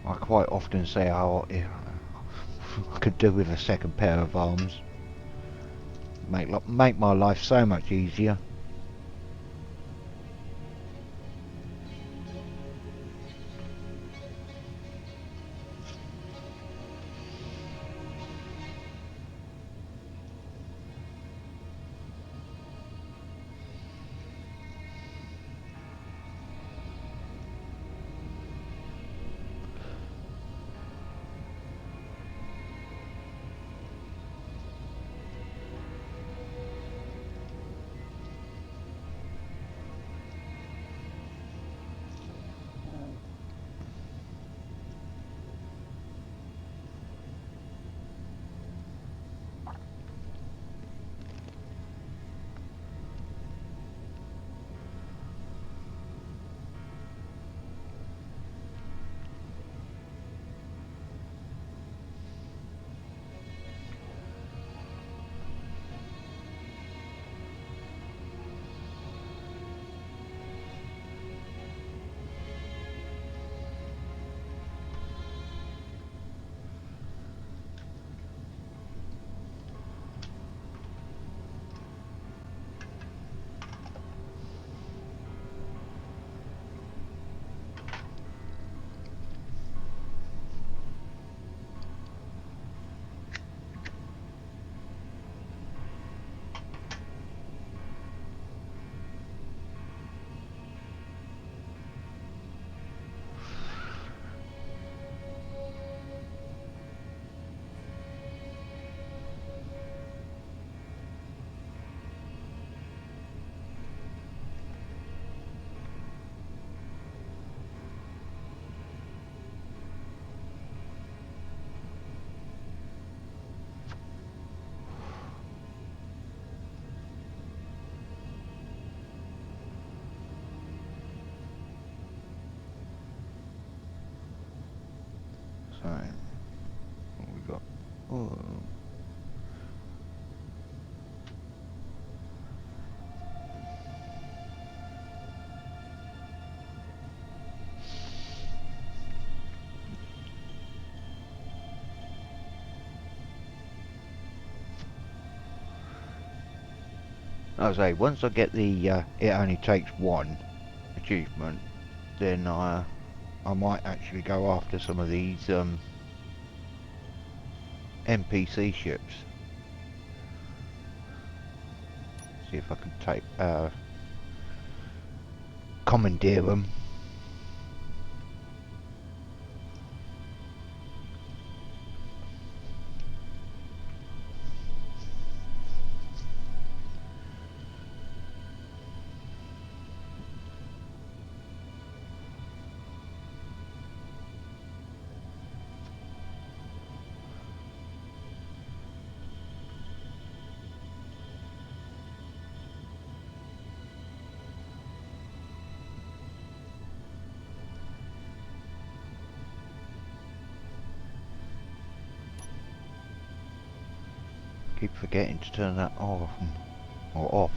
I quite often say I could do with a second pair of arms. Make my life so much easier. So, what we got? Oh. I would say once I get the it only takes one achievement, then I might actually go after some of these NPC ships. See if I can take commandeer them. Keep forgetting to turn that off or off.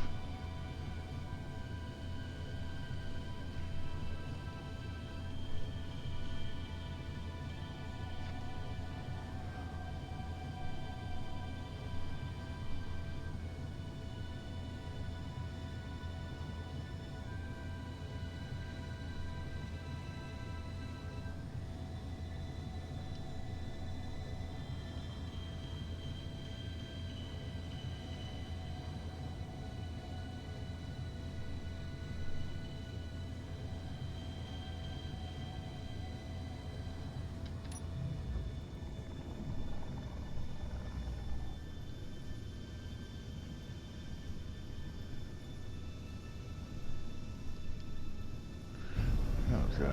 So.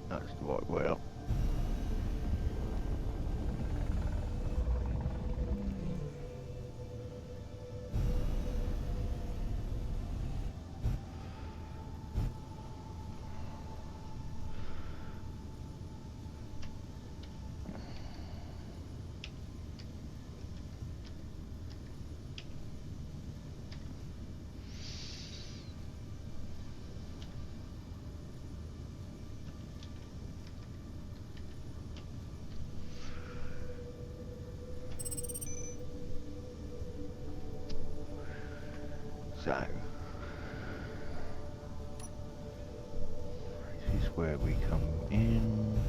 That's the right way up. So, this is where we come in.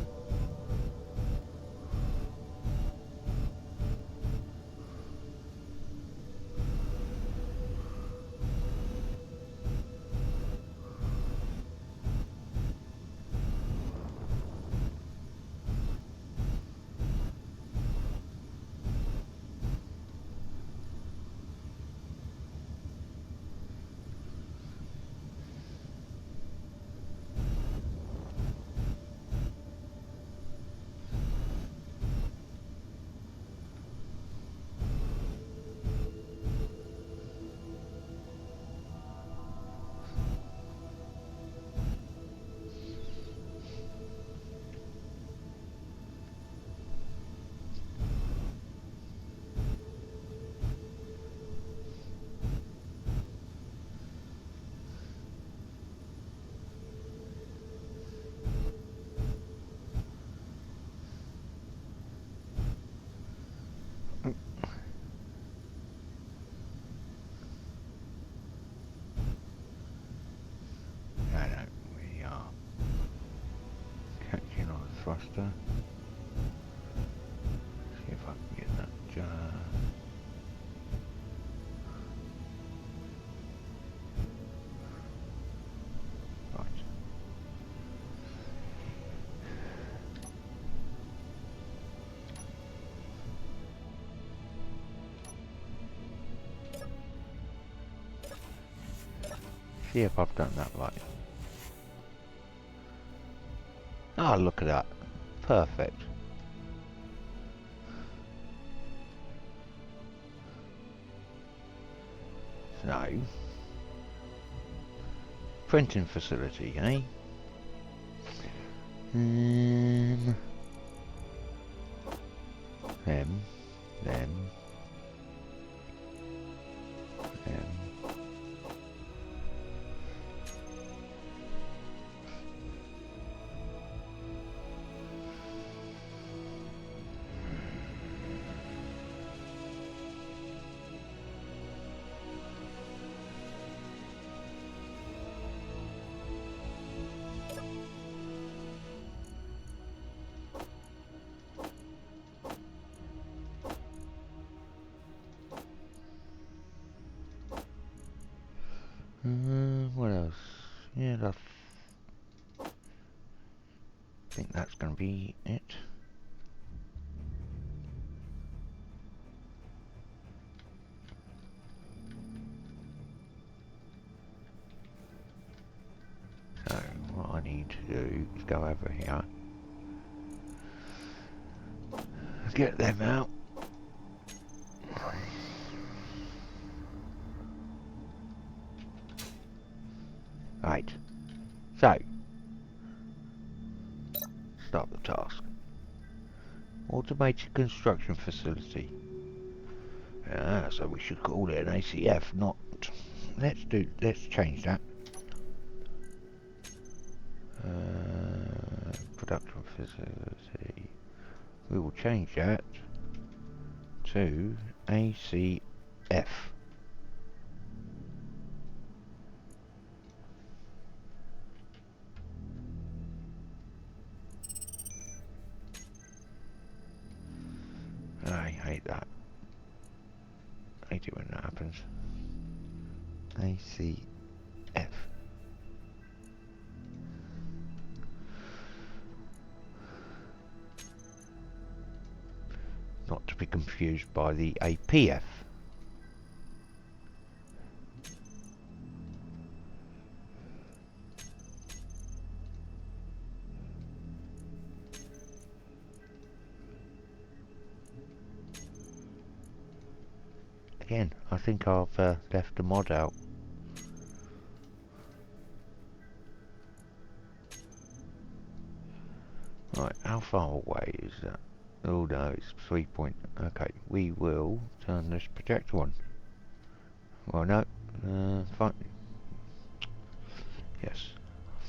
We are catching on a thruster. See if I can get that jar. Right. See if I've done that right. Ah, look at that. Perfect. So, printing facility, eh? Them. What else? Yeah, I think that's going to be it. So, what I need to do is go over here. Get them out. Right. So, start the task. Automated construction facility. So we should call it an ACF, not... Let's change that. Production facility. We will change that to ACF. I hate that. hate it when that happens. ACF. Not to be confused by the APF. Again, I think I've left the mod out. Right, how far away is that? Oh no, it's 3 point. Okay, we will turn this projector on. Well, no, fine. Yes,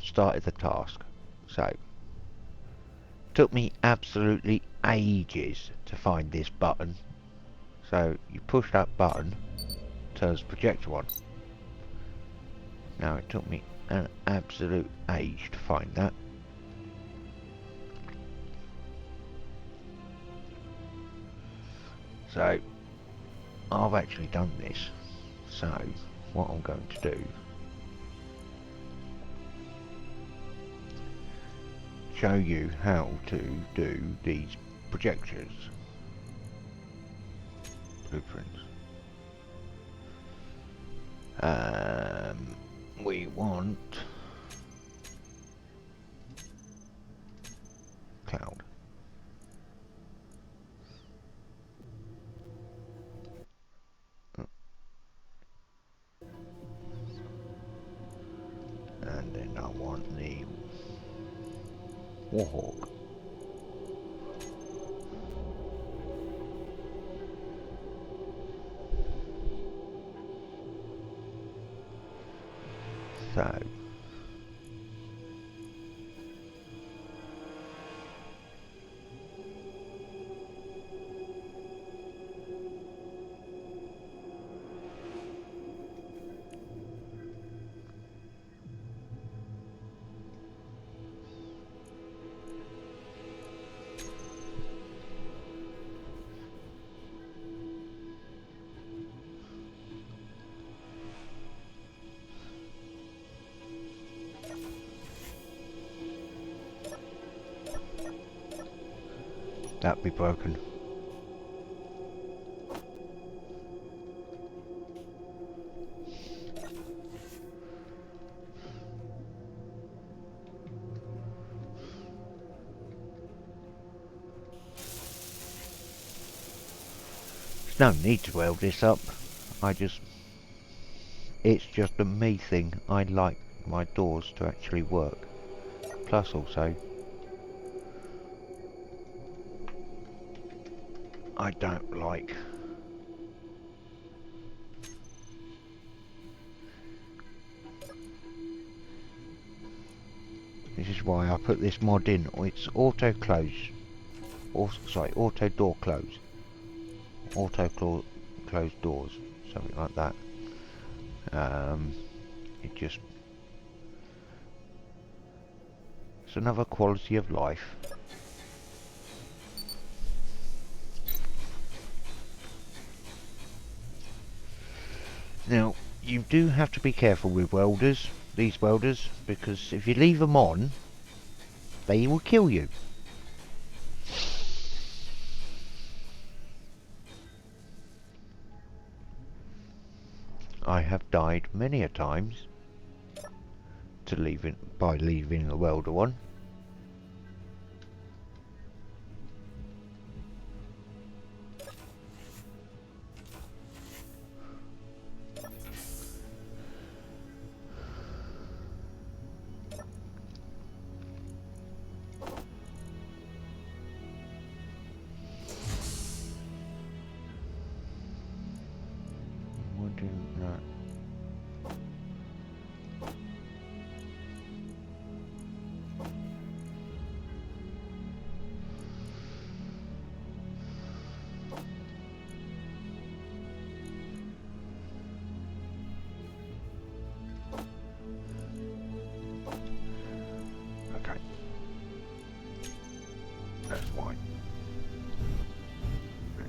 started the task. So, took me absolutely ages to find this button. So you push that button, turns the projector on. Now it took me an absolute age to find that. So I've actually done this. So what I'm going to do, show you how to do these projectors. Blueprints. We want cloud. And then I want the Warhawk. So that'd be broken. There's no need to weld this up. It's just a me thing. I like my doors to actually work. Plus also, I don't like this is why I put this mod in. It's auto close. Auto door close. Auto close doors. Something like that. It's another quality of life. Now, you do have to be careful with these welders, because if you leave them on, they will kill you. I have died many a times by leaving a welder on.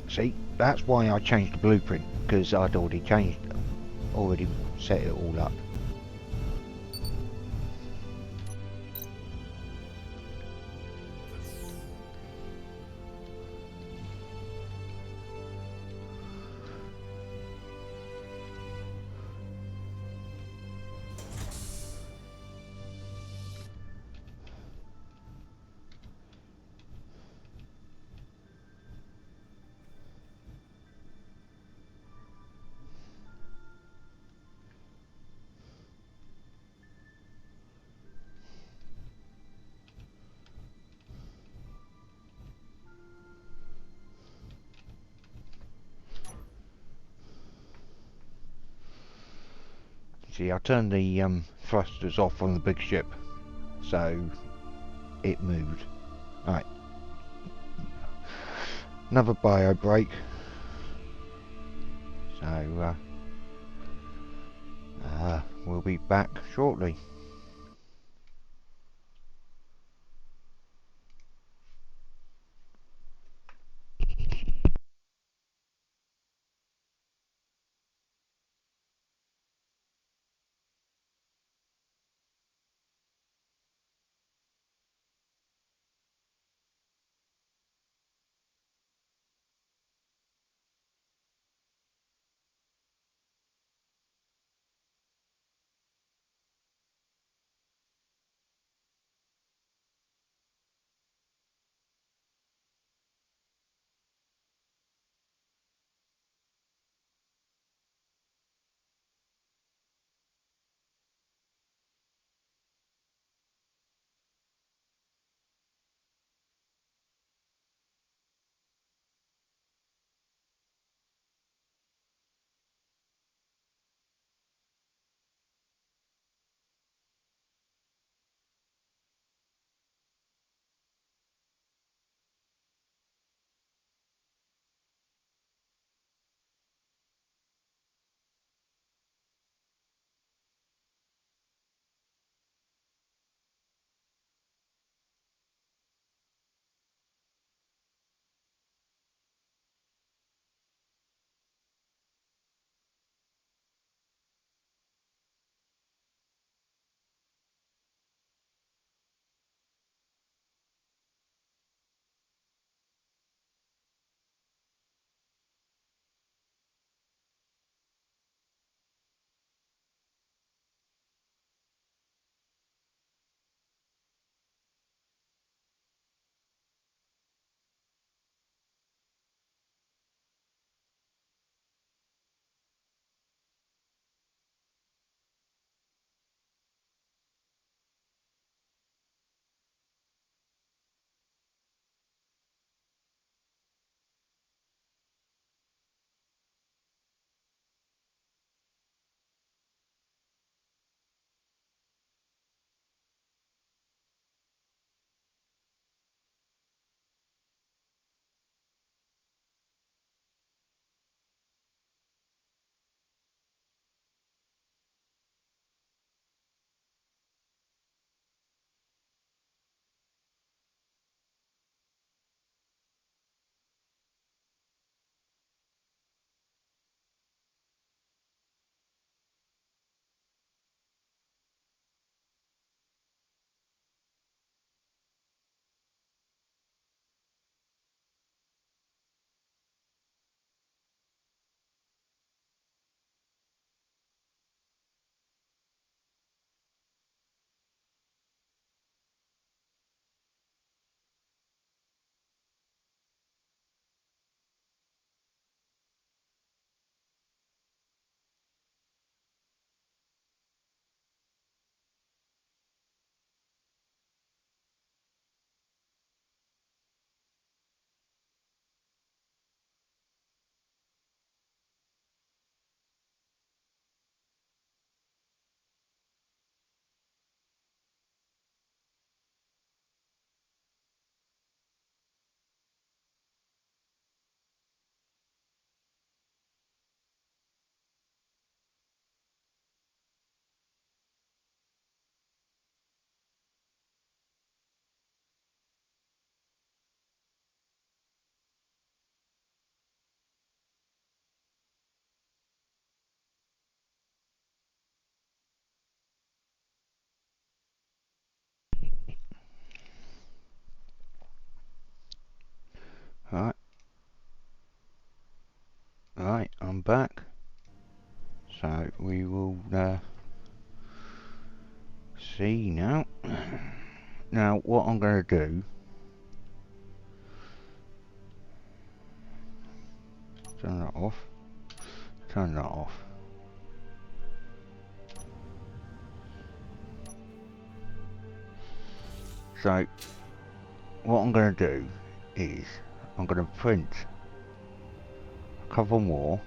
See, that's why I changed the blueprint, because I'd already set it all up. See, I turned the thrusters off on the big ship, so it moved. Right, another bio break. So we'll be back shortly. Right. Right, I'm back. So we will see now. Now what I'm going to do, turn that off, turn that off. So what I'm going to do is I'm going to print a couple more.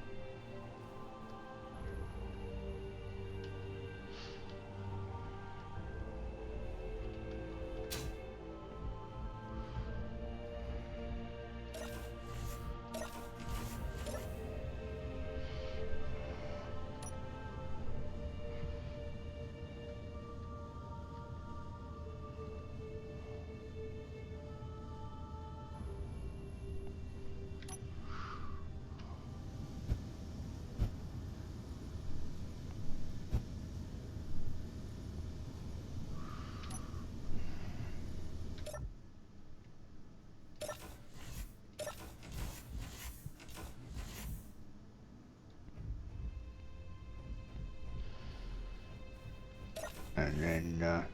And then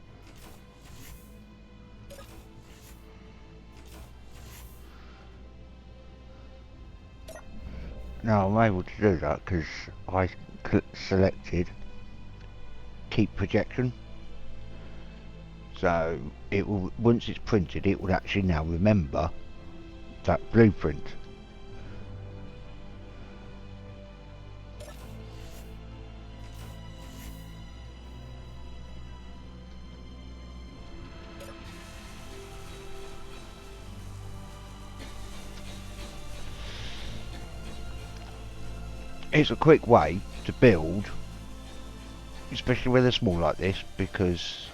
now I'm able to do that because I selected keep projection. So it will, once it's printed, it would actually now remember that blueprint. It's a quick way to build, especially when they're small like this, because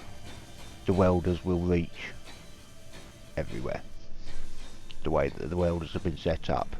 the welders will reach everywhere, the way that the welders have been set up.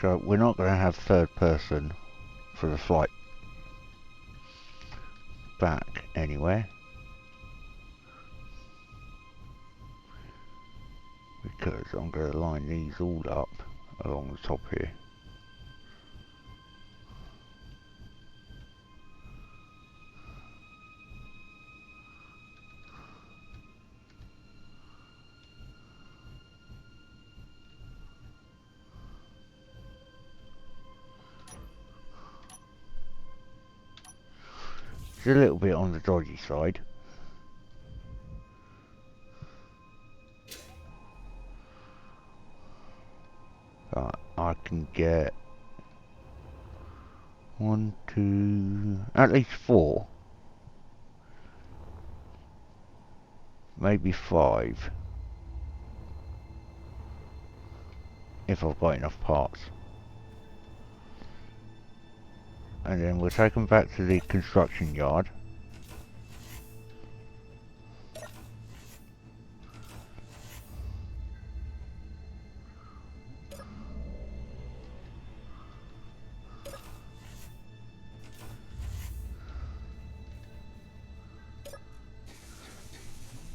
So we're not going to have third person for the flight back anywhere, because I'm going to line these all up along the top here. It's a little bit on the dodgy side. Right, I can get 1, 2, at least 4, maybe 5, if I've got enough parts. And then we'll take them back to the construction yard.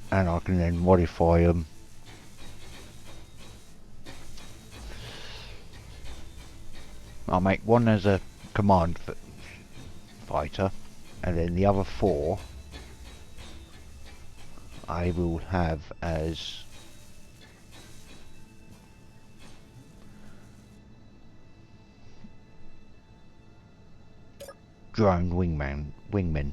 And I can then modify them. I'll make one as a command fighter, and then the other 4 I will have as drone wingmen.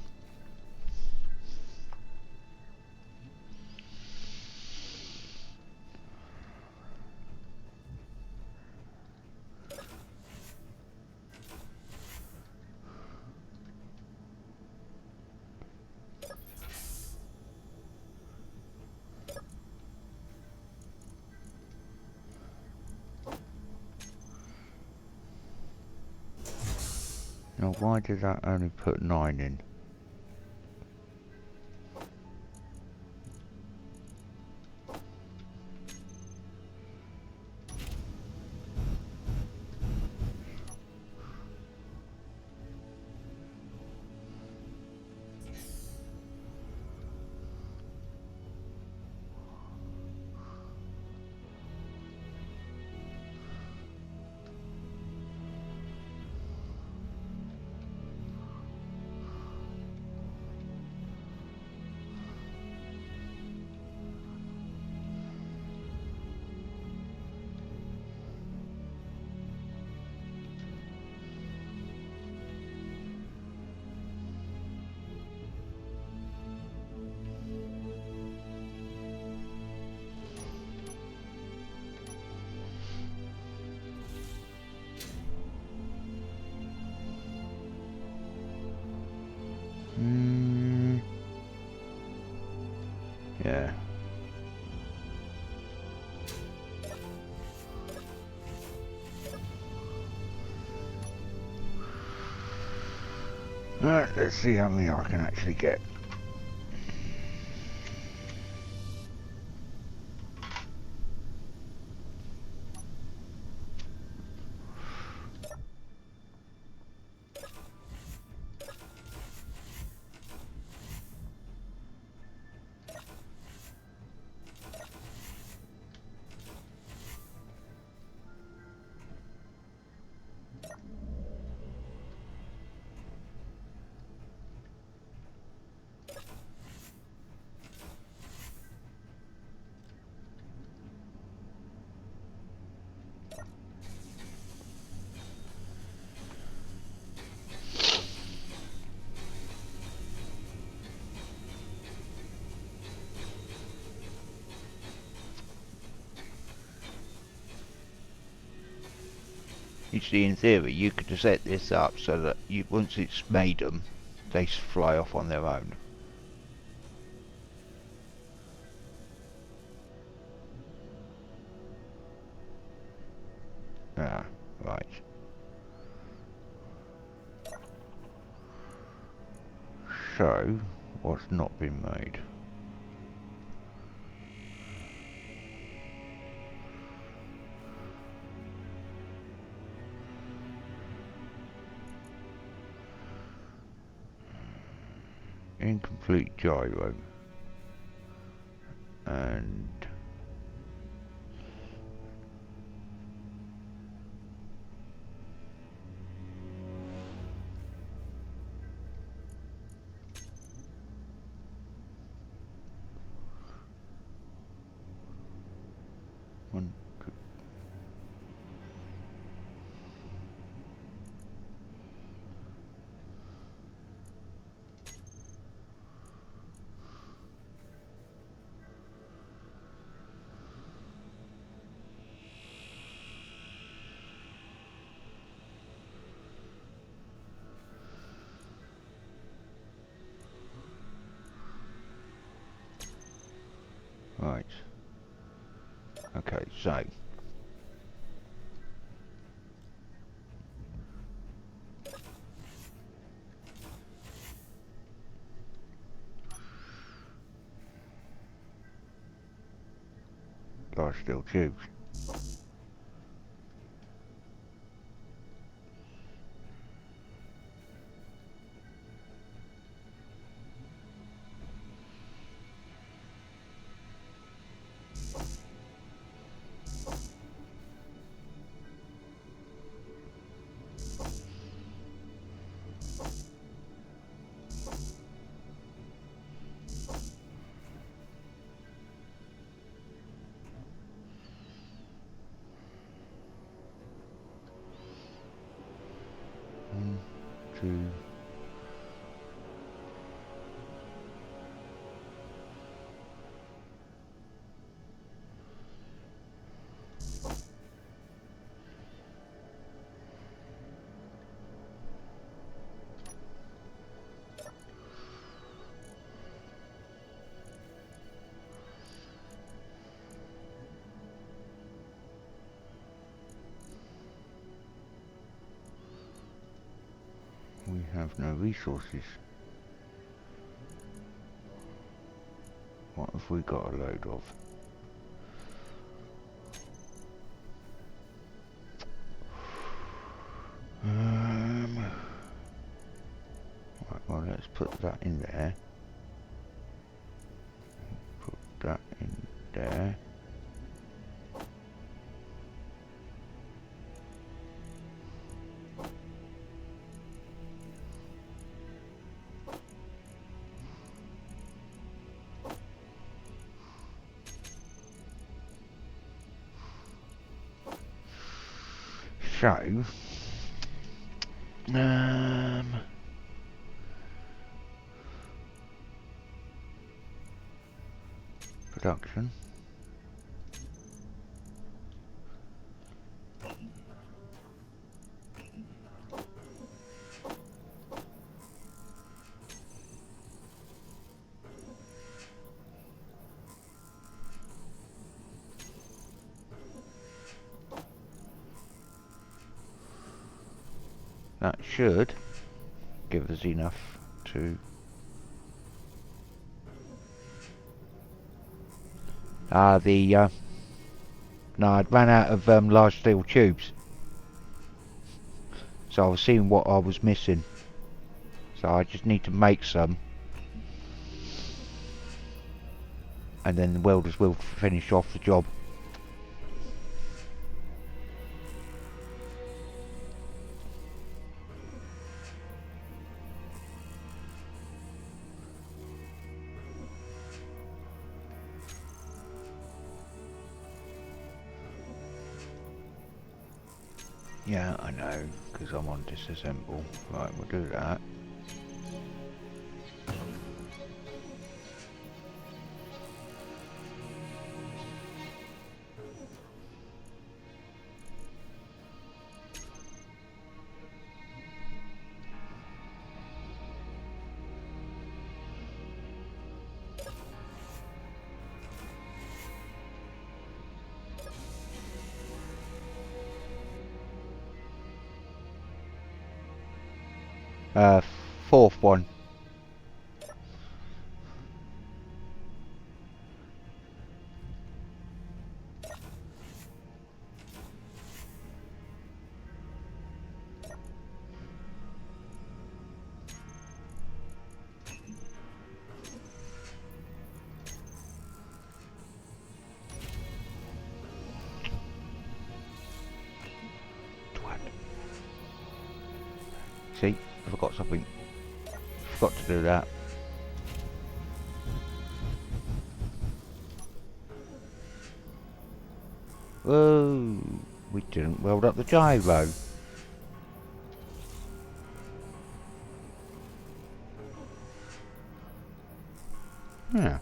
Now why did that only put 9 in? Yeah. Alright, let's see how many I can actually get. You see, in theory, you could set this up so that once it's made them, they fly off on their own. Ah, right. So, what's not been made? Incomplete gyro. And one, two. Right. Okay, so got steel tubes. One, two. We have no resources. What have we got a load of? Right, well, let's put that in there. Put that in there. So, production. That should give us enough to... no, I'd ran out of large steel tubes. So I was seeing what I was missing. So I just need to make some. And then the welders will finish off the job. Yeah, I know, because I'm on disassemble. Right, we'll do that. Fourth one. See, I forgot something. Forgot to do that. Whoa, we didn't weld up the gyro. Yeah.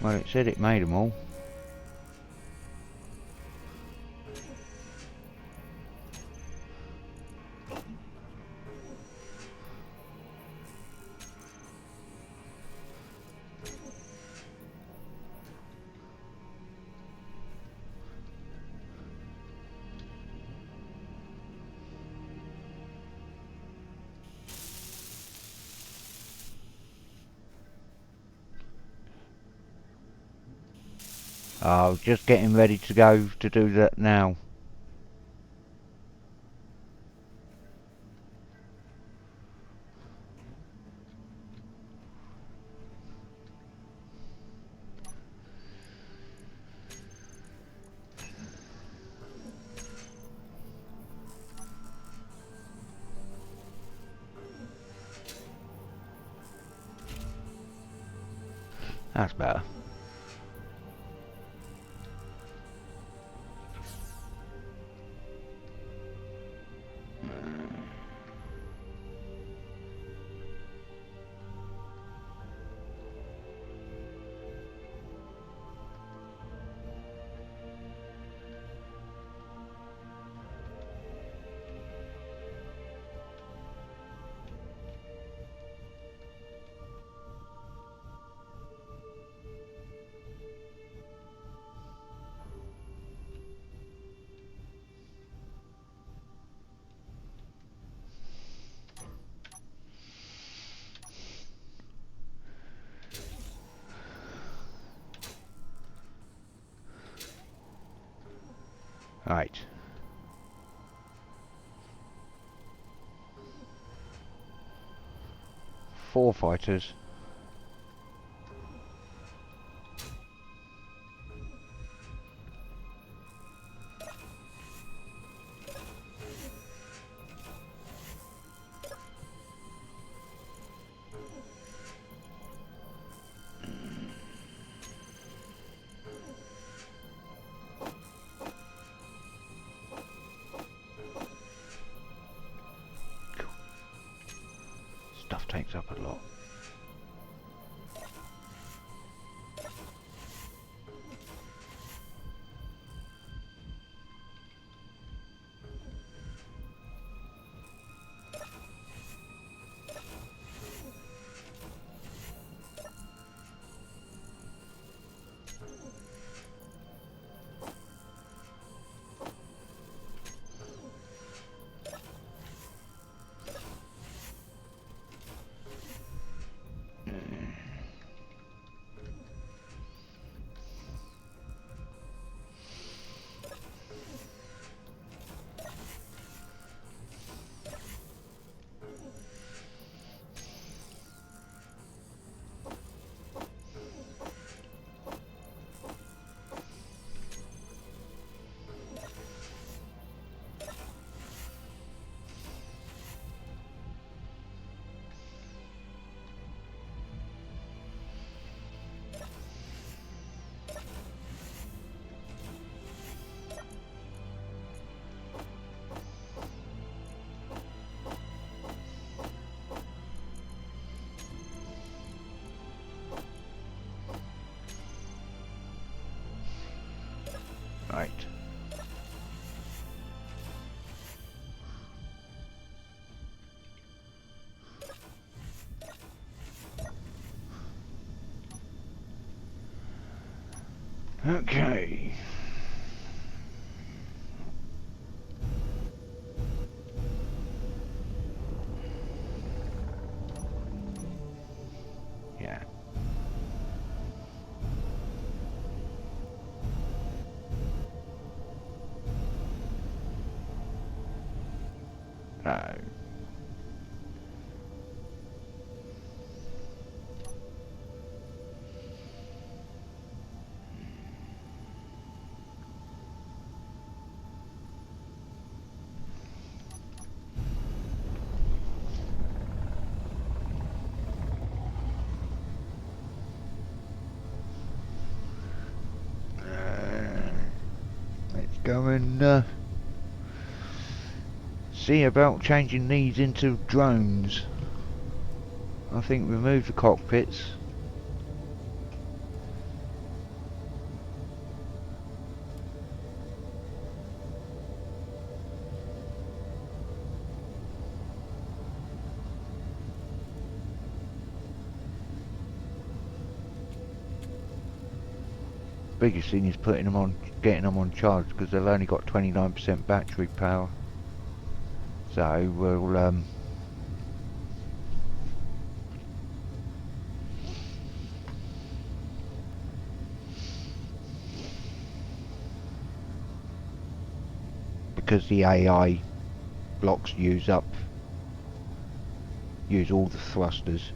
Well, it said it made them all. I was just getting ready to go to do that now. That's better. Right. Four fighters. Stuff takes up a lot. Right. Okay. Yeah. No. Let's go and see about changing these into drones. I think remove the cockpits. Biggest thing is putting them on, getting them on charge, because they've only got 29% battery power. So we'll because the AI blocks use all the thrusters.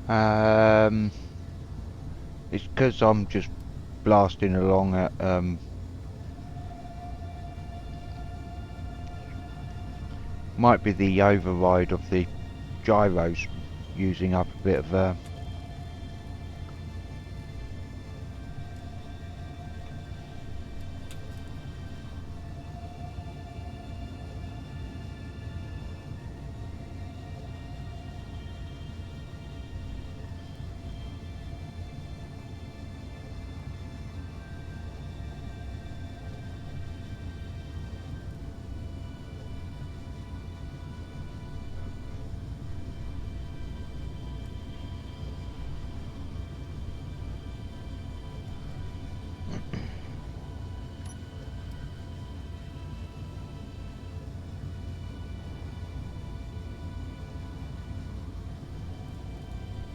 Um, it's because I'm just blasting along at might be the override of the gyros using up a bit of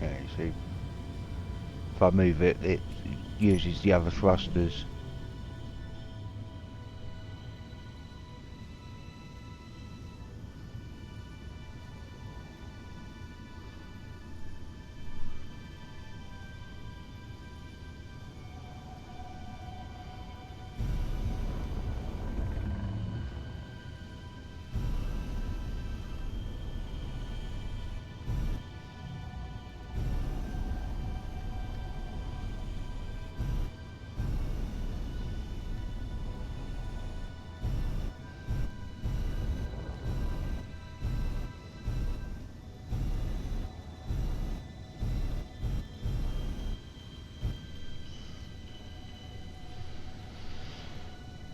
yeah, you see, if I move it, it uses the other thrusters.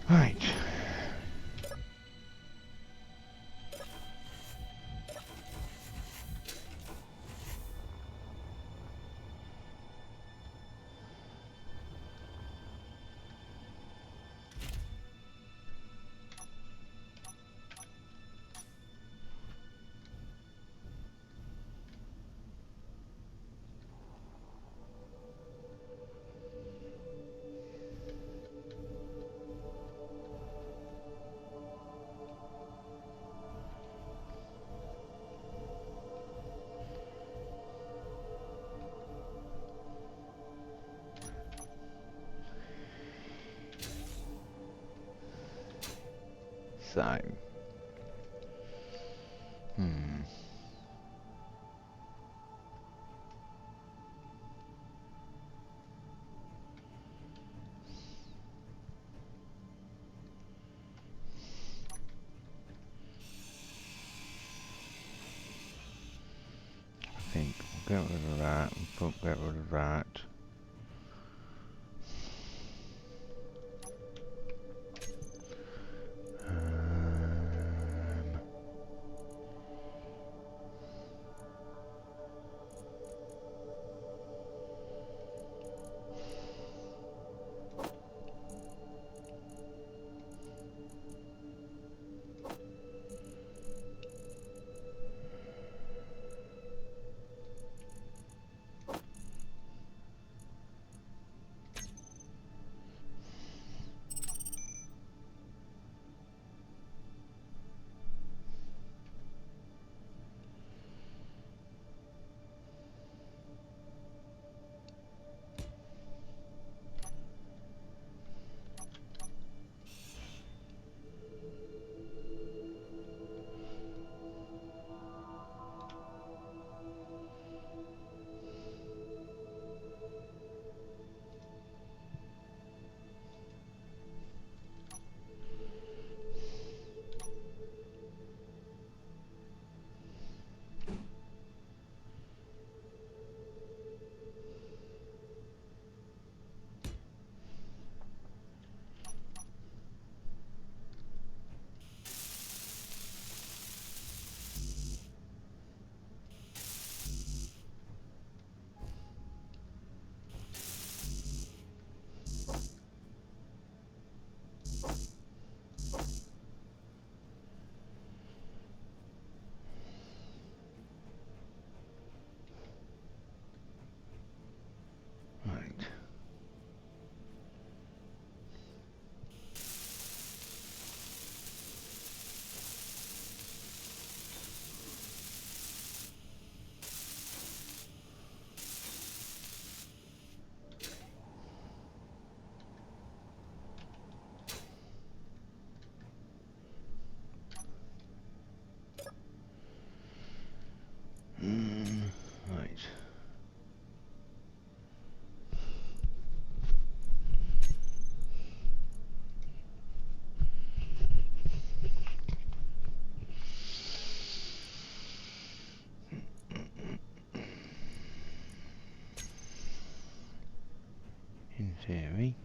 Right. So, hmm. I think we'll get rid of that. We'll get rid of that. Um, theory.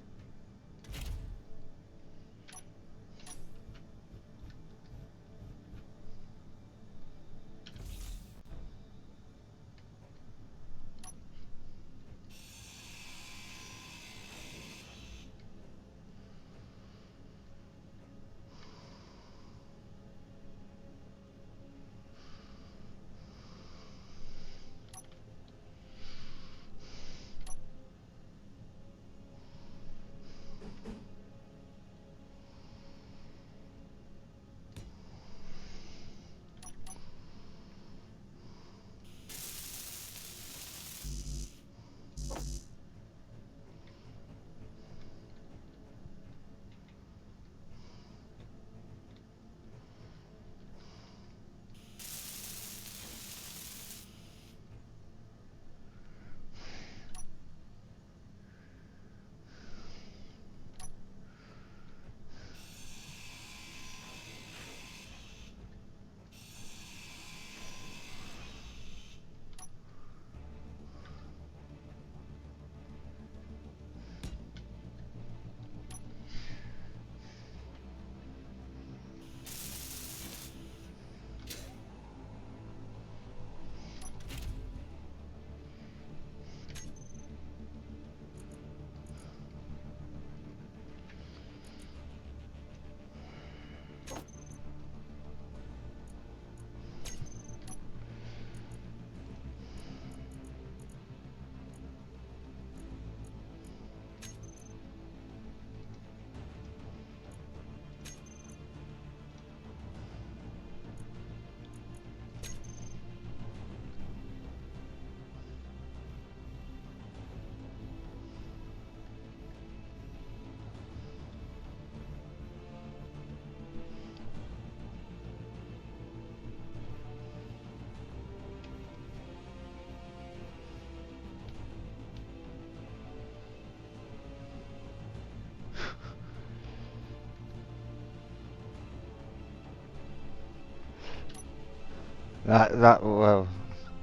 Well,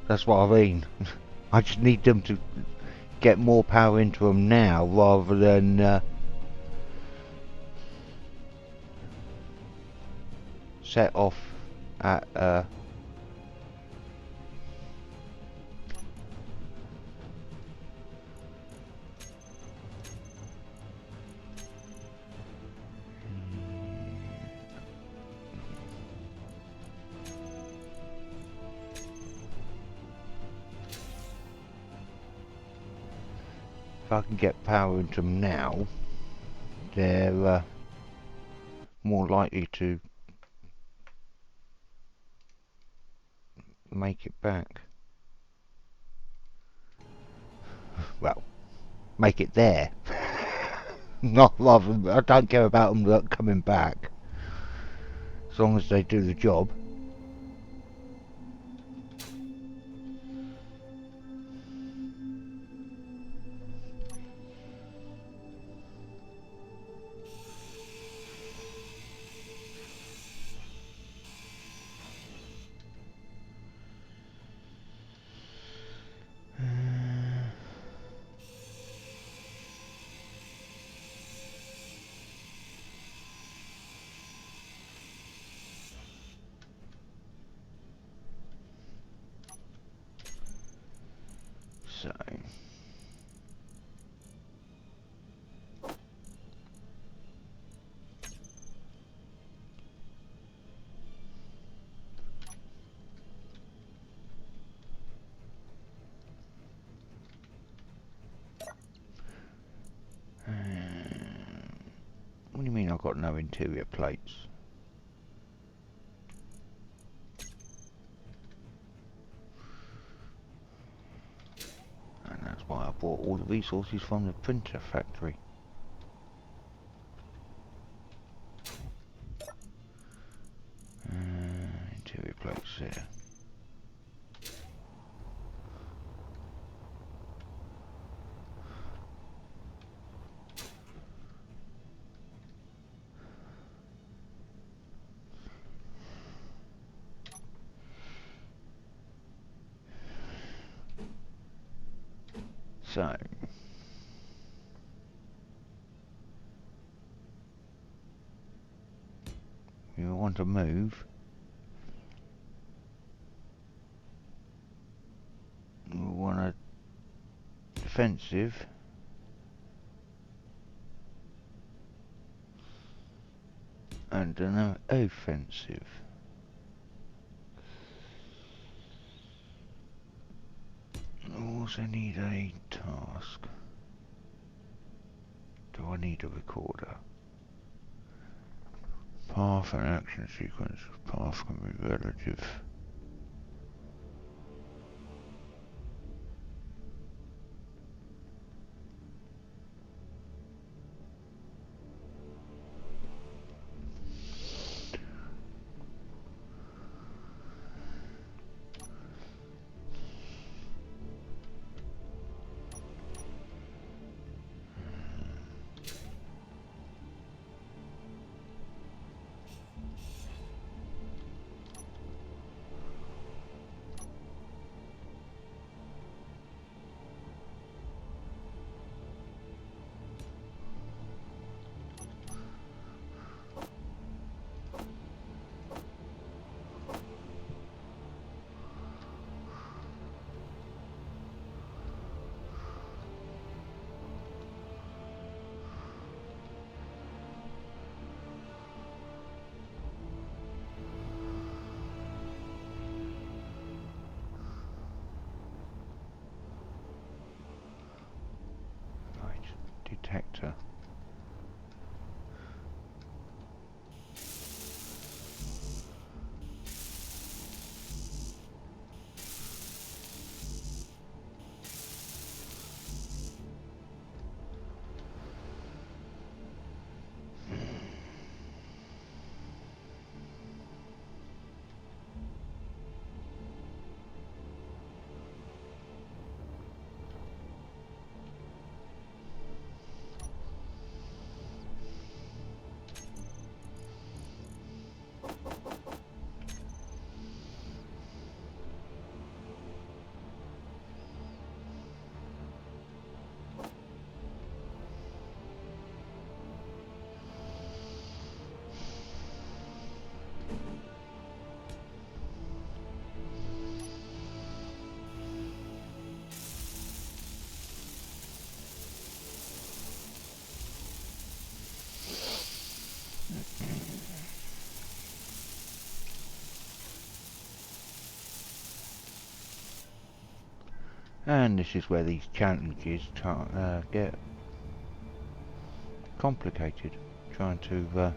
that's what I mean. I just need them to get more power into them now, rather than set off at if I can get power into them now, they're more likely to make it back. Well, make it there. Not rather. I don't care about them coming back, as long as they do the job. So. What do you mean I've got no interior plates? And that's why I bought all the resources from the printer factory. Interior plates there. So, you want to move, you want a defensive, and an offensive. I also need a task. Do I need a recorder? Path and action sequence. Path can be relative. Detector. And this is where these challenges get complicated. Trying to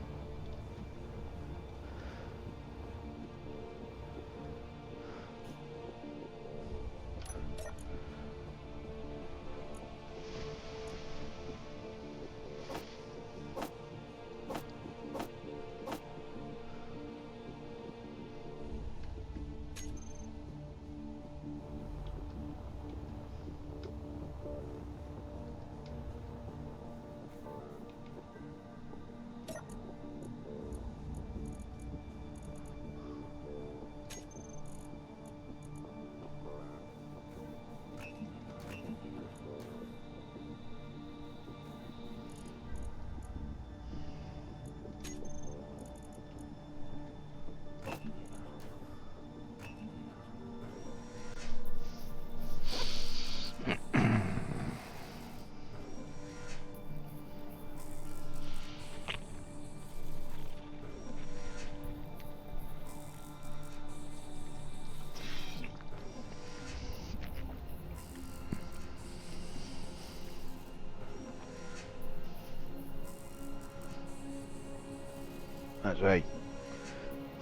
that's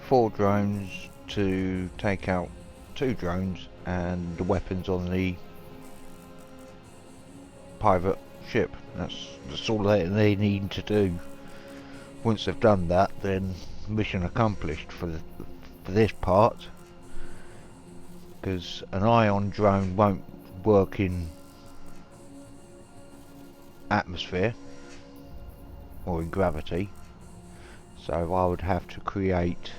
4 drones to take out 2 drones and the weapons on the private ship. That's all they need to do. Once they've done that, then mission accomplished for this part. Because an ion drone won't work in atmosphere or in gravity, so I would have to create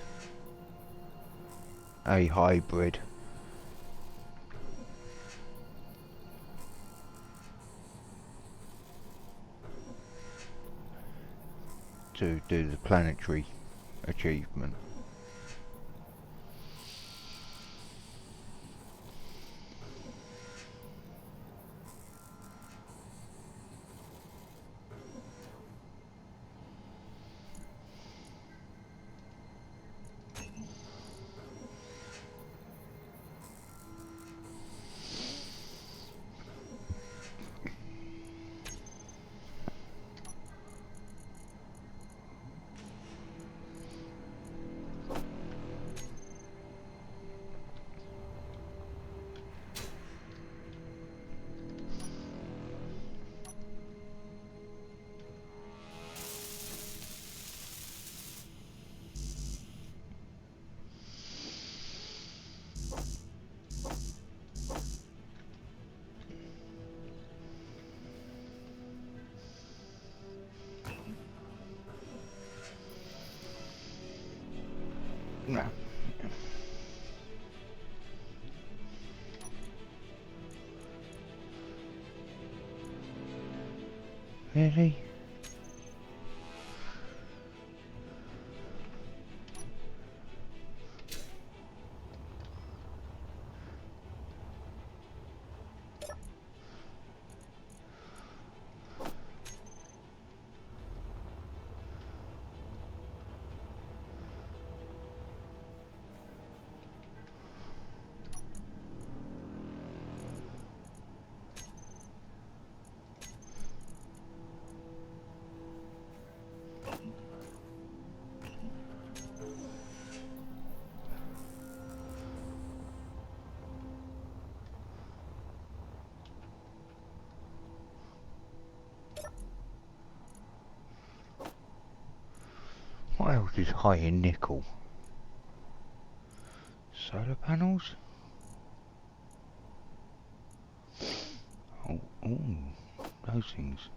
a hybrid to do the planetary achievement. No. Really? What else is high in nickel? Solar panels? Oh, ooh, those things.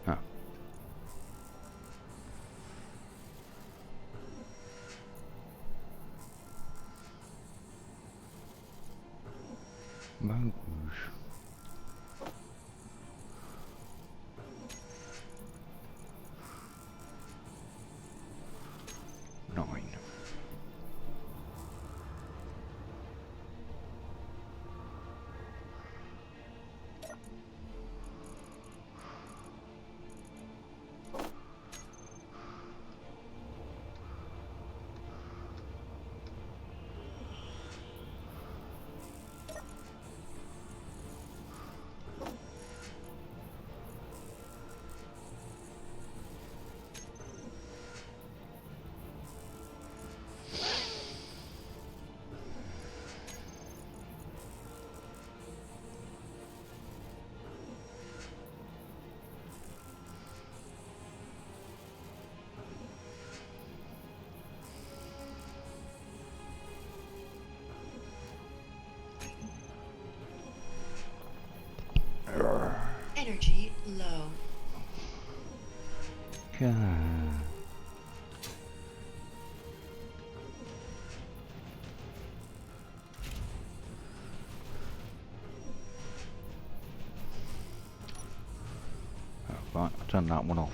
Ah, Rouge. 9. Energy low. God. Oh, right, I'll turn that one off.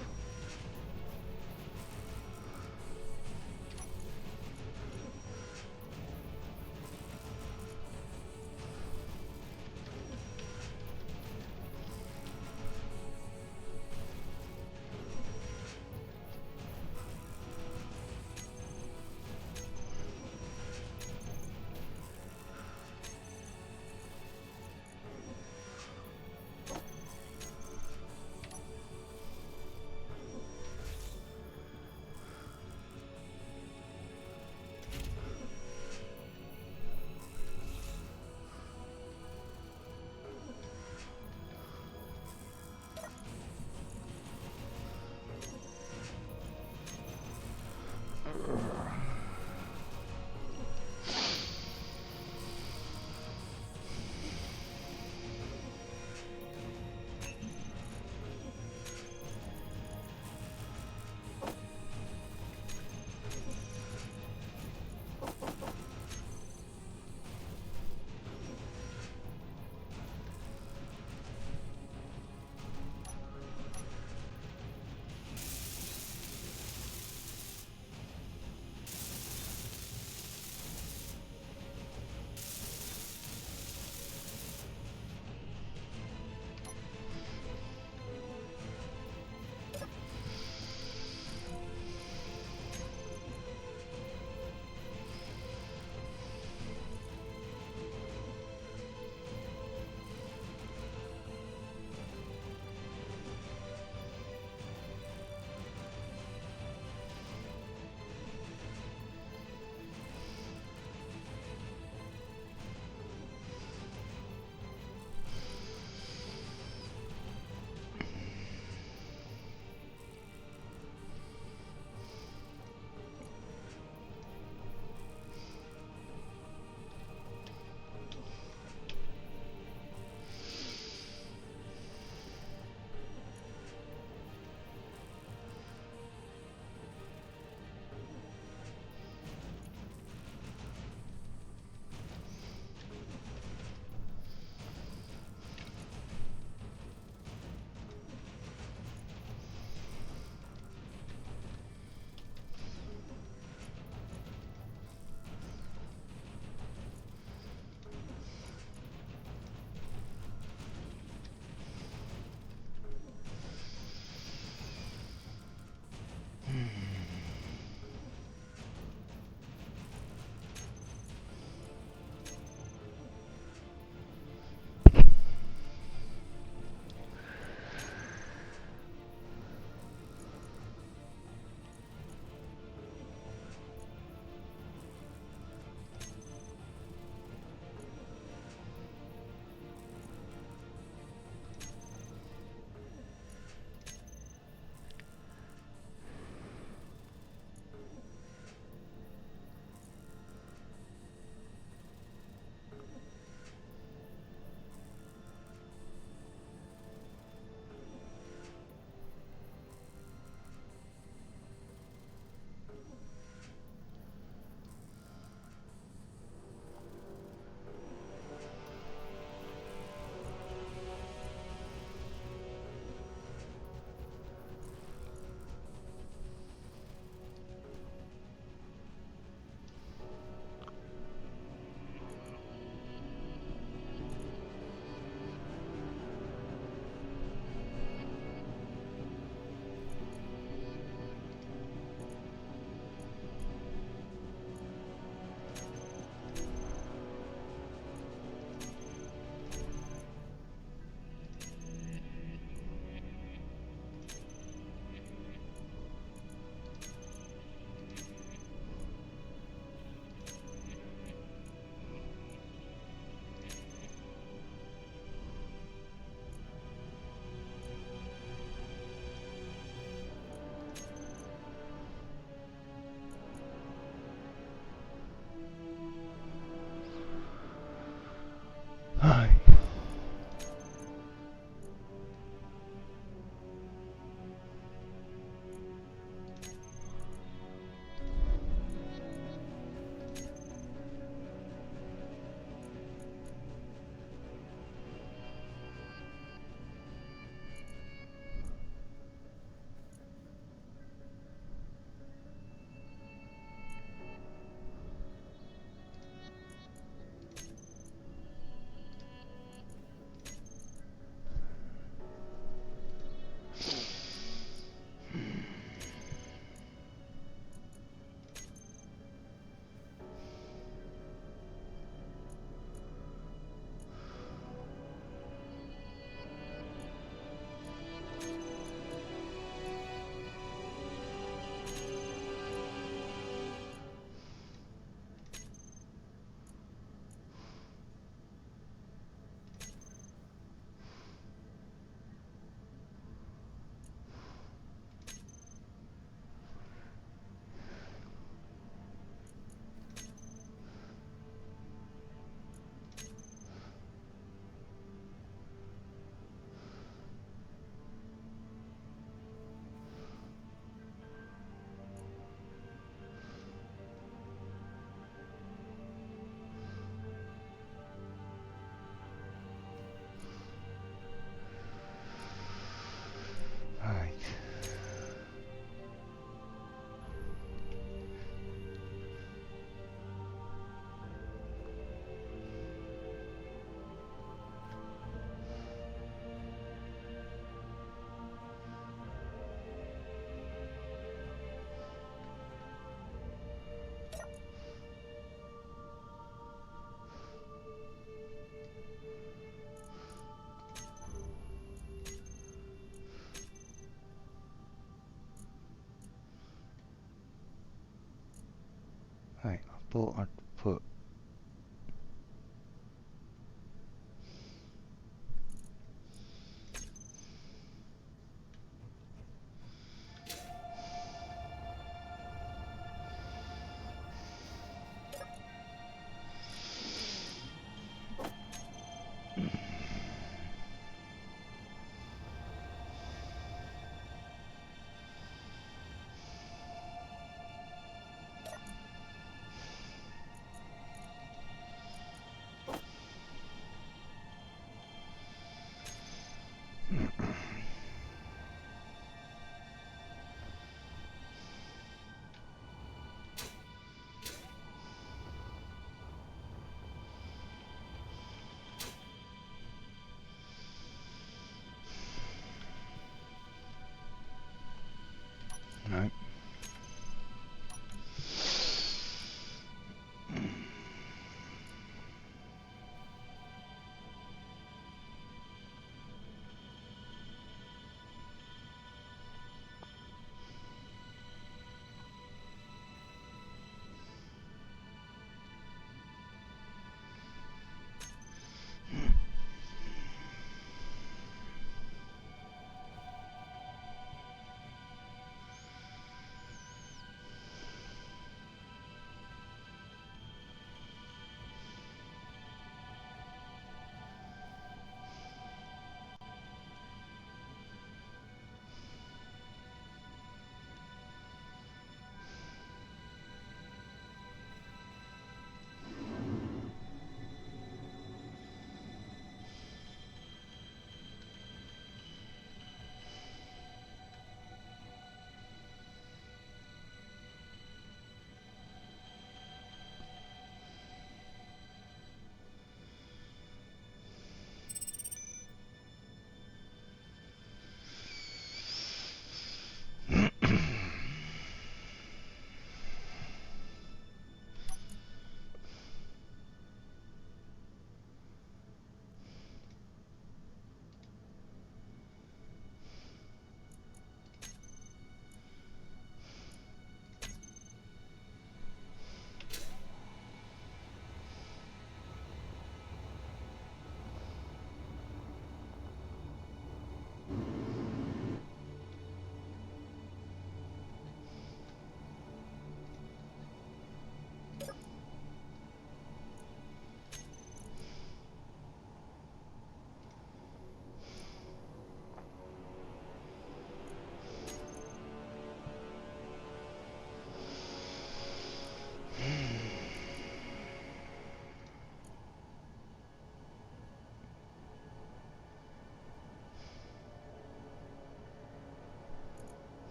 Okay, I thought I'd put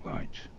Right.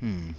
Hmm.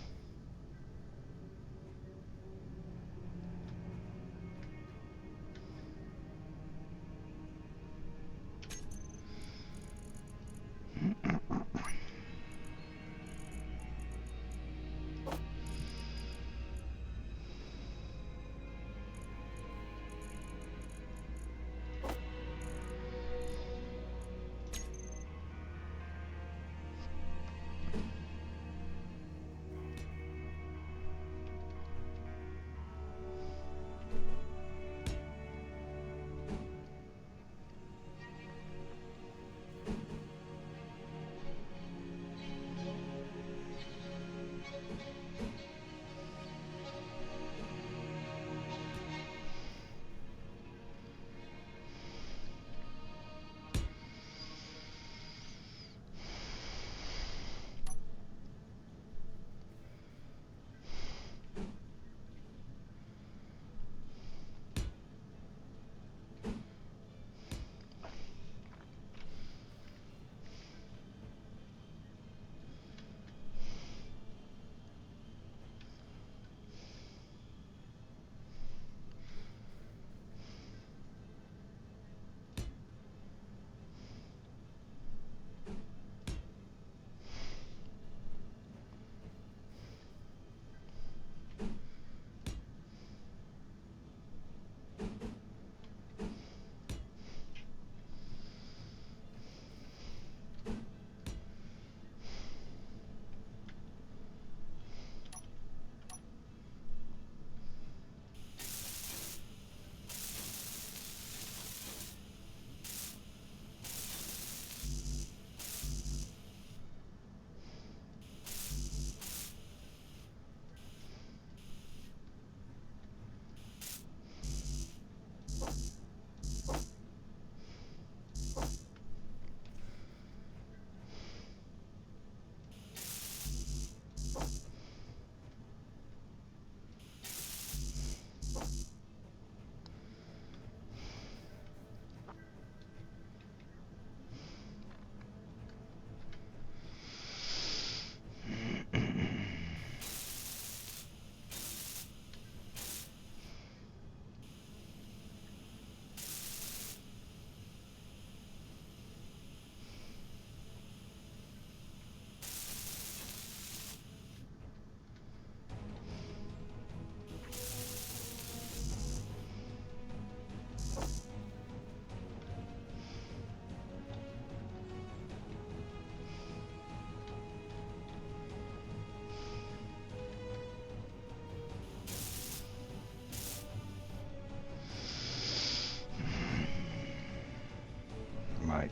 Right.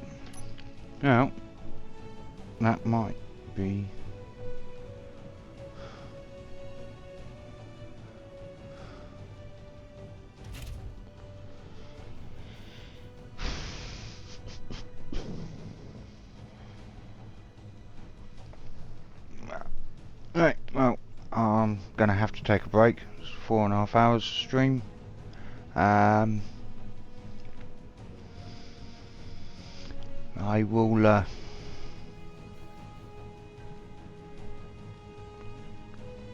Now, that might be... Right, well, I'm gonna have to take a break. It's 4.5 hours stream. I will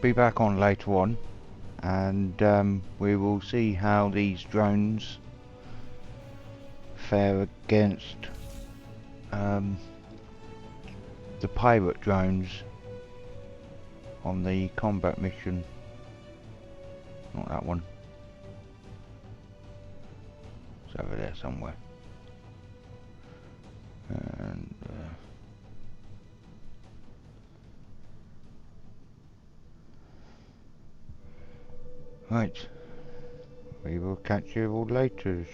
be back on later on, and we will see how these drones fare against the pirate drones on the combat mission. Not that one. It's over there somewhere. And right, we will catch you all later.